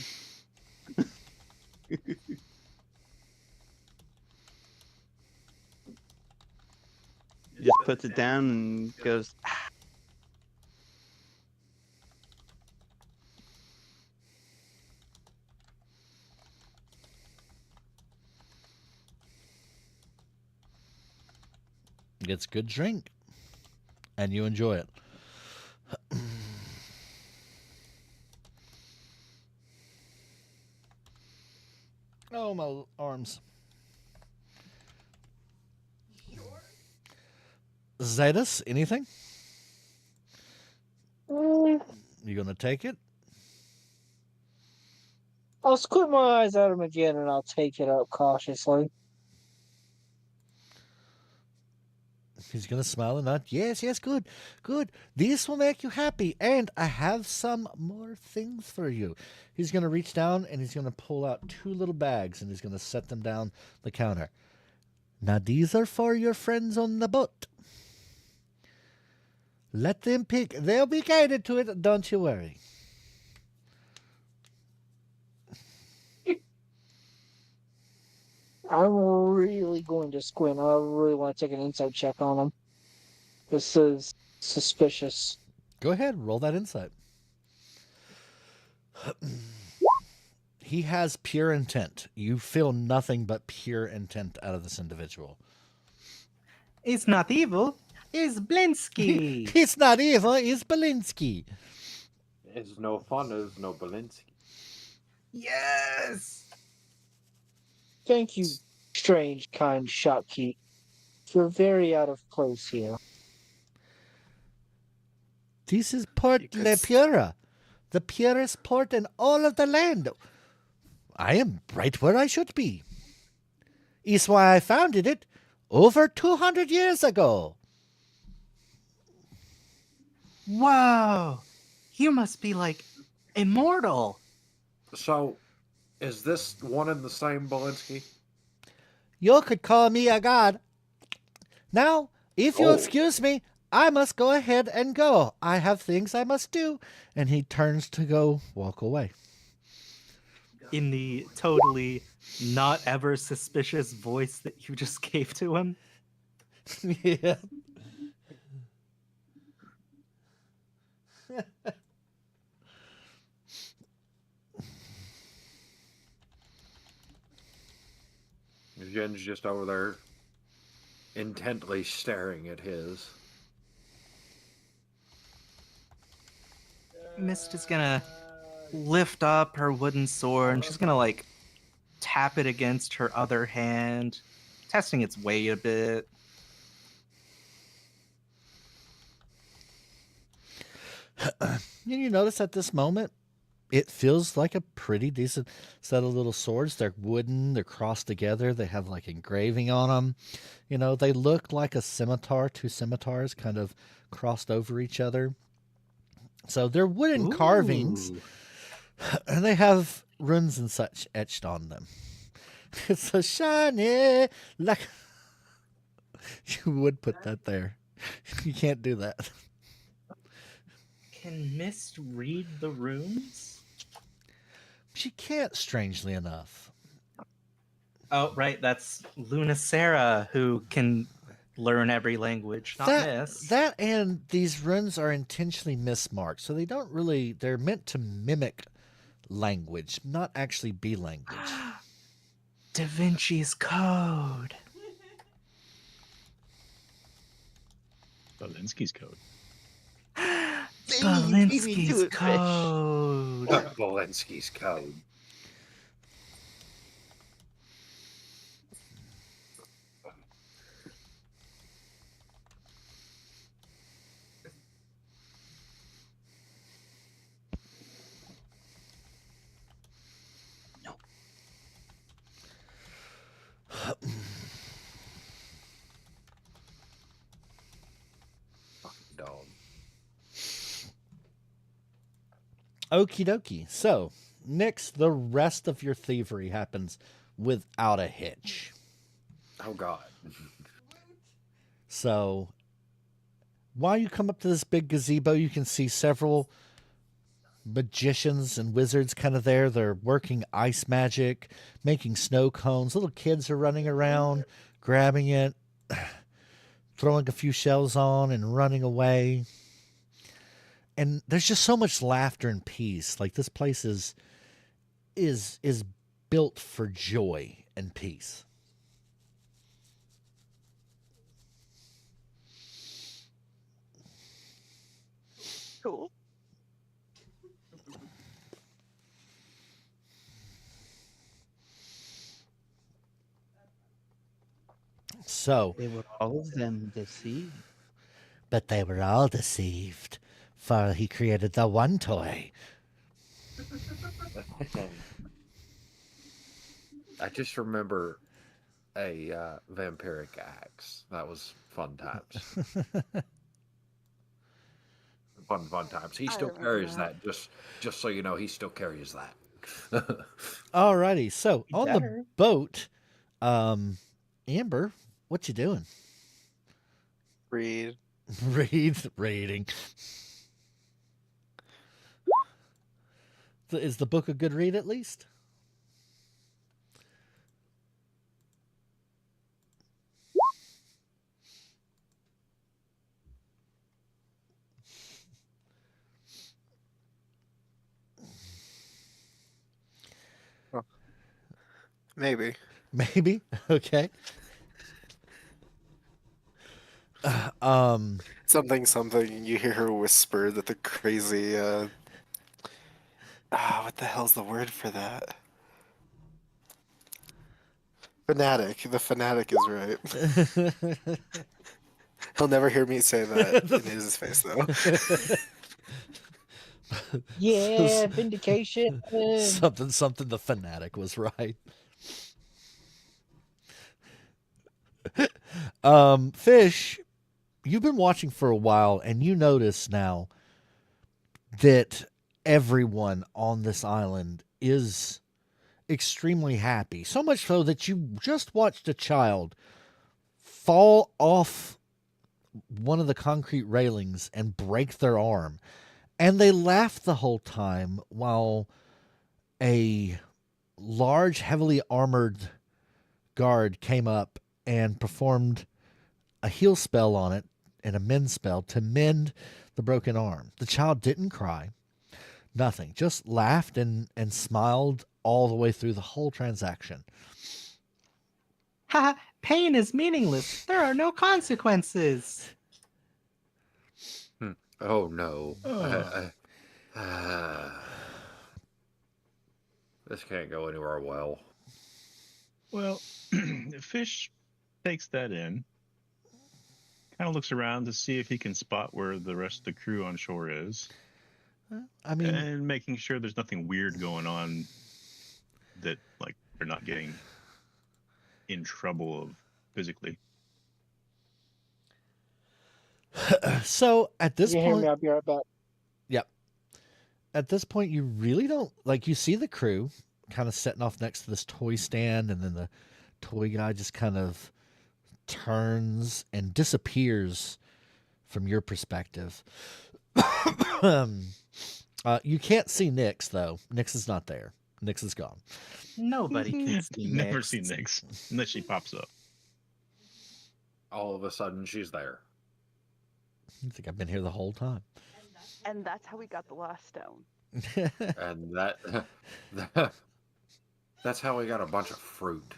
Just puts it down and goes. It's good drink. And you enjoy it. Oh, my arms. Zetas, anything? You gonna take it? I'll squint my eyes at him again and I'll take it up cautiously. He's gonna smile and nod. Yes, yes, good, good. This will make you happy, and I have some more things for you. He's gonna reach down and he's gonna pull out 2 little bags and he's gonna set them down the counter. Now these are for your friends on the boat. Let them pick. They'll be guided to it. Don't you worry. I'm really going to squint. I really want to take an insight check on him. This is suspicious. Go ahead, roll that insight. He has pure intent. You feel nothing but pure intent out of this individual. He's not evil. He's Blinsky. He's not evil. He's Belinsky. It's no fun. It's no Belinsky. Yes. Thank you, strange, kind shopkeep. You're very out of place here. This is Port Le Pura, the purest port in all of the land. I am right where I should be. Is why I founded it over 200 years ago. Whoa. You must be like immortal. So, is this one and the same Belinsky? You could call me a god. Now, if you'll excuse me, I must go ahead and go. I have things I must do. And he turns to go walk away. In the totally not ever suspicious voice that you just gave to him. Yeah. Jen's just over there intently staring at his. Mist is gonna lift up her wooden sword and she's gonna like tap it against her other hand, testing its weight a bit. You notice at this moment, it feels like a pretty decent set of little swords. They're wooden, they're crossed together, they have like engraving on them. You know, they look like a scimitar, two scimitars kind of crossed over each other. So they're wooden carvings, and they have runes and such etched on them. It's so shiny, like you would put that there. You can't do that. Can Mist read the runes? She can't, strangely enough. Oh, right, that's Lunacera who can learn every language, not Mist. That and these runes are intentionally mismarked, so they don't really, they're meant to mimic language, not actually be language. Da Vinci's Code. Belinsky's Code. Belinsky's Code. Belinsky's Code. Fucking dog. Okie dokie. So, Nyx, the rest of your thievery happens without a hitch. Oh, God. So, while you come up to this big gazebo, you can see several magicians and wizards kind of there. They're working ice magic, making snow cones. Little kids are running around, grabbing it, throwing a few shells on and running away. And there's just so much laughter and peace. Like, this place is built for joy and peace. Cool. So, They were all of them deceived. but they were all deceived, for he created the one toy. I just remember a vampiric axe. That was fun times. fun times. He still carries that. Just so you know, he still carries that. Alrighty, so You on better. the boat, Amber, what you doing? Read. Reading. Is the book a good read at least? Maybe. Maybe. Okay. Something. You hear her whisper that the crazy. What the hell's the word for that? Fanatic. The fanatic is right. He'll never hear me say that in his face, though. Yeah, vindication. something. The fanatic was right. Fish, you've been watching for a while, and you notice now that everyone on this island is extremely happy. So much so that you just watched a child fall off one of the concrete railings and break their arm. And they laughed the whole time while a large, heavily armored guard came up and performed a heal spell on it and a mend spell to mend the broken arm. The child didn't cry, nothing, just laughed and smiled all the way through the whole transaction. Ha! Pain is meaningless. There are no consequences. Oh no. Oh. This can't go anywhere well. Well, Fish takes that in, kind of looks around to see if he can spot where the rest of the crew on shore is. I mean, and making sure there's nothing weird going on, that like they're not getting in trouble of physically. So at this You hear point, me? I'll be right back. yep. At this point, you really don't you see the crew kind of sitting off next to this toy stand, and then the toy guy just kind of turns and disappears from your perspective. You can't see Nyx, though. Nyx is not there. Nyx is gone. Nobody can see Never Nyx. seen Nyx unless she pops up. All of a sudden, she's there. I think I've been here the whole time. And that's how we got the last stone. And that's how we got a bunch of fruit.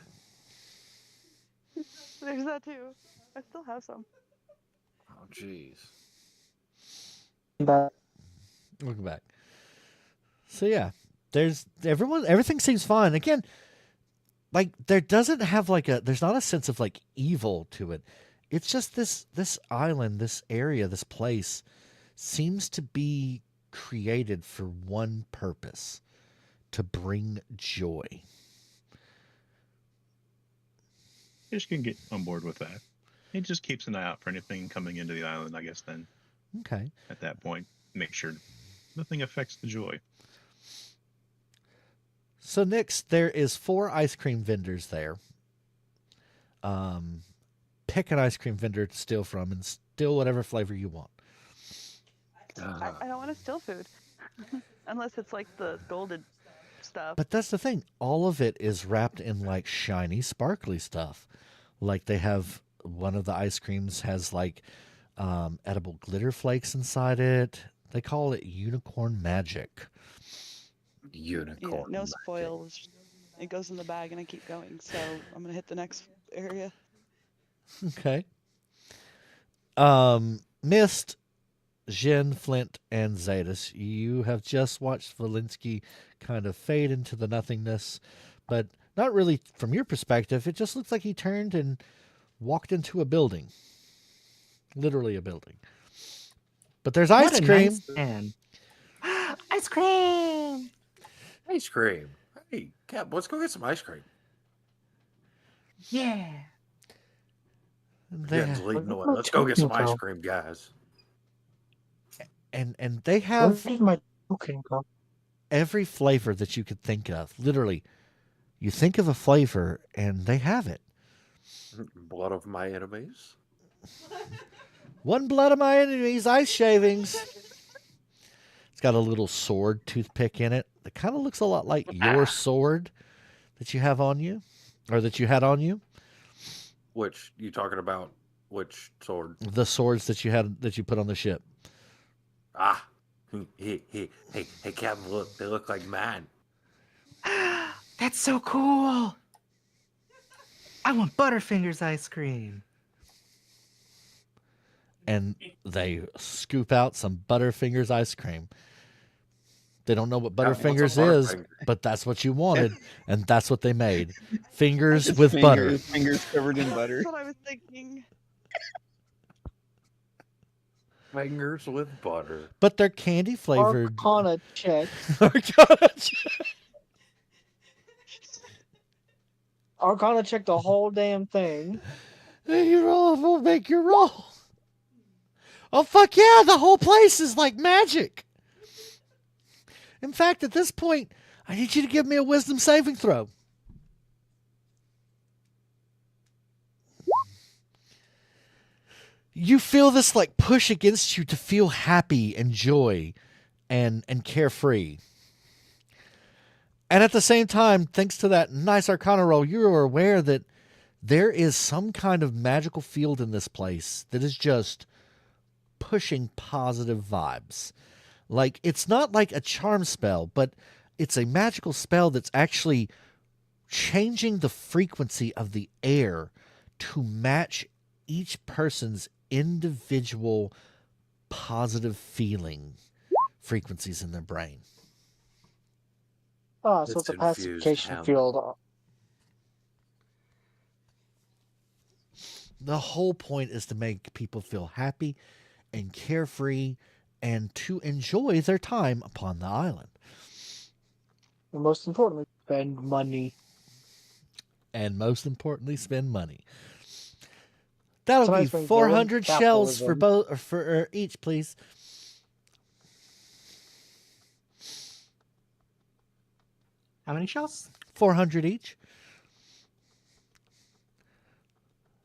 There's that too. I still have some. Oh, jeez. Welcome back. So yeah, there's everything seems fine. Again, like there doesn't have there's not a sense of like evil to it. It's just this island, this area, this place seems to be created for one purpose: to bring joy. Fish can get on board with that. He just keeps an eye out for anything coming into the island, I guess, then. Okay. At that point, make sure nothing affects the joy. So Nyx, there is 4 ice cream vendors there. Pick an ice cream vendor to steal from and steal whatever flavor you want. I don't want to steal food. Unless it's like the golden stuff. But that's the thing. All of it is wrapped in like shiny, sparkly stuff. Like they have one of the ice creams has like edible glitter flakes inside it. They call it unicorn magic. Unicorn. Yeah, no magic. spoils. It goes in the bag and I keep going. So I'm gonna hit the next area. Okay. Mist, Jin, Flint, and Zetas, you have just watched Valinsky kind of fade into the nothingness, but not really from your perspective. It just looks like he turned and walked into a building. Literally a building. But there's ice What a cream. nice man. Ice cream! Ice cream. Hey, Cap, let's go get some ice cream. Yeah. Jen's leading the way. Let's go get some ice cream, guys. And they have Where did my token go? every flavor that you could think of. Literally, you think of a flavor and they have it. Blood of my enemies. One blood of my enemies, ice shavings. It's got a little sword toothpick in it that kind of looks a lot like your sword that you have on you, or that you had on you. Which you talking about? Which sword? The swords that you had that you put on the ship. Ah, hey, Captain, look, they look like mine. That's so cool. I want Butterfingers ice cream. And they scoop out some Butterfingers ice cream. They don't know what Butterfingers is, but that's what you wanted, and that's what they made. Fingers with butter. Fingers covered in butter. That's what I was thinking. Fingers with butter. But they're candy flavored. Arcana check. Arcana check the whole damn thing. You roll, we'll make your roll. Oh, fuck yeah, the whole place is like magic. In fact, at this point, I need you to give me a wisdom saving throw. You feel this like push against you to feel happy and joy and carefree. And at the same time, thanks to that nice Arcana roll, you are aware that there is some kind of magical field in this place that is just pushing positive vibes. Like, it's not like a charm spell, but it's a magical spell that's actually changing the frequency of the air to match each person's individual positive feeling frequencies in their brain. Oh, so it's a pacification field. The whole point is to make people feel happy and carefree and to enjoy their time upon the island. And most importantly, spend money. And most importantly, spend money. That'll Somebody's be been 400 going shells for capitalism. both, or for each, please. How many shells? 400 each.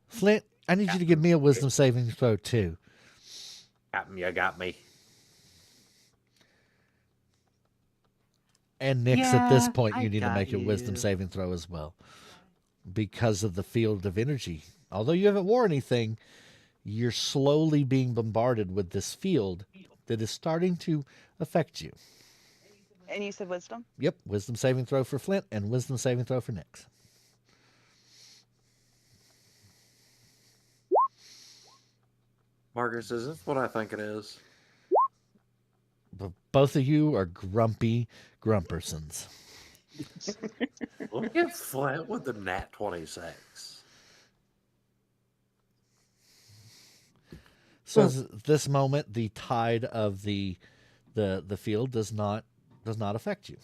Flint, I need you to give me a wisdom saving throw too. Got me. And Nyx, at this Yeah, point, I you need to got make a wisdom you. saving throw as well. Because of the field of energy. Although you haven't worn anything, you're slowly being bombarded with this field that is starting to affect you. And you said wisdom? Yep, wisdom saving throw for Flint and wisdom saving throw for Nyx. Marcus, is this what I think it is? But both of you are grumpy grumpersons. Look at Flint with the nat 26. So at this moment, the tide of the field does not affect you.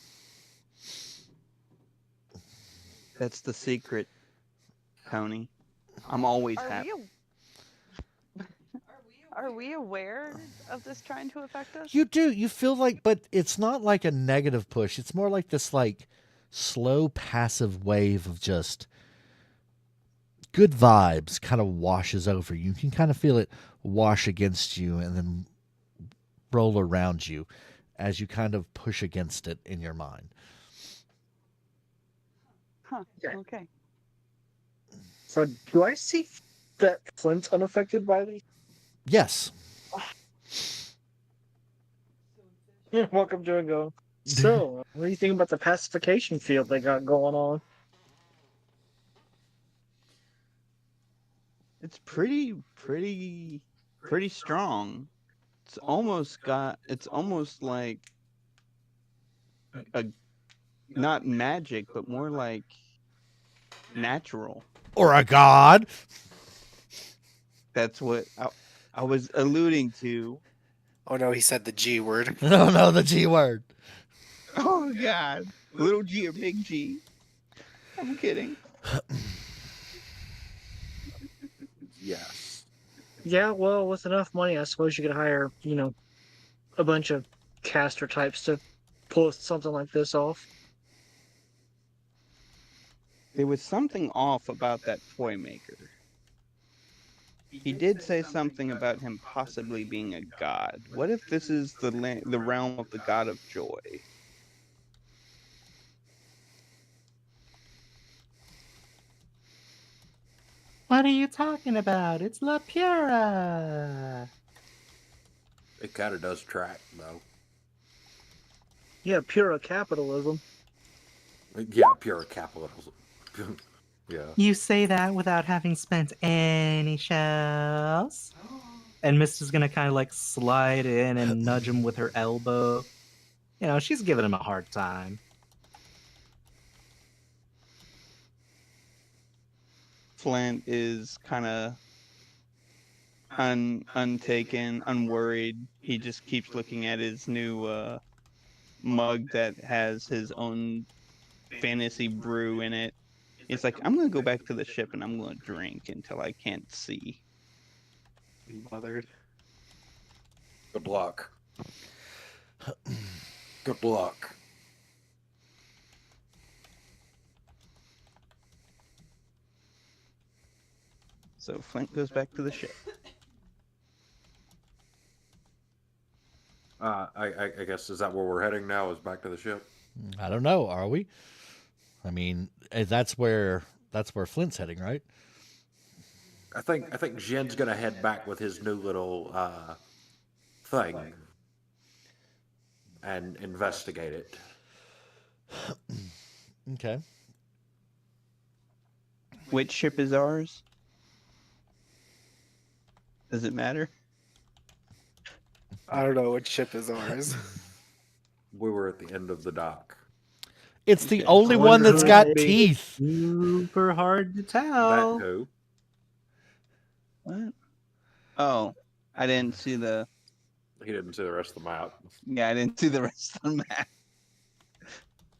That's the secret, Tony. I'm always Are happy. Are we aware of this trying to affect us? You do. You feel like, but it's not like a negative push. It's more like this like slow passive wave of just good vibes kind of washes over you. You can kind of feel it wash against you and then roll around you as you kind of push against it in your mind. Huh. Okay. So do I see that Flint's unaffected by these? Yes. Yeah, welcome to go. So, what do you think about the pacification field they got going on? It's pretty strong. It's almost like a not magic, but more like natural. Or a god. That's what I was alluding to. Oh no, he said the G word. No, the G word. Oh God, little G or big G? I'm kidding. Yes. Yeah, well, with enough money, I suppose you could hire, a bunch of caster types to pull something like this off. There was something off about that toy maker. He did say something about him possibly being a god. What if this is the realm of the god of joy? What are you talking about? It's La Pura. It kind of does track, though. Yeah, pure capitalism. Yeah, pure capitalism. Yeah. You say that without having spent any shells. And Mist is gonna kind of like slide in and nudge him with her elbow. You know, she's giving him a hard time. Flint is kind of untaken, unworried. He just keeps looking at his new mug that has his own fantasy brew in it. It's like, I'm gonna go back to the ship and I'm gonna drink until I can't see. Bothered. Good luck. Good luck. So Flint goes back to the ship. I guess, is that where we're heading now? Is back to the ship? I don't know. Are we? I mean, that's where Flint's heading, right? I think Jen's gonna head back with his new little thing and investigate it. Okay. Which ship is ours? Does it matter? I don't know which ship is ours. We were at the end of the dock. It's the Okay. only I one wonder that's who got it is. teeth. Super hard to That tell. too. What? Oh, I didn't see the. He didn't see the rest of the map. Yeah, I didn't see the rest of the map.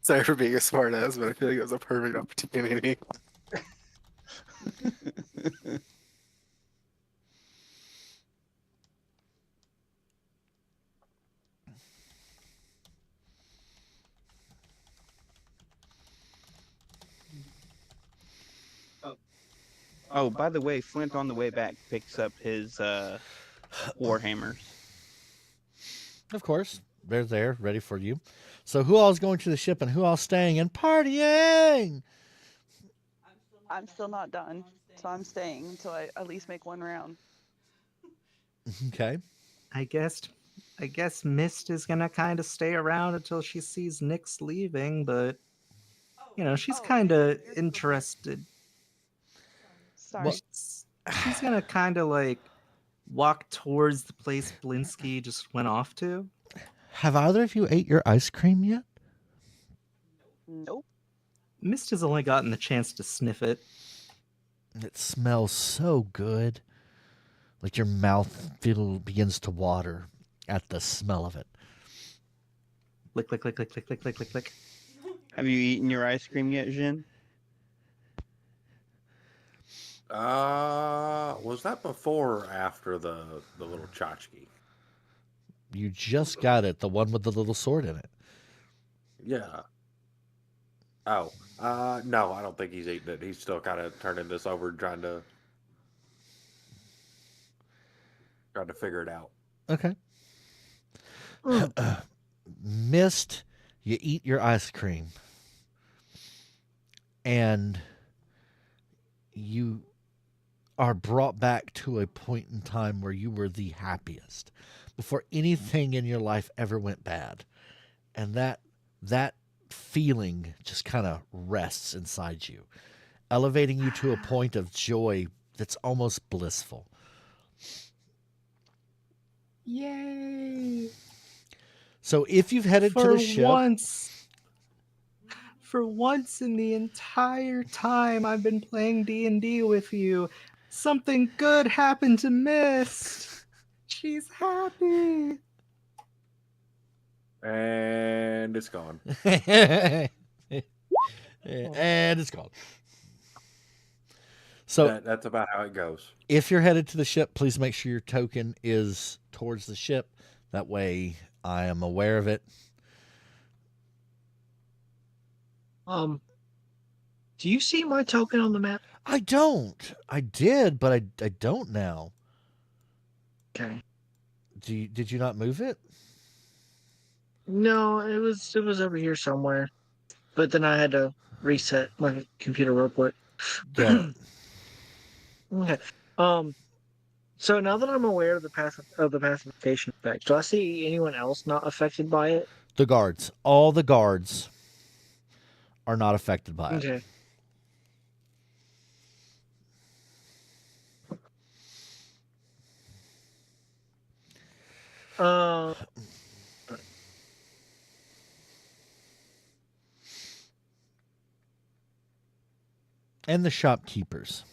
Sorry for being a smartass, but I feel like it was a perfect opportunity. Oh, by the way, Flint on the way back picks up his warhammers. Of course, they're there, ready for you. So who all is going to the ship and who all staying and partying? I'm still not done, so I'm staying until I at least make one round. Okay. I guess Mist is gonna kind of stay around until she sees Nyx leaving, but you know, she's kind of interested. Sorry. She's gonna kind of like walk towards the place Blinsky just went off to. Have either of you ate your ice cream yet? Nope. Mist has only gotten the chance to sniff it. It smells so good. Like your mouth begins to water at the smell of it. Lick, lick, lick, lick, lick, lick, lick, lick, lick. Have you eaten your ice cream yet, Jin? Was that before or after the little tchotchke? You just got it, the one with the little sword in it. Yeah. Oh, no, I don't think he's eating it. He's still kind of turning this over, trying to figure it out. Okay. Mist, you eat your ice cream. And you are brought back to a point in time where you were the happiest before anything in your life ever went bad. And that feeling just kind of rests inside you, elevating you to a point of joy that's almost blissful. Yay! So if you've headed to the ship, for once in the entire time I've been playing D&D with you, something good happened to Mist. She's happy. And it's gone. and it's gone. So that's about how it goes. If you're headed to the ship, please make sure your token is towards the ship. That way I am aware of it. Do you see my token on the map? I don't. I did, but I don't now. Okay. Did you not move it? No, it was over here somewhere. But then I had to reset my computer real quick. Yeah. Okay. So now that I'm aware of the pacification effect, do I see anyone else not affected by it? The guards. All the guards are not affected by it. Okay. And the shopkeepers.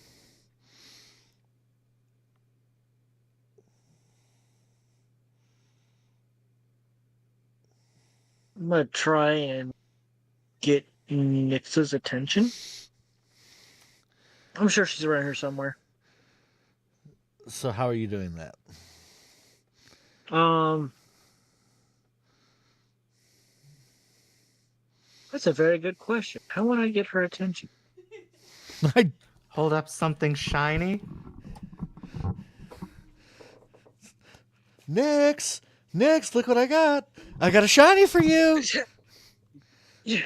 I'm gonna try and get Nix's attention. I'm sure she's around here somewhere. So how are you doing that? That's a very good question. How would I get her attention? I Hold up something shiny. Nix, look what I got. I got a shiny for you. Yeah.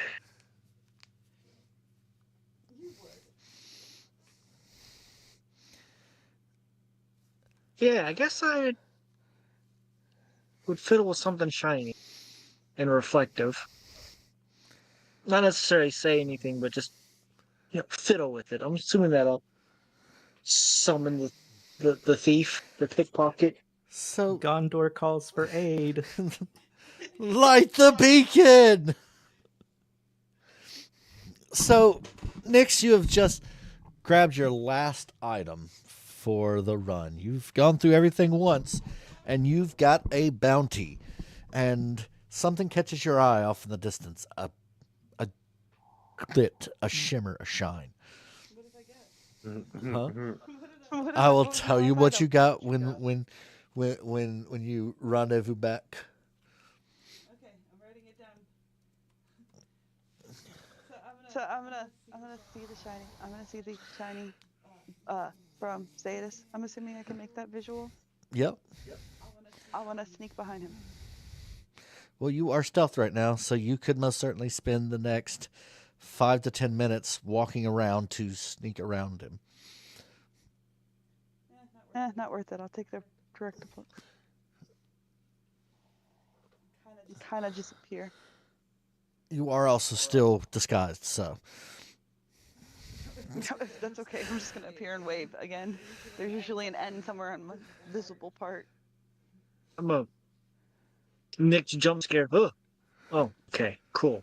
Yeah, I guess I would fiddle with something shiny and reflective. Not necessarily say anything, but just fiddle with it. I'm assuming that'll summon the thief, the pickpocket. So Gondor calls for aid. light the beacon. So, Nix, you have just grabbed your last item for the run. You've gone through everything once, and you've got a bounty. And something catches your eye off in the distance. A glint, a shimmer, a shine. Huh? I will tell you what you got when you rendezvous back. Okay, I'm writing it down. So I'm gonna see the shiny. I'm gonna see the shiny from Zadis. I'm assuming I can make that visual. Yep. I wanna sneak behind him. Well, you are stealth right now, so you could most certainly spend the next 5 to 10 minutes walking around to sneak around him. Not worth it. I'll take the direct approach. Kind of disappear. You are also still disguised, so. That's okay. I'm just gonna appear and wave again. There's usually an N somewhere on my visible part. I'm a Nick's jump scare. Oh, okay, cool.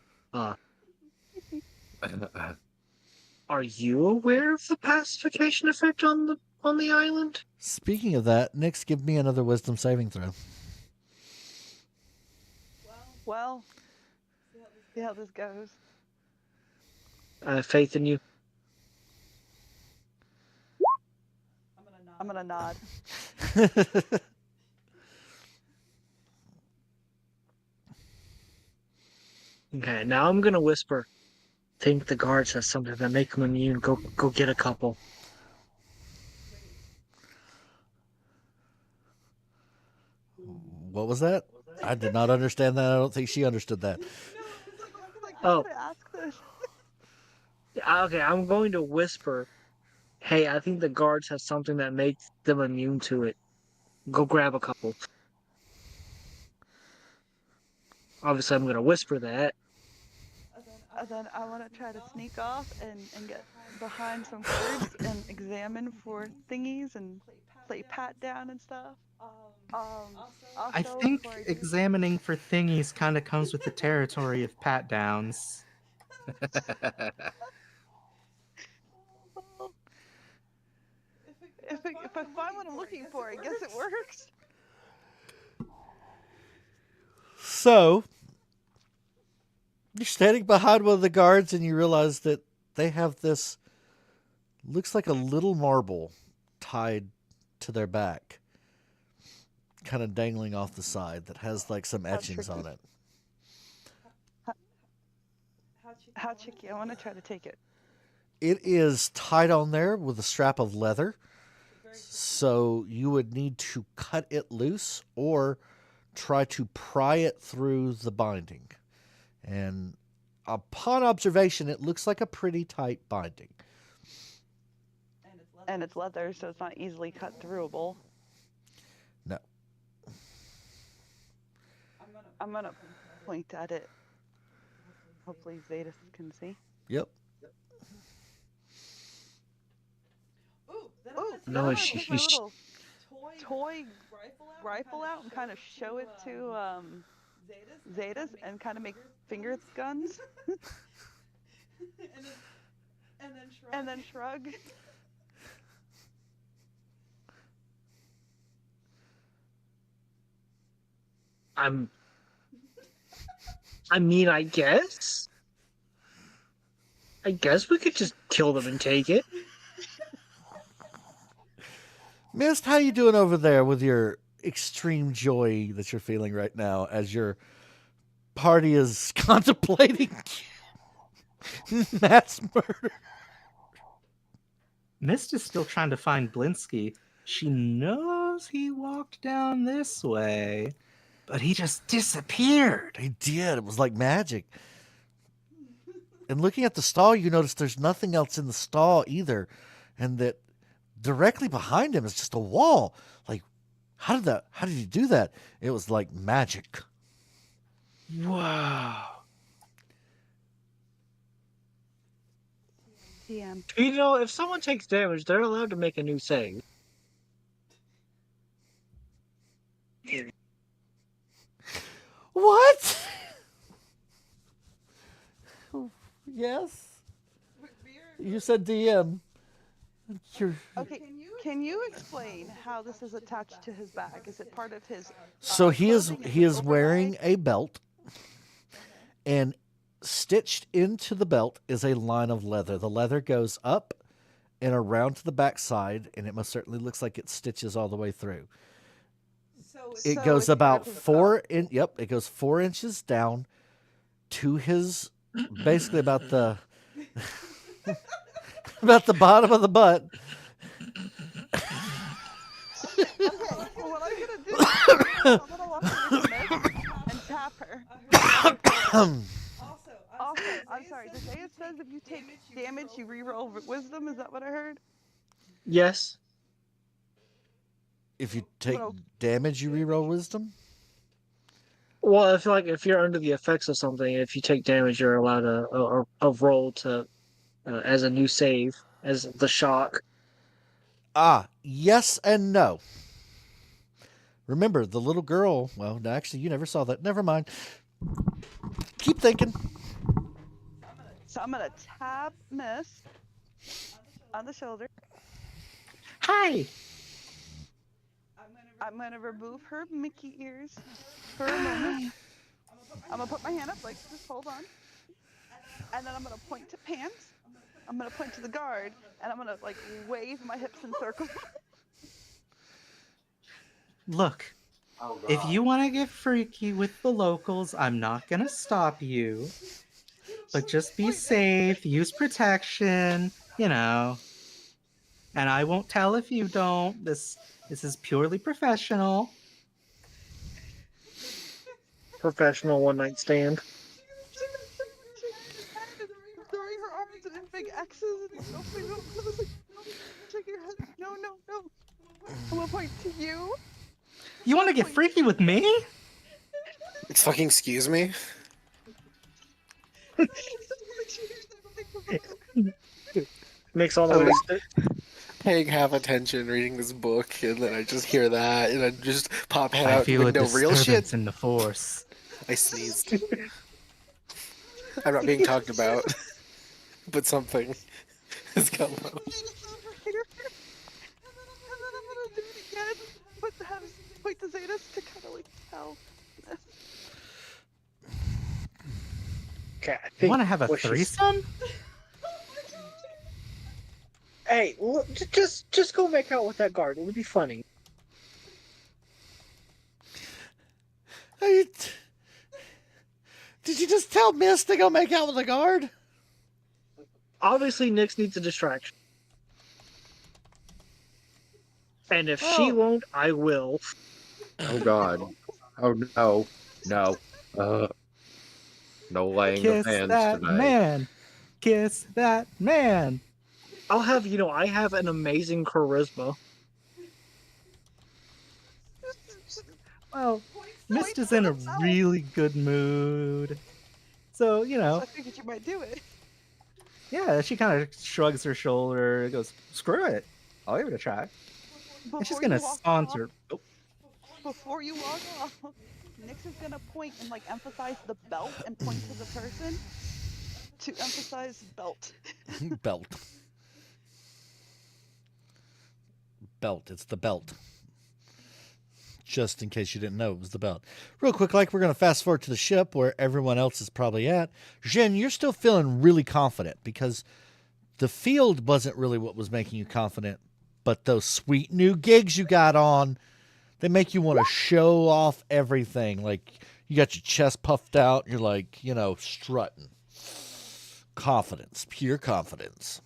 Are you aware of the pacification effect on the island? Speaking of that, Nix, give me another wisdom saving throw. Well, see how this goes. I have faith in you. I'm gonna nod. Okay, now I'm gonna whisper. Think the guards has something that make them immune. Go get a couple. What was that? I did not understand that. I don't think she understood that. Oh. Ask this. Okay, I'm going to whisper. Hey, I think the guards have something that makes them immune to it. Go grab a couple. Obviously, I'm going to whisper that. And then I want to try to sneak off and get behind some guards and examine for thingies and play pat down and stuff. I think examining for thingies kind of comes with the territory of pat downs. If I find what I'm looking for, I guess it works. So, you're standing behind one of the guards and you realize that they have this, looks like a little marble tied to their back, kind of dangling off the side, that has like some etchings on it. How tricky? I want to try to take it. It is tied on there with a strap of leather, so you would need to cut it loose or try to pry it through the binding. And upon observation, it looks like a pretty tight binding. And it's leather, so it's not easily cut throughable. No. I'm gonna point at it. Hopefully Zadis can see. Yep. No, take my little toy rifle out and kind of show it to Zadis and kind of make finger guns. and then shrug. I mean, I guess we could just kill them and take it. Mist, how you doing over there with your extreme joy that you're feeling right now as your party is contemplating Matt's murder? Mist is still trying to find Blinsky. She knows he walked down this way, but he just disappeared. He did. It was like magic. And looking at the stall, you notice there's nothing else in the stall either, and that directly behind him is just a wall. Like, how did he do that? It was like magic. Wow. DM. You know, if someone takes damage, they're allowed to make a new save. What? Yes. You said DM. Okay, can you explain how this is attached to his bag? Is it part of his? So he is clothing? he it is over wearing bag? a belt, and stitched into the belt is a line of leather. The leather goes up and around to the back side, and it most certainly looks like it stitches all the way through. It So goes it's part about of his 4 in. Yep, it goes 4 inches down to his, basically about the about the bottom of the butt. Okay, well, what I'm gonna do is I'm gonna walk over to Miss and tap her. Also, I'm sorry. Desea says if you take damage, you reroll wisdom. Is that what I heard? Yes. If you take Well- damage, you reroll wisdom. Well, I feel like if you're under the effects of something, if you take damage, you're allowed a roll to as a new save as the shock. Yes and no. Remember, the little girl, well, no, actually, you never saw that. Never mind. Keep thinking. So I'm gonna tap Miss on the shoulder. Hi. I'm gonna remove her Mickey ears for a moment. I'm gonna put my hand up, like, just hold on. And then I'm gonna point to Pants. I'm gonna point to the guard, and I'm gonna like wave my hips in circles. Look, if you want to get freaky with the locals, I'm not going to stop you. But just be safe, use protection, you know. And I won't tell if you don't. This is purely professional. Professional one night stand. Throwing her arms in big X's and opening up. I was like, no, shake your head. No, no, no. I'm gonna point to you. You want to get freaky with me? Fucking excuse me? Makes all the way. Paying half attention reading this book, and then I just hear that, and I just pop head I out feel a window. Real disturbance shit. in the force. I sneezed. I'm not being talked about, but something has come up. And then I'm gonna do it again, but have point the Zetas to kind of like tell. Okay, I You think want to have a what she's- threesome? Hey, look, just go make out with that guard. It would be funny. Did you just tell Miss to go make out with the guard? Obviously, Nyx needs a distraction. And if she Oh. won't, I will. Oh God. Oh no. No. No laying Kiss of hands that tonight. man. Kiss that man. I'll have, I have an amazing charisma. Well, Mist is in a really good mood. So, So I figured you might do it. yeah, she kind of shrugs her shoulder, goes, screw it. I'll give it a try. And she's Before going to you walk saunter. off- Before you walk off, Nyx is gonna point and like emphasize the belt and point to the person to emphasize belt. Belt. belt. It's the belt. Just in case you didn't know, it was the belt. Real quick, like we're going to fast forward to the ship where everyone else is probably at. Jin, you're still feeling really confident because the field wasn't really what was making you confident, but those sweet new gigs you got on, they make you want to show off everything. Like you got your chest puffed out. You're like, strutting. Confidence, pure confidence.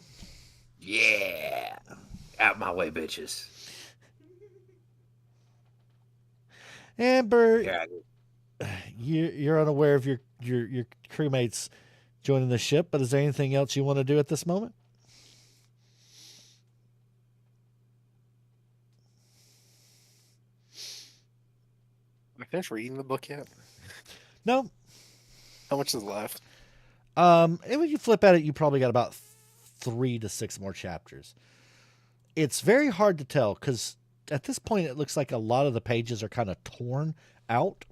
Yeah. Out my way, bitches. Amber, Yeah. you're unaware of your crewmates joining the ship, but is there anything else you want to do at this moment? Have I finished reading the book yet? No. How much is left? And when you flip at it, you probably got about 3 to 6 more chapters. It's very hard to tell because at this point, it looks like a lot of the pages are kind of torn out.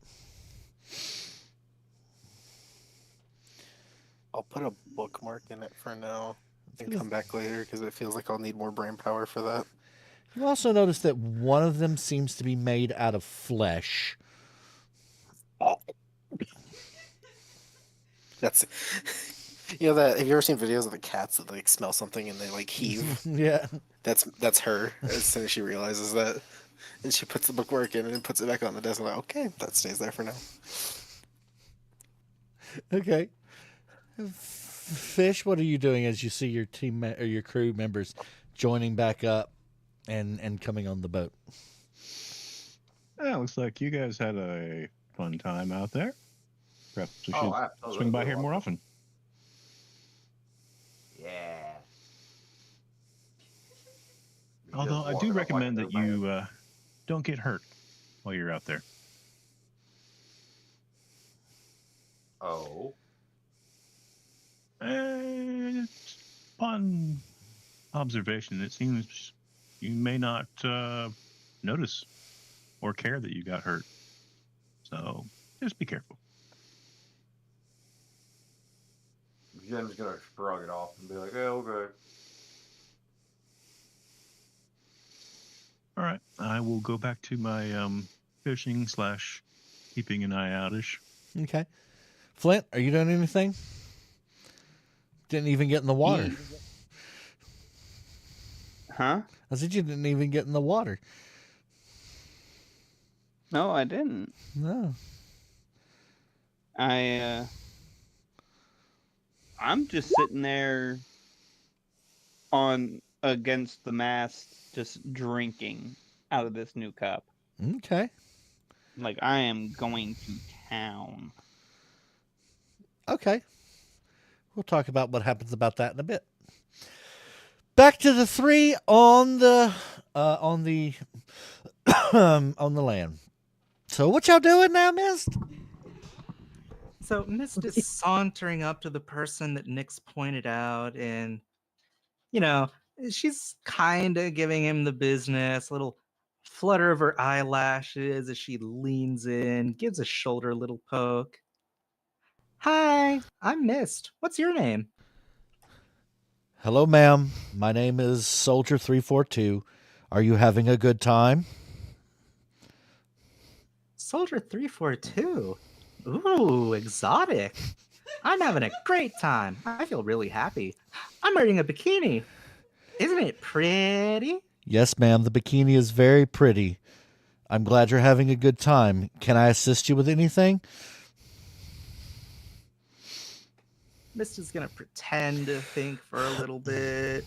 I'll put a bookmark in it for now and come back later because it feels like I'll need more brain power for that. You also notice that one of them seems to be made out of flesh. That's that. Have you ever seen videos of the cats that like smell something and they like heave? Yeah, that's her. As soon as she realizes that, and she puts the bookmark in and puts it back on the desk. I'm like, okay, that stays there for now. Okay. Fish, what are you doing as you see your team or your crew members joining back up and coming on the boat? Yeah, looks like you guys had a fun time out there. Perhaps we should swing by here more often. Yeah. Although I do recommend that you don't get hurt while you're out there. Oh. Upon observation, it seems you may not notice or care that you got hurt. So just be careful. Jim's gonna shrug it off and be like, "Yeah, okay." All right, I will go back to my fishing / keeping an eye outish. Okay. Flint, are you doing anything? Didn't even get in the water. Huh? I said you didn't even get in the water. No, I didn't. No. I'm just sitting there against the mast, just drinking out of this new cup. Okay. Like I am going to town. Okay. We'll talk about what happens about that in a bit. Back to the 3 on the on the land. So what y'all doing now, Mist? So Mist is sauntering up to the person that Nyx pointed out, and she's kind of giving him the business, a little flutter of her eyelashes as she leans in, gives a shoulder little poke. Hi, I'm Mist. What's your name? Hello, ma'am. My name is Soldier 342. Are you having a good time? Soldier 342? Ooh, exotic. I'm having a great time. I feel really happy. I'm wearing a bikini. Isn't it pretty? Yes, ma'am. The bikini is very pretty. I'm glad you're having a good time. Can I assist you with anything? Mist is gonna pretend to think for a little bit.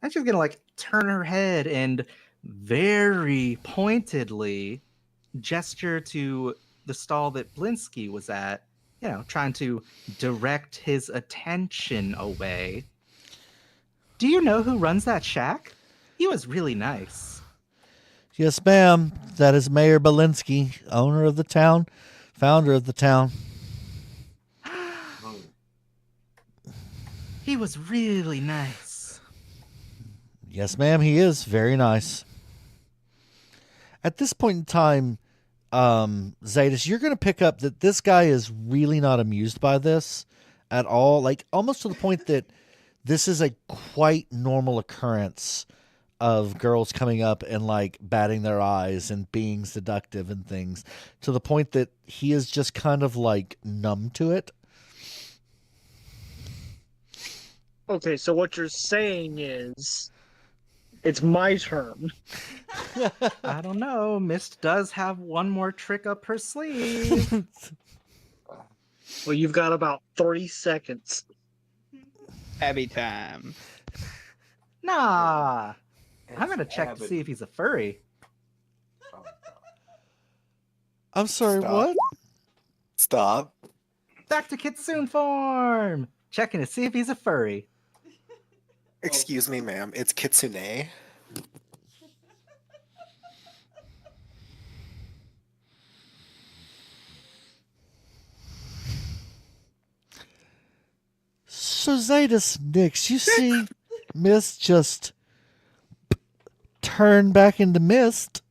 And she's gonna turn her head and very pointedly gesture to the stall that Blinsky was at, trying to direct his attention away. Do you know who runs that shack? He was really nice. Yes, ma'am. That is Mayor Belinsky, owner of the town, founder of the town. He was really nice. Yes, ma'am, he is very nice. At this point in time, Zetas, you're going to pick up that this guy is really not amused by this at all. Almost to the point that this is a quite normal occurrence of girls coming up and like batting their eyes and being seductive and things, to the point that he is just kind of like numb to it. Okay, so what you're saying is it's my turn. I don't know. Mist does have one more trick up her sleeve. Well, you've got about 30 seconds. Abby time. Nah. I'm going to check to see if he's a furry. I'm sorry, Stop. what? Stop. Back to Kitsune form. Checking to see if he's a furry. Excuse me, ma'am. It's Kitsune. So Zaitis, Nix, you see Mist just turn back into Mist.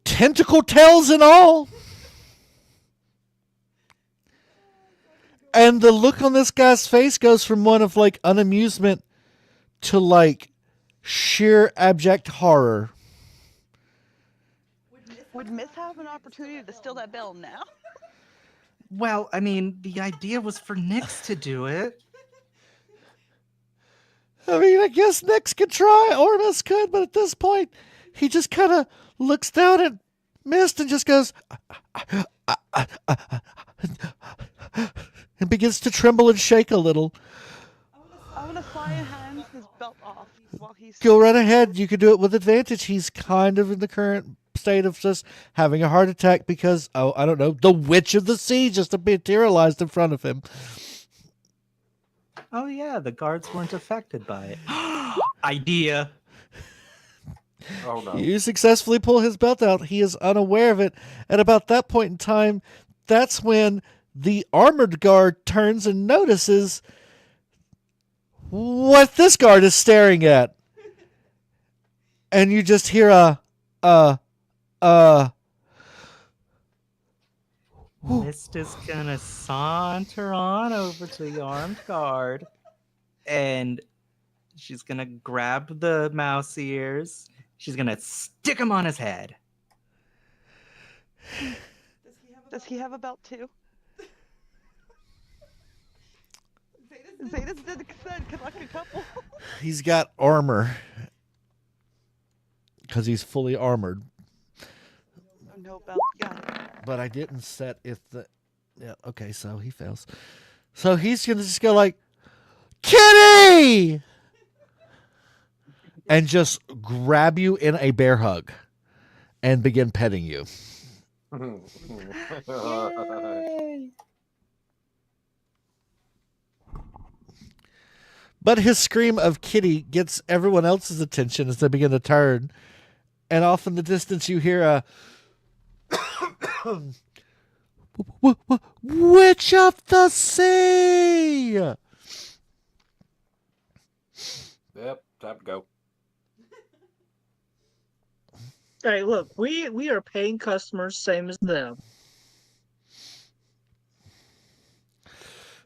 Tentacle tails and all. And the look on this guy's face goes from one of like unamusement to like sheer abject horror. Would Miss have an opportunity to steal that bell now? Well, I mean, the idea was for Nyx to do it. I mean, I guess Nyx could try, or Mist could, but at this point, he just kind of looks down at Mist and just goes, and begins to tremble and shake a little. I want to fly and hand his belt off while he's... Go right ahead. You can do it with advantage. He's kind of in the current state of just having a heart attack because, oh, I don't know, the Witch of the Sea just materialized in front of him. Oh yeah, the guards weren't affected by it. Idea. Oh no. You successfully pull his belt out. He is unaware of it. At about that point in time, that's when the armored guard turns and notices what this guard is staring at. And you just hear Mist is gonna saunter on over to the armed guard, and she's gonna grab the mouse ears. She's gonna stick them on his head. Does he have a belt too? Zeta's did said collect a couple. He's got armor because he's fully armored. No belt. Got it. But I didn't set if the... Yeah, okay, so he fails. So he's going to just go like, Kitty! And just grab you in a bear hug and begin petting you. But his scream of Kitty gets everyone else's attention as they begin to turn. And off in the distance you hear a... Witch of the Sea! Yep, time to go. Hey, look, we are paying customers, same as them.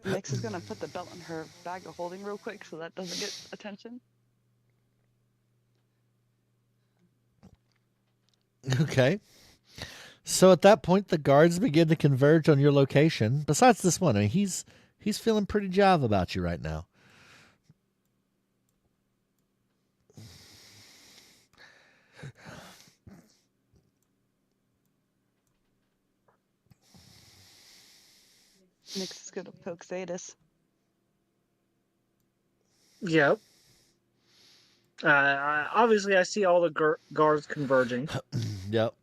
Nyx is gonna put the belt in her bag of holding real quick so that doesn't get attention. Okay. So at that point, the guards begin to converge on your location. Besides this one, I mean, he's feeling pretty jive about you right now. Nyx is gonna poke Zetas. Yep. Obviously, I see all the guards converging. Yep.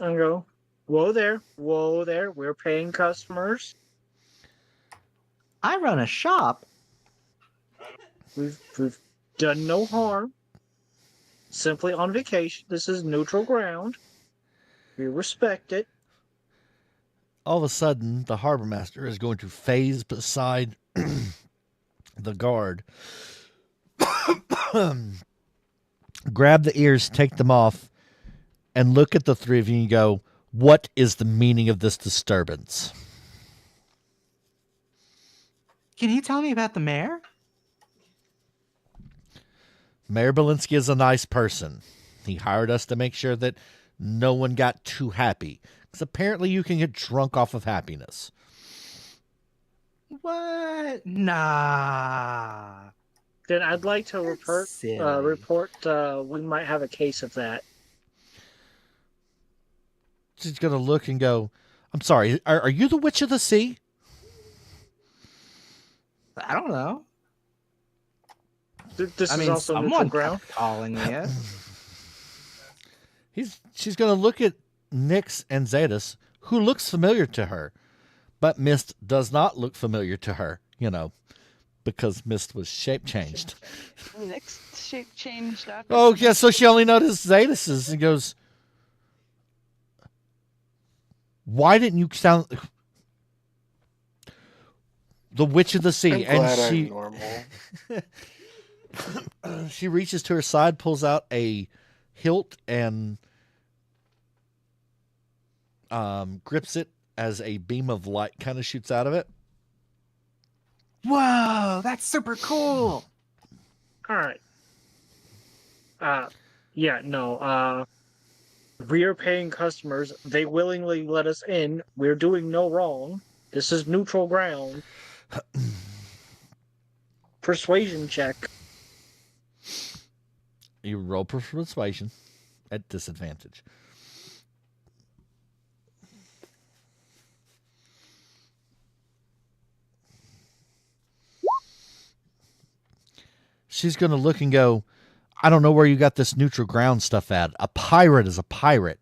And go, whoa there, we're paying customers. I run a shop. We've done no harm. Simply on vacation. This is neutral ground. We respect it. All of a sudden, the harbor master is going to phase beside the guard. Grab the ears, take them off, and look at the three of you and go, what is the meaning of this disturbance? Can you tell me about the mayor? Mayor Belinsky is a nice person. He hired us to make sure that no one got too happy. Because apparently you can get drunk off of happiness. What? Nah. Then I'd like to report. Silly. We might have a case of that. She's going to look and go, I'm sorry, are you the Witch of the Sea? I don't know. This I is mean, also neutral someone ground. kept calling me it. She's going to look at Nyx and Zetas, who looks familiar to her. But Mist does not look familiar to her, because Mist was shape changed. Next shape changed after. Oh, yeah, so she only noticed Zetas's and goes, why didn't you sound the Witch of the Sea? I'm glad I'm normal. She reaches to her side, pulls out a hilt, and grips it as a beam of light kind of shoots out of it. Whoa, that's super cool. All right. We are paying customers. They willingly let us in. We're doing no wrong. This is neutral ground. Persuasion check. You roll persuasion at disadvantage. She's going to look and go, I don't know where you got this neutral ground stuff at. A pirate is a pirate.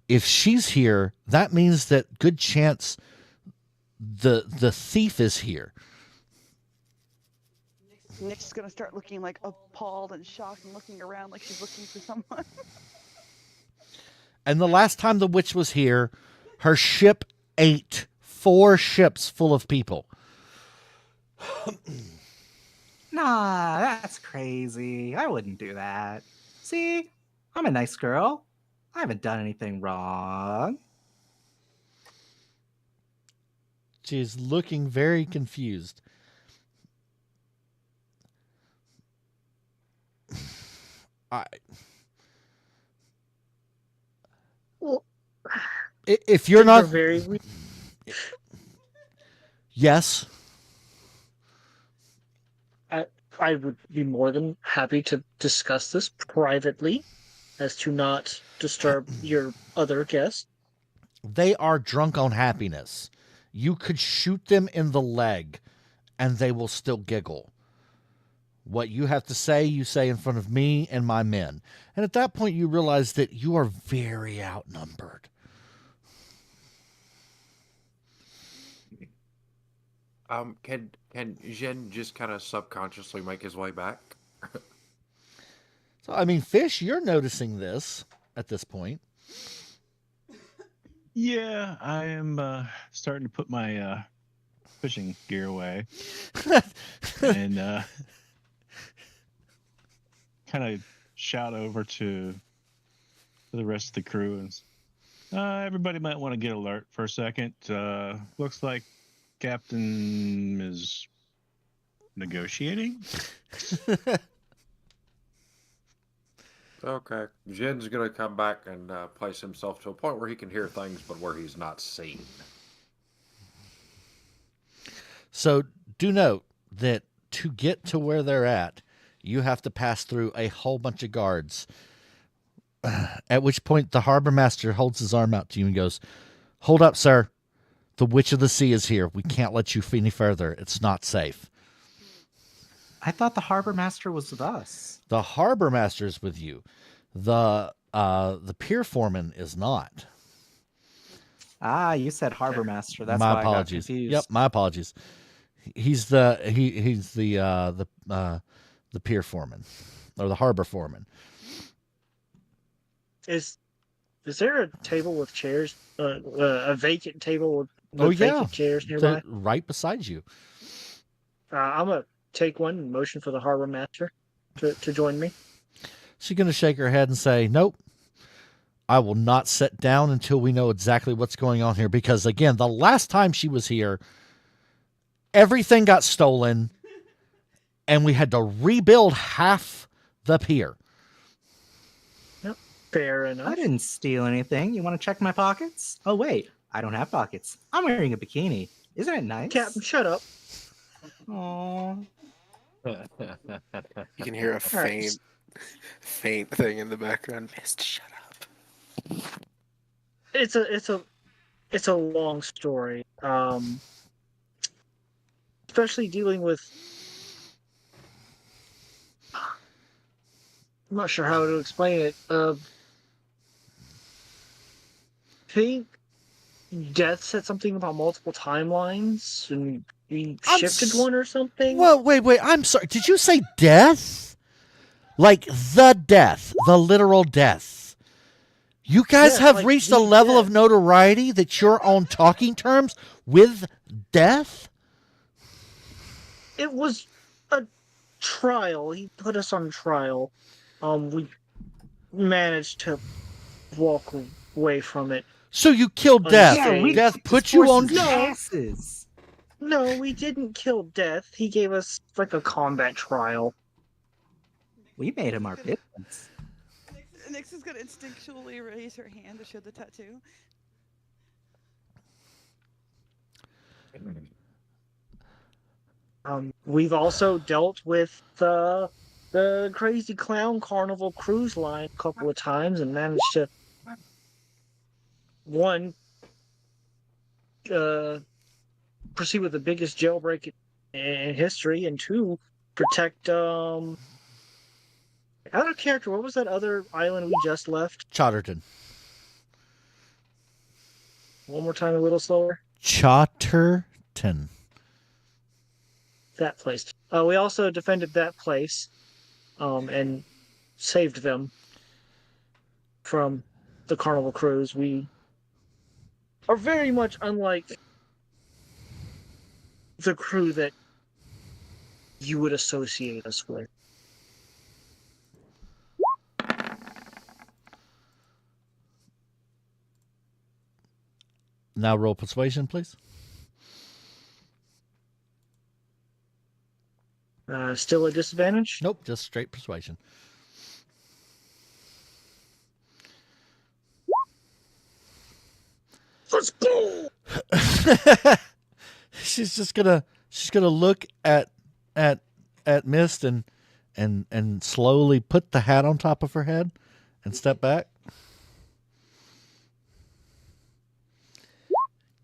If she's here, that means that good chance the thief is here. Nick's gonna start looking like appalled and shocked and looking around like she's looking for someone. And the last time the witch was here, her ship ate 4 ships full of people. Nah, that's crazy. I wouldn't do that. See, I'm a nice girl. I haven't done anything wrong. She's looking very confused. If you're not very... Yes. I would be more than happy to discuss this privately as to not disturb your other guests. They are drunk on happiness. You could shoot them in the leg and they will still giggle. What you have to say, you say in front of me and my men. And at that point, you realize that you are very outnumbered. Can Jin just kind of subconsciously make his way back? So, I mean, Fish, you're noticing this at this point. Yeah, I am starting to put my fishing gear away. And kind of shout over to the rest of the crew and everybody might want to get alert for a second. Looks like Captain is negotiating. Okay. Jin's going to come back and place himself to a point where he can hear things, but where he's not seen. So do note that to get to where they're at, you have to pass through a whole bunch of guards. At which point the harbor master holds his arm out to you and goes, "Hold up, sir. The Witch of the Sea is here. We can't let you any further. It's not safe." I thought the harbor master was with us. The harbor master is with you. The pier foreman is not. Ah, you said harbor master. That's my why apologies. I got confused. Yep, my apologies. He's the pier foreman or the harbor foreman. Is there a table with chairs? A vacant table with vacant chairs nearby? Right beside you. I'm gonna take one and motion for the harbor master to join me. She's gonna shake her head and say, "Nope. I will not sit down until we know exactly what's going on here." Because again, the last time she was here, everything got stolen, and we had to rebuild half the pier. Yep, fair enough. I didn't steal anything. You want to check my pockets? Oh, wait. I don't have pockets. I'm wearing a bikini. Isn't it nice? Captain, shut up. Aww. You can hear a right. faint thing in the background. Mist, shut up. It's a long story. Especially dealing with. I'm not sure how to explain it. I think Death said something about multiple timelines, and he shifted one or something. Well, wait. I'm sorry. Did you say death? Like the death, the literal death. You guys Yes, have like reached the a level death. of notoriety that you're on talking terms with death? It was a trial. He put us on trial. We managed to walk away from it. So you killed death. Yeah, Death put you on. asses. No, we didn't kill Death. He gave us like a combat trial. We made him our victims. Nyx is gonna instinctually raise her hand to show the tattoo. We've also dealt with the Crazy Clown Carnival cruise line a couple of times and managed to one proceed with the biggest jailbreak in history, and two protect out of character. What was that other island we just left? Chatterton. One more time, a little slower. Chatterton. That place. We also defended that place, and saved them from the Carnival cruise. We are very much unlike the crew that you would associate us with. Now roll persuasion, please. Still a disadvantage? Nope, just straight persuasion. Let's go! she's gonna look at Mist and slowly put the hat on top of her head and step back,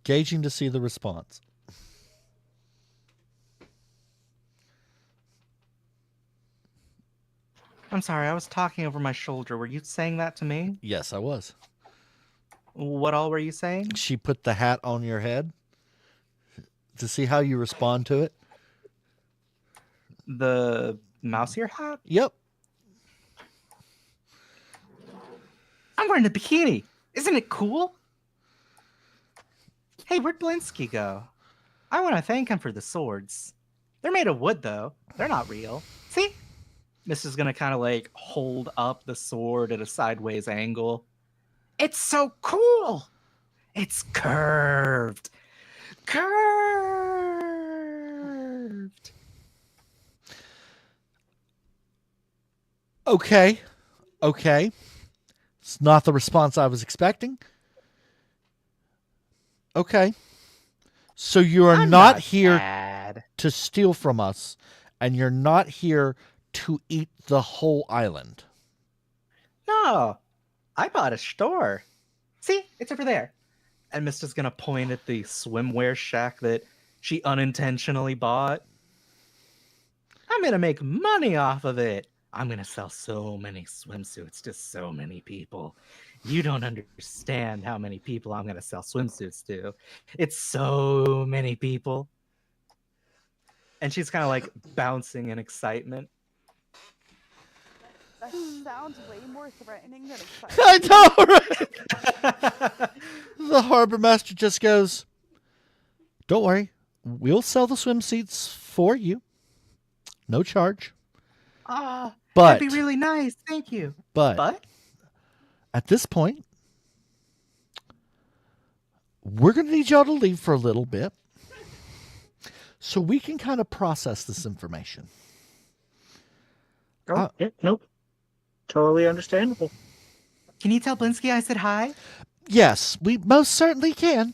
gauging to see the response. I'm sorry, I was talking over my shoulder. Were you saying that to me? Yes, I was. What all were you saying? She put the hat on your head to see how you respond to it. The mouse ear hat? Yep. I'm wearing a bikini. Isn't it cool? Hey, where'd Blinsky go? I want to thank him for the swords. They're made of wood, though. They're not real. See? Miss is gonna kind of like hold up the sword at a sideways angle. It's so cool. It's curved. Curved. Okay. It's not the response I was expecting. Okay. So you are I'm not here bad. to steal from us, and you're not here to eat the whole island. No, I bought a store. See, it's over there. And Mista's gonna point at the swimwear shack that she unintentionally bought. I'm gonna make money off of it. I'm gonna sell so many swimsuits to so many people. You don't understand how many people I'm gonna sell swimsuits to. It's so many people. And she's kind of like bouncing in excitement. That sounds way more threatening than exciting. I know, right? The harbor master just goes, "Don't worry, we'll sell the swimsuits for you. No charge." Ah, But that'd be really nice. Thank you. But at this point, we're going to need y'all to leave for a little bit so we can kind of process this information. Oh, nope. Totally understandable. Can you tell Blinsky I said hi? Yes, we most certainly can.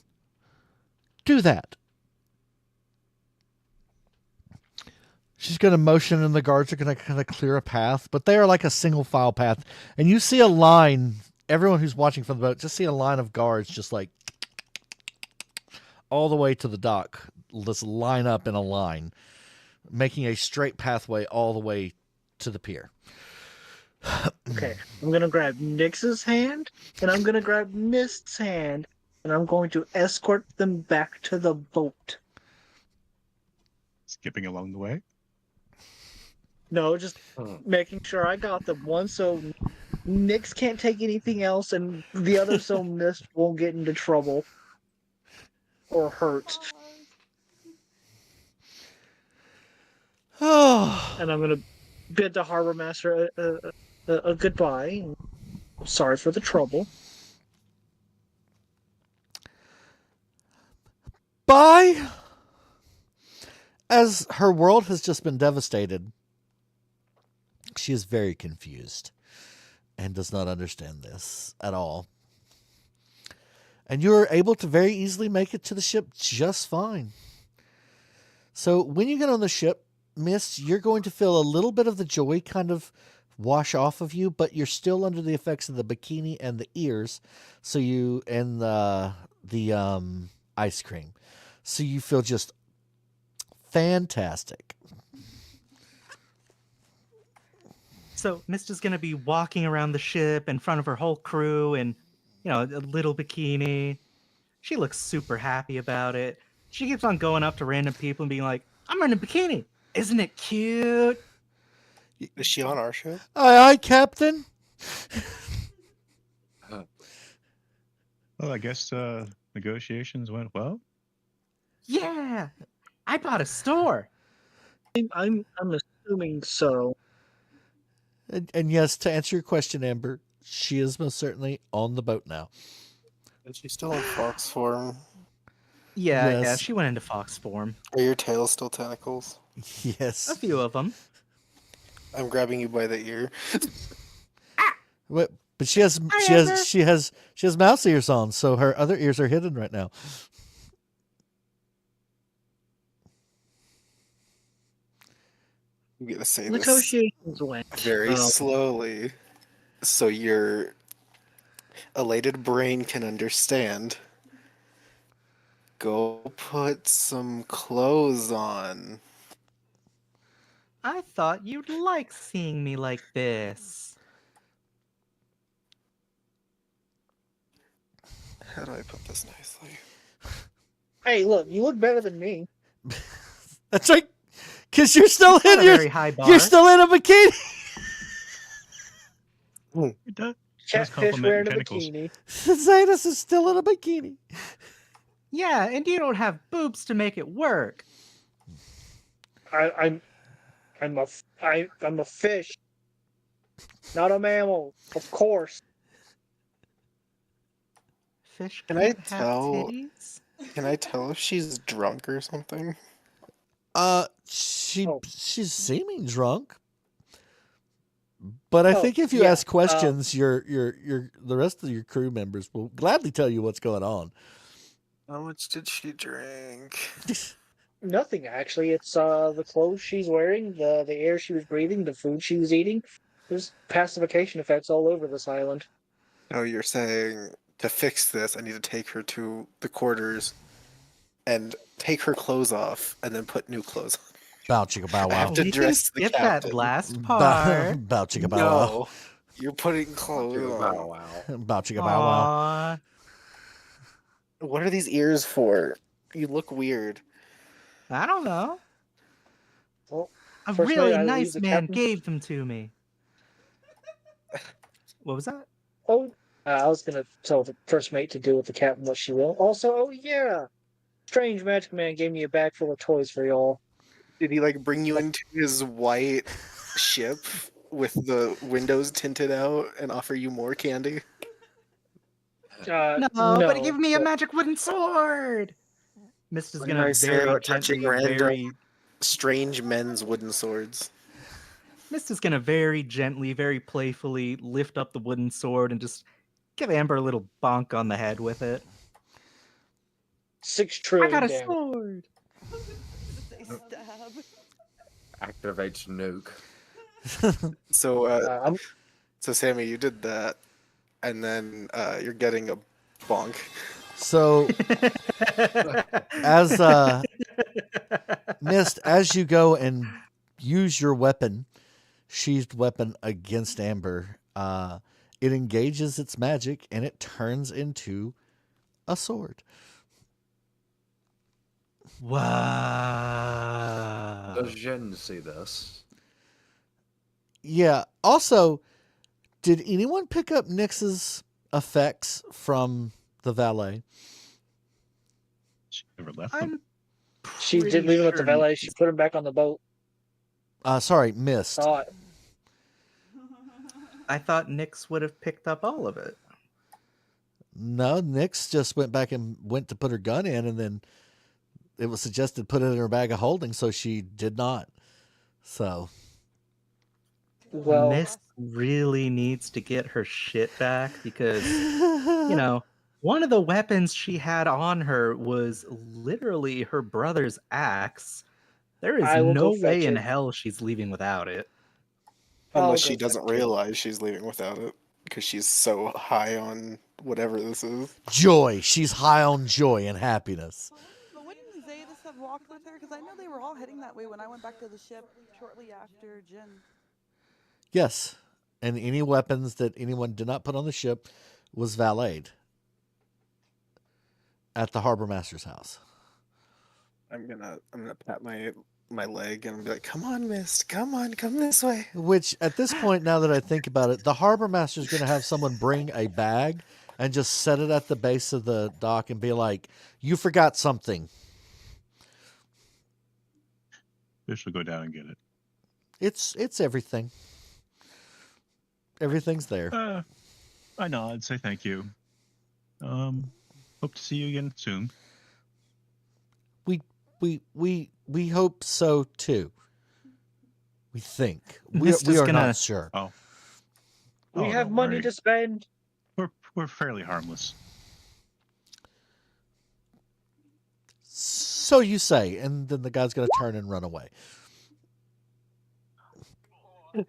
Do that. She's going to motion, and the guards are going to kind of clear a path, but they are like a single file path. And you see a line, everyone who's watching from the boat, just see a line of guards just like all the way to the dock. Let's line up in a line, making a straight pathway all the way to the pier. Okay, I'm going to grab Nyx's hand, and I'm going to grab Mist's hand, and I'm going to escort them back to the boat. Skipping along the way. No, just making sure I got them. One so Nyx can't take anything else, and the other so Mist won't get into trouble or hurt. Oh, And I'm going to bid the harbor master a goodbye. Sorry for the trouble. bye. As her world has just been devastated, she is very confused and does not understand this at all. And you are able to very easily make it to the ship just fine. So when you get on the ship, Mist, you're going to feel a little bit of the joy kind of wash off of you, but you're still under the effects of the bikini and the ears, so you and the ice cream. So you feel just fantastic. So Mist is going to be walking around the ship in front of her whole crew in, a little bikini. She looks super happy about it. She keeps on going up to random people and being like, I'm in a bikini. Isn't it cute? Is she on our ship? Aye, aye, Captain. Well, I guess negotiations went well. Yeah. I bought a store. I'm assuming so. And yes, to answer your question, Amber, she is most certainly on the boat now. Is she still in fox form? Yeah, Yes. she went into fox form. Are your tails still tentacles? Yes. A few of them. I'm grabbing you by the ear. But she has mouse ears on, so her other ears are hidden right now. I'm gonna say this Negotiations went very slowly, so your elated brain can understand. Go put some clothes on. I thought you'd like seeing me like this. How do I put this nicely? Hey, look, you look better than me. That's right, because you're still It's not in a very high bar. you're still in a bikini. It does Catfish compliment wearing a tentacles. bikini. Zetas is still in a bikini. Yeah, and you don't have boobs to make it work. I'm a fish, not a mammal, of course. Fish Can can't I have tell- titties? Can I tell if she's drunk or something? She's seeming drunk, but I think if you yeah, ask questions, your the rest of your crew members will gladly tell you what's going on. How much did she drink? Nothing actually. It's the clothes she's wearing, the air she was breathing, the food she was eating. There's pacification effects all over this island. Oh, you're saying to fix this, I need to take her to the quarters and take her clothes off and then put new clothes on. Bow chicka bow I have wow. to We can dress the skip that captain. last part. Bow chicka bow wow. No, you're putting clothes on. Wow. Bow chicka bow wow. Aw. What are these ears for? You look weird. I don't know. Well, A first really mate, I leave nice the man captain. gave them to me. What was that? Oh, I was gonna tell the first mate to do with the captain what she will. Also, oh yeah, strange magic man gave me a bag full of toys for y'all. Did he like bring you into his white ship with the windows tinted out and offer you more candy? No, but he gave me a magic wooden sword. Mist is What did gonna I say very about touching gently, random very strange men's wooden swords? Mist is gonna very gently, very playfully lift up the wooden sword and just give Amber a little bonk on the head with it. 6 I trillion got a damage. sword. I was gonna say stab. Activates nuke. So, I'm so Sammy, you did that, and then you're getting a bonk. So as Mist, as you go and use your weapon, sheathed weapon against Amber, it engages its magic and it turns into a sword. Wow. Does Jen see this? Yeah. Also, did anyone pick up Nyx's effects from the valet? She never left them. She did leave him with the valet. She put him back on the boat. Sorry, Mist. Thought I thought Nyx would have picked up all of it. No, Nyx just went back and went to put her gun in, and then it was suggested put it in her bag of holding, so she did not. So, well, Mist really needs to get her shit back because, you know, one of the weapons she had on her was literally her brother's axe. There is I will no go way fetch in it. hell she's leaving without it. Unless I'll she go doesn't fetch it. realize she's leaving without it because she's so high on whatever this is. joy. She's high on joy and happiness. But wouldn't Zadis have walked with her? Because I know they were all heading that way when I went back to the ship shortly after Jin. Yes. And any weapons that anyone did not put on the ship was valeted at the harbor master's house. I'm gonna pat my leg and be like, "Come on, Mist, come on, come this way." Which, at this point, now that I think about it, the harbor master is going to have someone bring a bag and just set it at the base of the dock and be like, "You forgot something." Fish will go down and get it. It's everything. Everything's there. I nod, say thank you. Hope to see you again soon. We hope so too. We think. Mist We is are gonna- not sure. Oh, We Oh, have don't money worry. to spend. We're fairly harmless. So you say, and then the guy's going to turn and run away. And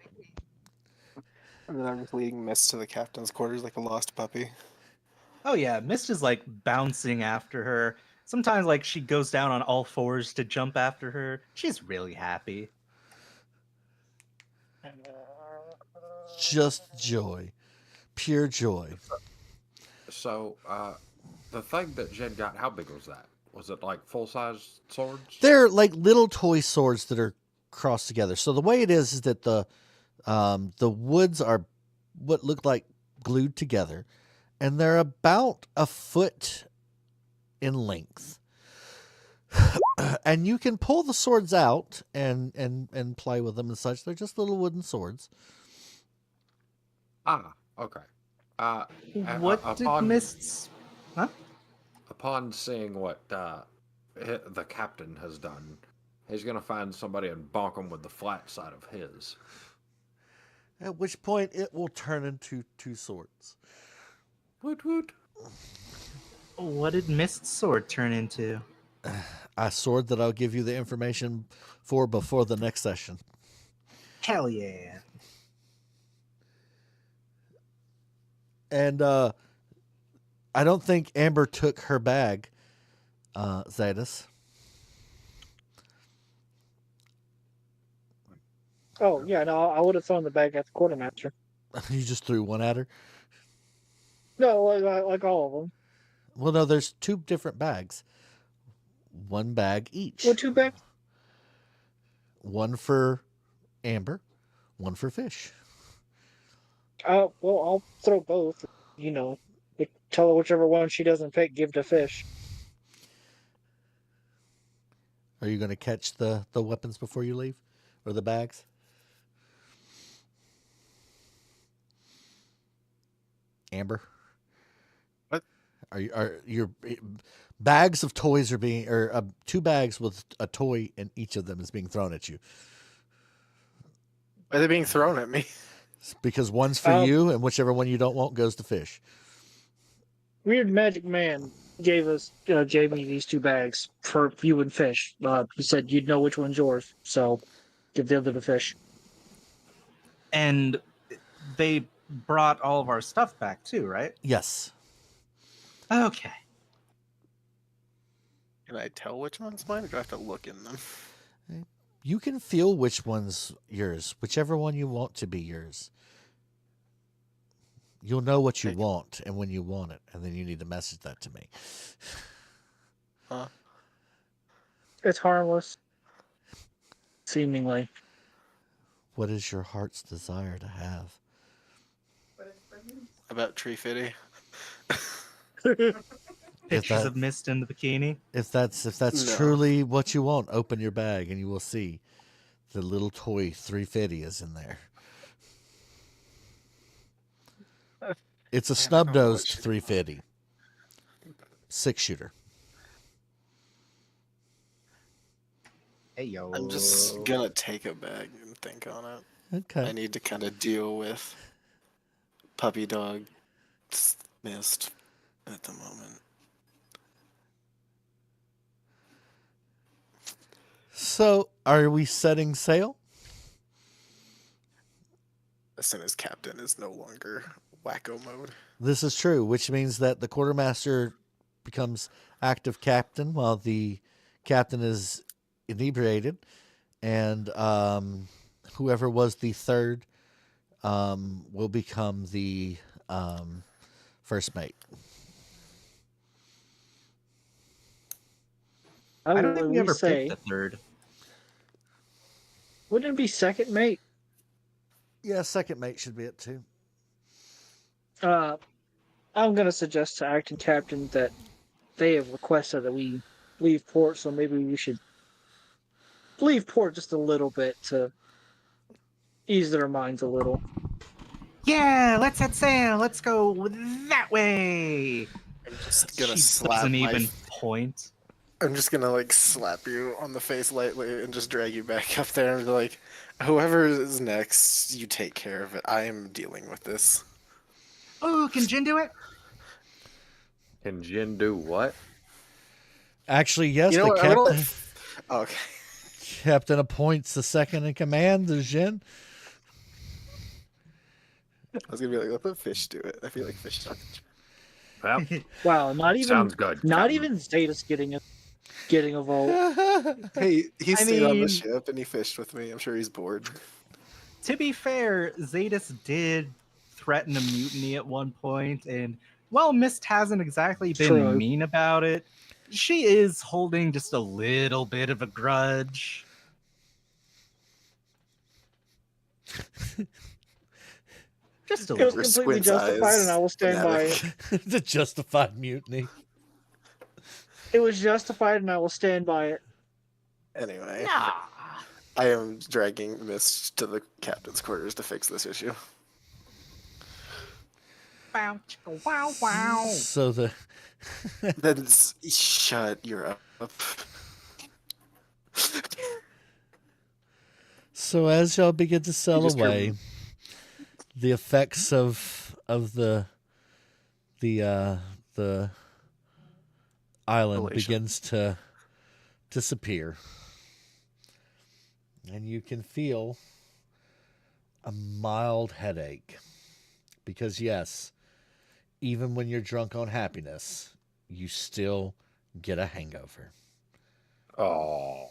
then I'm just leading Mist to the captain's quarters like a lost puppy. Oh yeah, Mist is like bouncing after her. Sometimes like she goes down on all fours to jump after her. She's really happy. Just joy. Pure joy. So, the thing that Jen got, how big was that? Was it like full-size swords? They're like little toy swords that are crossed together. So the way it is that the woods are what look like glued together, and they're about a foot in length. And you can pull the swords out and play with them and such. They're just little wooden swords. Ah, okay. What did upon, Mist's... Huh? Upon seeing what the captain has done, he's going to find somebody and bonk him with the flat side of his. At which point it will turn into two swords. Woot woot. What did Mist's sword turn into? A sword that I'll give you the information for before the next session. Hell yeah. And I don't think Amber took her bag, Zadis. Oh yeah, no, I would have thrown the bag at the quartermaster. You just threw one at her? No, like all of them. Well, no, there's two different bags. One bag each. What 2 bags? One for Amber, one for Fish. Well, I'll throw both. You know, tell her whichever one she doesn't pick, give to Fish. Are you going to catch the weapons before you leave? Or the bags? Amber? What? Are your bags of toys are being, or 2 bags with a toy in each of them is being thrown at you? Why are they being thrown at me? It's because one's for you, and whichever one you don't want goes to fish. Weird Magic Man gave me these 2 bags for you and fish. He said you'd know which one's yours, so give the other to fish. And they brought all of our stuff back too, right? Yes. Okay. Can I tell which one's mine, or do I have to look in them? You can feel which one's yours, whichever one you want to be yours. You'll know what you want and when you want it, and then you need to message that to me. Huh? It's harmless. Seemingly. What is your heart's desire to have? About Tree Fitty. Pictures of Mist in the bikini. If that's truly what you want, open your bag and you will see the little toy 350 is in there. It's a snub-nosed 350. 6-shooter. Hey, yo. I'm just gonna take a bag and think on it. Okay. I need to kind of deal with puppy dog Mist at the moment. So, are we setting sail? As soon as Captain is no longer wacko mode. This is true, which means that the quartermaster becomes active captain while the captain is inebriated, and whoever was the third will become the first mate. I don't think we ever picked the third. Wouldn't it be second mate? Yeah, second mate should be it too. I'm going to suggest to acting captain that they have requested that we leave port, so maybe we should leave port just a little bit to ease their minds a little. Yeah, let's set sail. Let's go that way. I'm just gonna She slap doesn't my... even point. I'm just gonna like slap you on the face lightly and just drag you back up there and be like, whoever is next, you take care of it. I am dealing with this. Oh, can Jin do it? Can Jin do what? Actually, yes, You know the what? captain. Okay. Captain appoints the second in command, the Jin. I was gonna be like, let the fish do it. I feel like fish talking. Well, Wow, not even sounds good. Not Captain. even Zeta's getting a vote. Hey, he I stayed on the mean- ship and he fished with me. I'm sure he's bored. To be fair, Zetas did threaten a mutiny at one point, and while Mist hasn't exactly been True. mean about it, she is holding just a little bit of a grudge. Just a It was little. completely Squint's justified, eyes and I will stand by it. fanatic. The justified mutiny. It was justified, and I will stand by it. Anyway, Nah. I am dragging Mist to the captain's quarters to fix this issue. Wow, chicka, wow, wow. So the Then shut your up. so as y'all begin to sail just away, the effects of the island Elation. begins to disappear, and you can feel a mild headache because yes, even when you're drunk on happiness, you still get a hangover. Oh.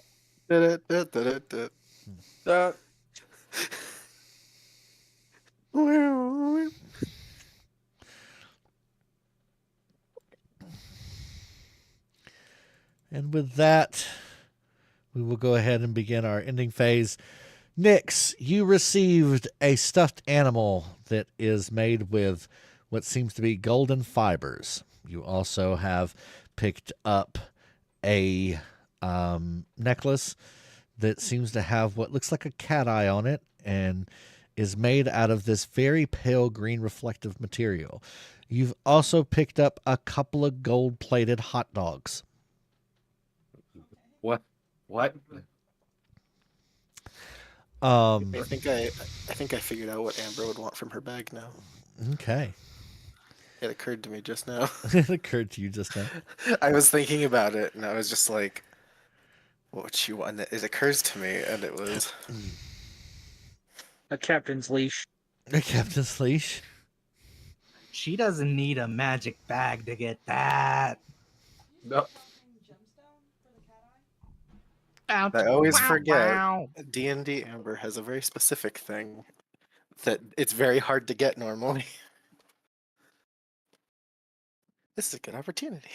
And with that, we will go ahead and begin our ending phase. Nix, you received a stuffed animal that is made with what seems to be golden fibers. You also have picked up a necklace that seems to have what looks like a cat eye on it and is made out of this very pale green reflective material. You've also picked up a couple of gold-plated hot dogs. What? I think I figured out what Amber would want from her bag now. Okay. It occurred to me just now. It occurred to you just now. I was thinking about it, and I was just like, "What would she want?" And it occurs to me, and it was A captain's leash. A captain's leash. She doesn't need a magic bag to get that. No. I always forget. D&D Amber has a very specific thing that it's very hard to get normally. This is a good opportunity.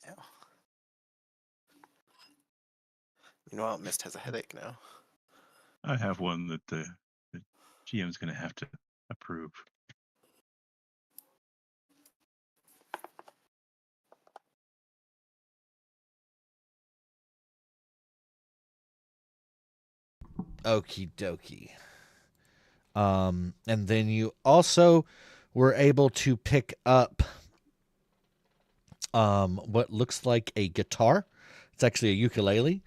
Yeah. Meanwhile, Mist has a headache now. I have one that the GM's going to have to approve. Okie dokie. And then you also were able to pick up what looks like a guitar. It's actually a ukulele.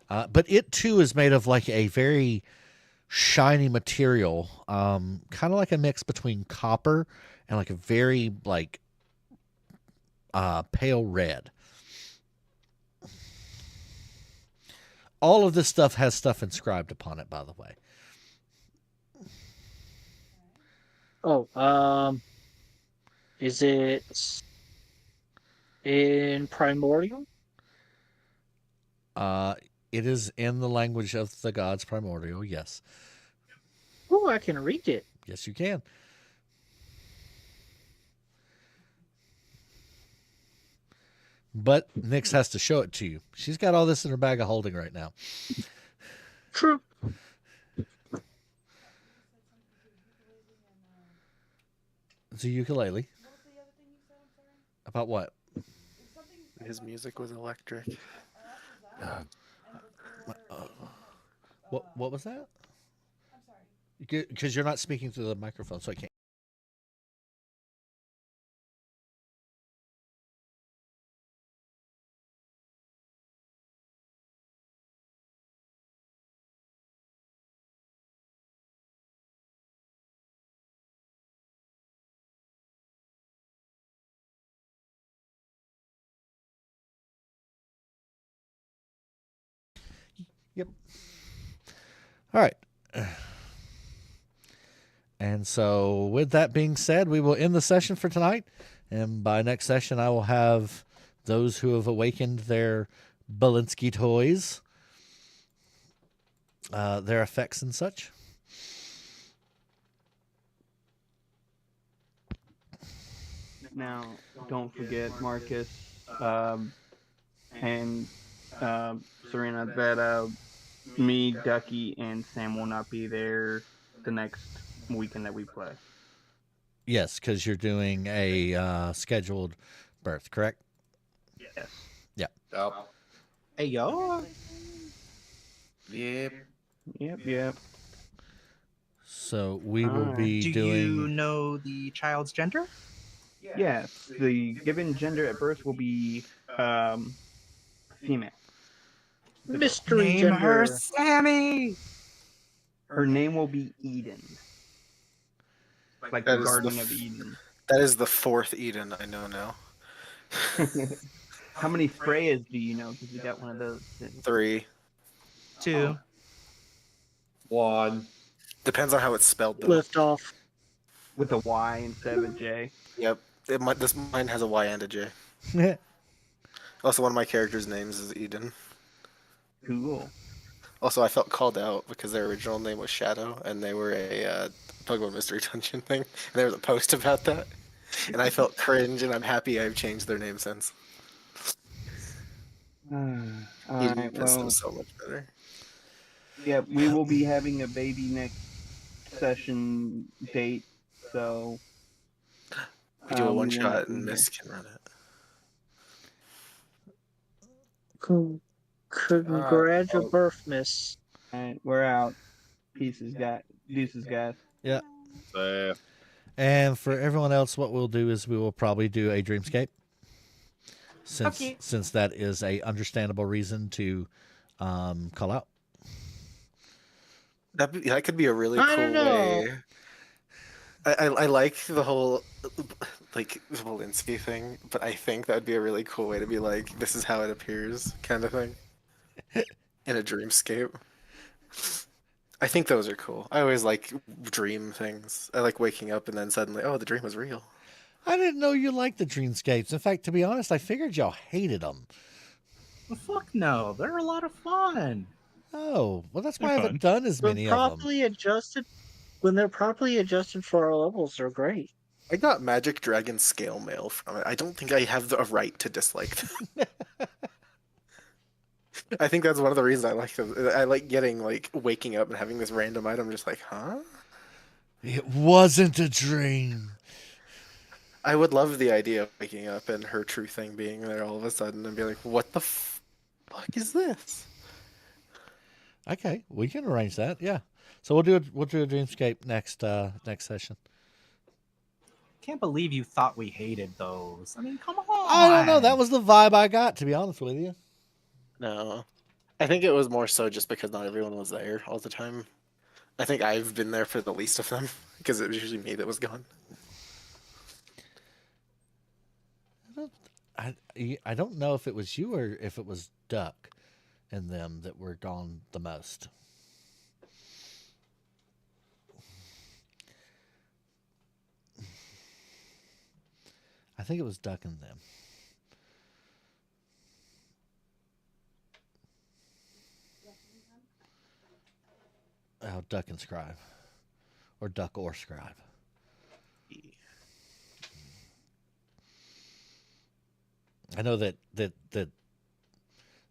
But it too is made of like a very shiny material, kind of like a mix between copper and like a very like pale red. All of this stuff has stuff inscribed upon it, by the way. Oh, is it in Primordial? It is in the language of the gods primordial, yes. Oh, I can read it. Yes, you can. But Nyx has to show it to you. She's got all this in her bag of holding right now. True. It's a ukulele. About what? His music was electric. What was that? I'm sorry. Because you're not speaking through the microphone, so I can't. Yep. All right. And so, with that being said, we will end the session for tonight. And by next session, I will have those who have awakened their Belinsky toys, their effects and such. Now, don't forget, Marcus and Serena, that me, Ducky, and Sam will not be there the next weekend that we play. Yes, because you're doing a scheduled birth, correct? Yes. Yeah. Oh. Hey, yo. Yep. Yep. So we will be Do doing. you know the child's gender? Yes. The given gender at birth will be female. Mystery Name gender. her Sammy. Her name will be Eden. Like That the is Garden of Eden. That is the fourth Eden I know now. How many Freyas do you know? Because we got one of those. 3. 2. 1. Depends on how it's spelled, though. Lift off. With a Y instead of a J. Yep. Mine has a Y and a J. Also, one of my characters' names is Eden. Cool. Also, I felt called out because their original name was Shadow, and they were a Pokemon Mystery Dungeon thing. And there was a post about that. And I felt cringe, and I'm happy I've changed their name since. Alright, Eden fits them well, so much better. yeah, we will be having a baby next session date, so... We do a we one-shot, won't and be Miss can run it. Congratulations, Alright, we're out. Deuces, guys. Yeah. So, And for everyone else, what we'll do is we will probably do a Dreamscape. since that is a understandable reason to call out. That could be a really I cool don't know. way. I like the whole like Walensky thing, but I think that would be a really cool way to be like, this is how it appears, kind of thing, in a dreamscape. I think those are cool. I always like dream things. I like waking up and then suddenly, oh, the dream was real. I didn't know you liked the dreamscapes. In fact, to be honest, I figured y'all hated them. Well, fuck no, they're a lot of fun. Oh, well, that's why I They're haven't fun. done as many of them. When they're properly adjusted for our levels, they're great. I got Magic Dragon scale mail from it. I don't think I have a right to dislike them. I think that's one of the reasons I like them. I like getting waking up and having this random item, just like, huh? It wasn't a dream. I would love the idea of waking up and her true thing being there all of a sudden and be like, what the fuck is this? Okay, we can arrange that. Yeah. So we'll do a dreamscape next session. Can't believe you thought we hated those. I mean, come on. I don't know. That was the vibe I got, to be honest with you. No. I think it was more so just because not everyone was there all the time. I think I've been there for the least of them because it was usually me that was gone. I don't know if it was you or if it was Duck and them that were gone the most. I think it was Duck and them. Oh, Duck and Scribe. Or Duck or Scribe. I know that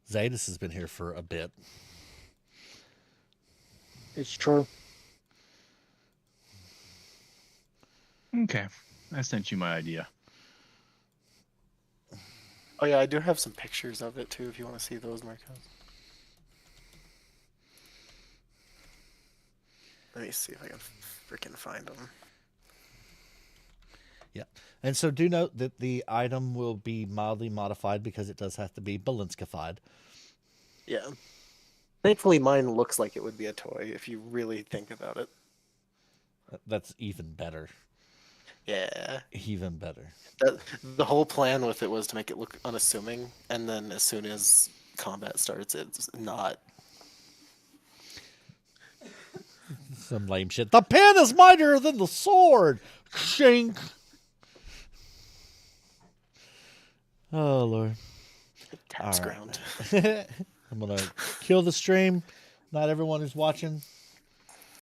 Zadis has been here for a bit. It's true. Okay. I sent you my idea. Oh yeah, I do have some pictures of it too if you want to see those, Marcos. Let me see if I can freaking find them. Yeah. And so do note that the item will be mildly modified because it does have to be Balinskified. Yeah. Thankfully, mine looks like it would be a toy if you really think about it. That's even better. Yeah. Even better. The whole plan with it was to make it look unassuming, and then as soon as combat starts, it's not. Some lame shit. The pen is mightier than the sword! Shink! Oh, Lord. Taps ground. I'm going to kill the stream. Not everyone who's watching.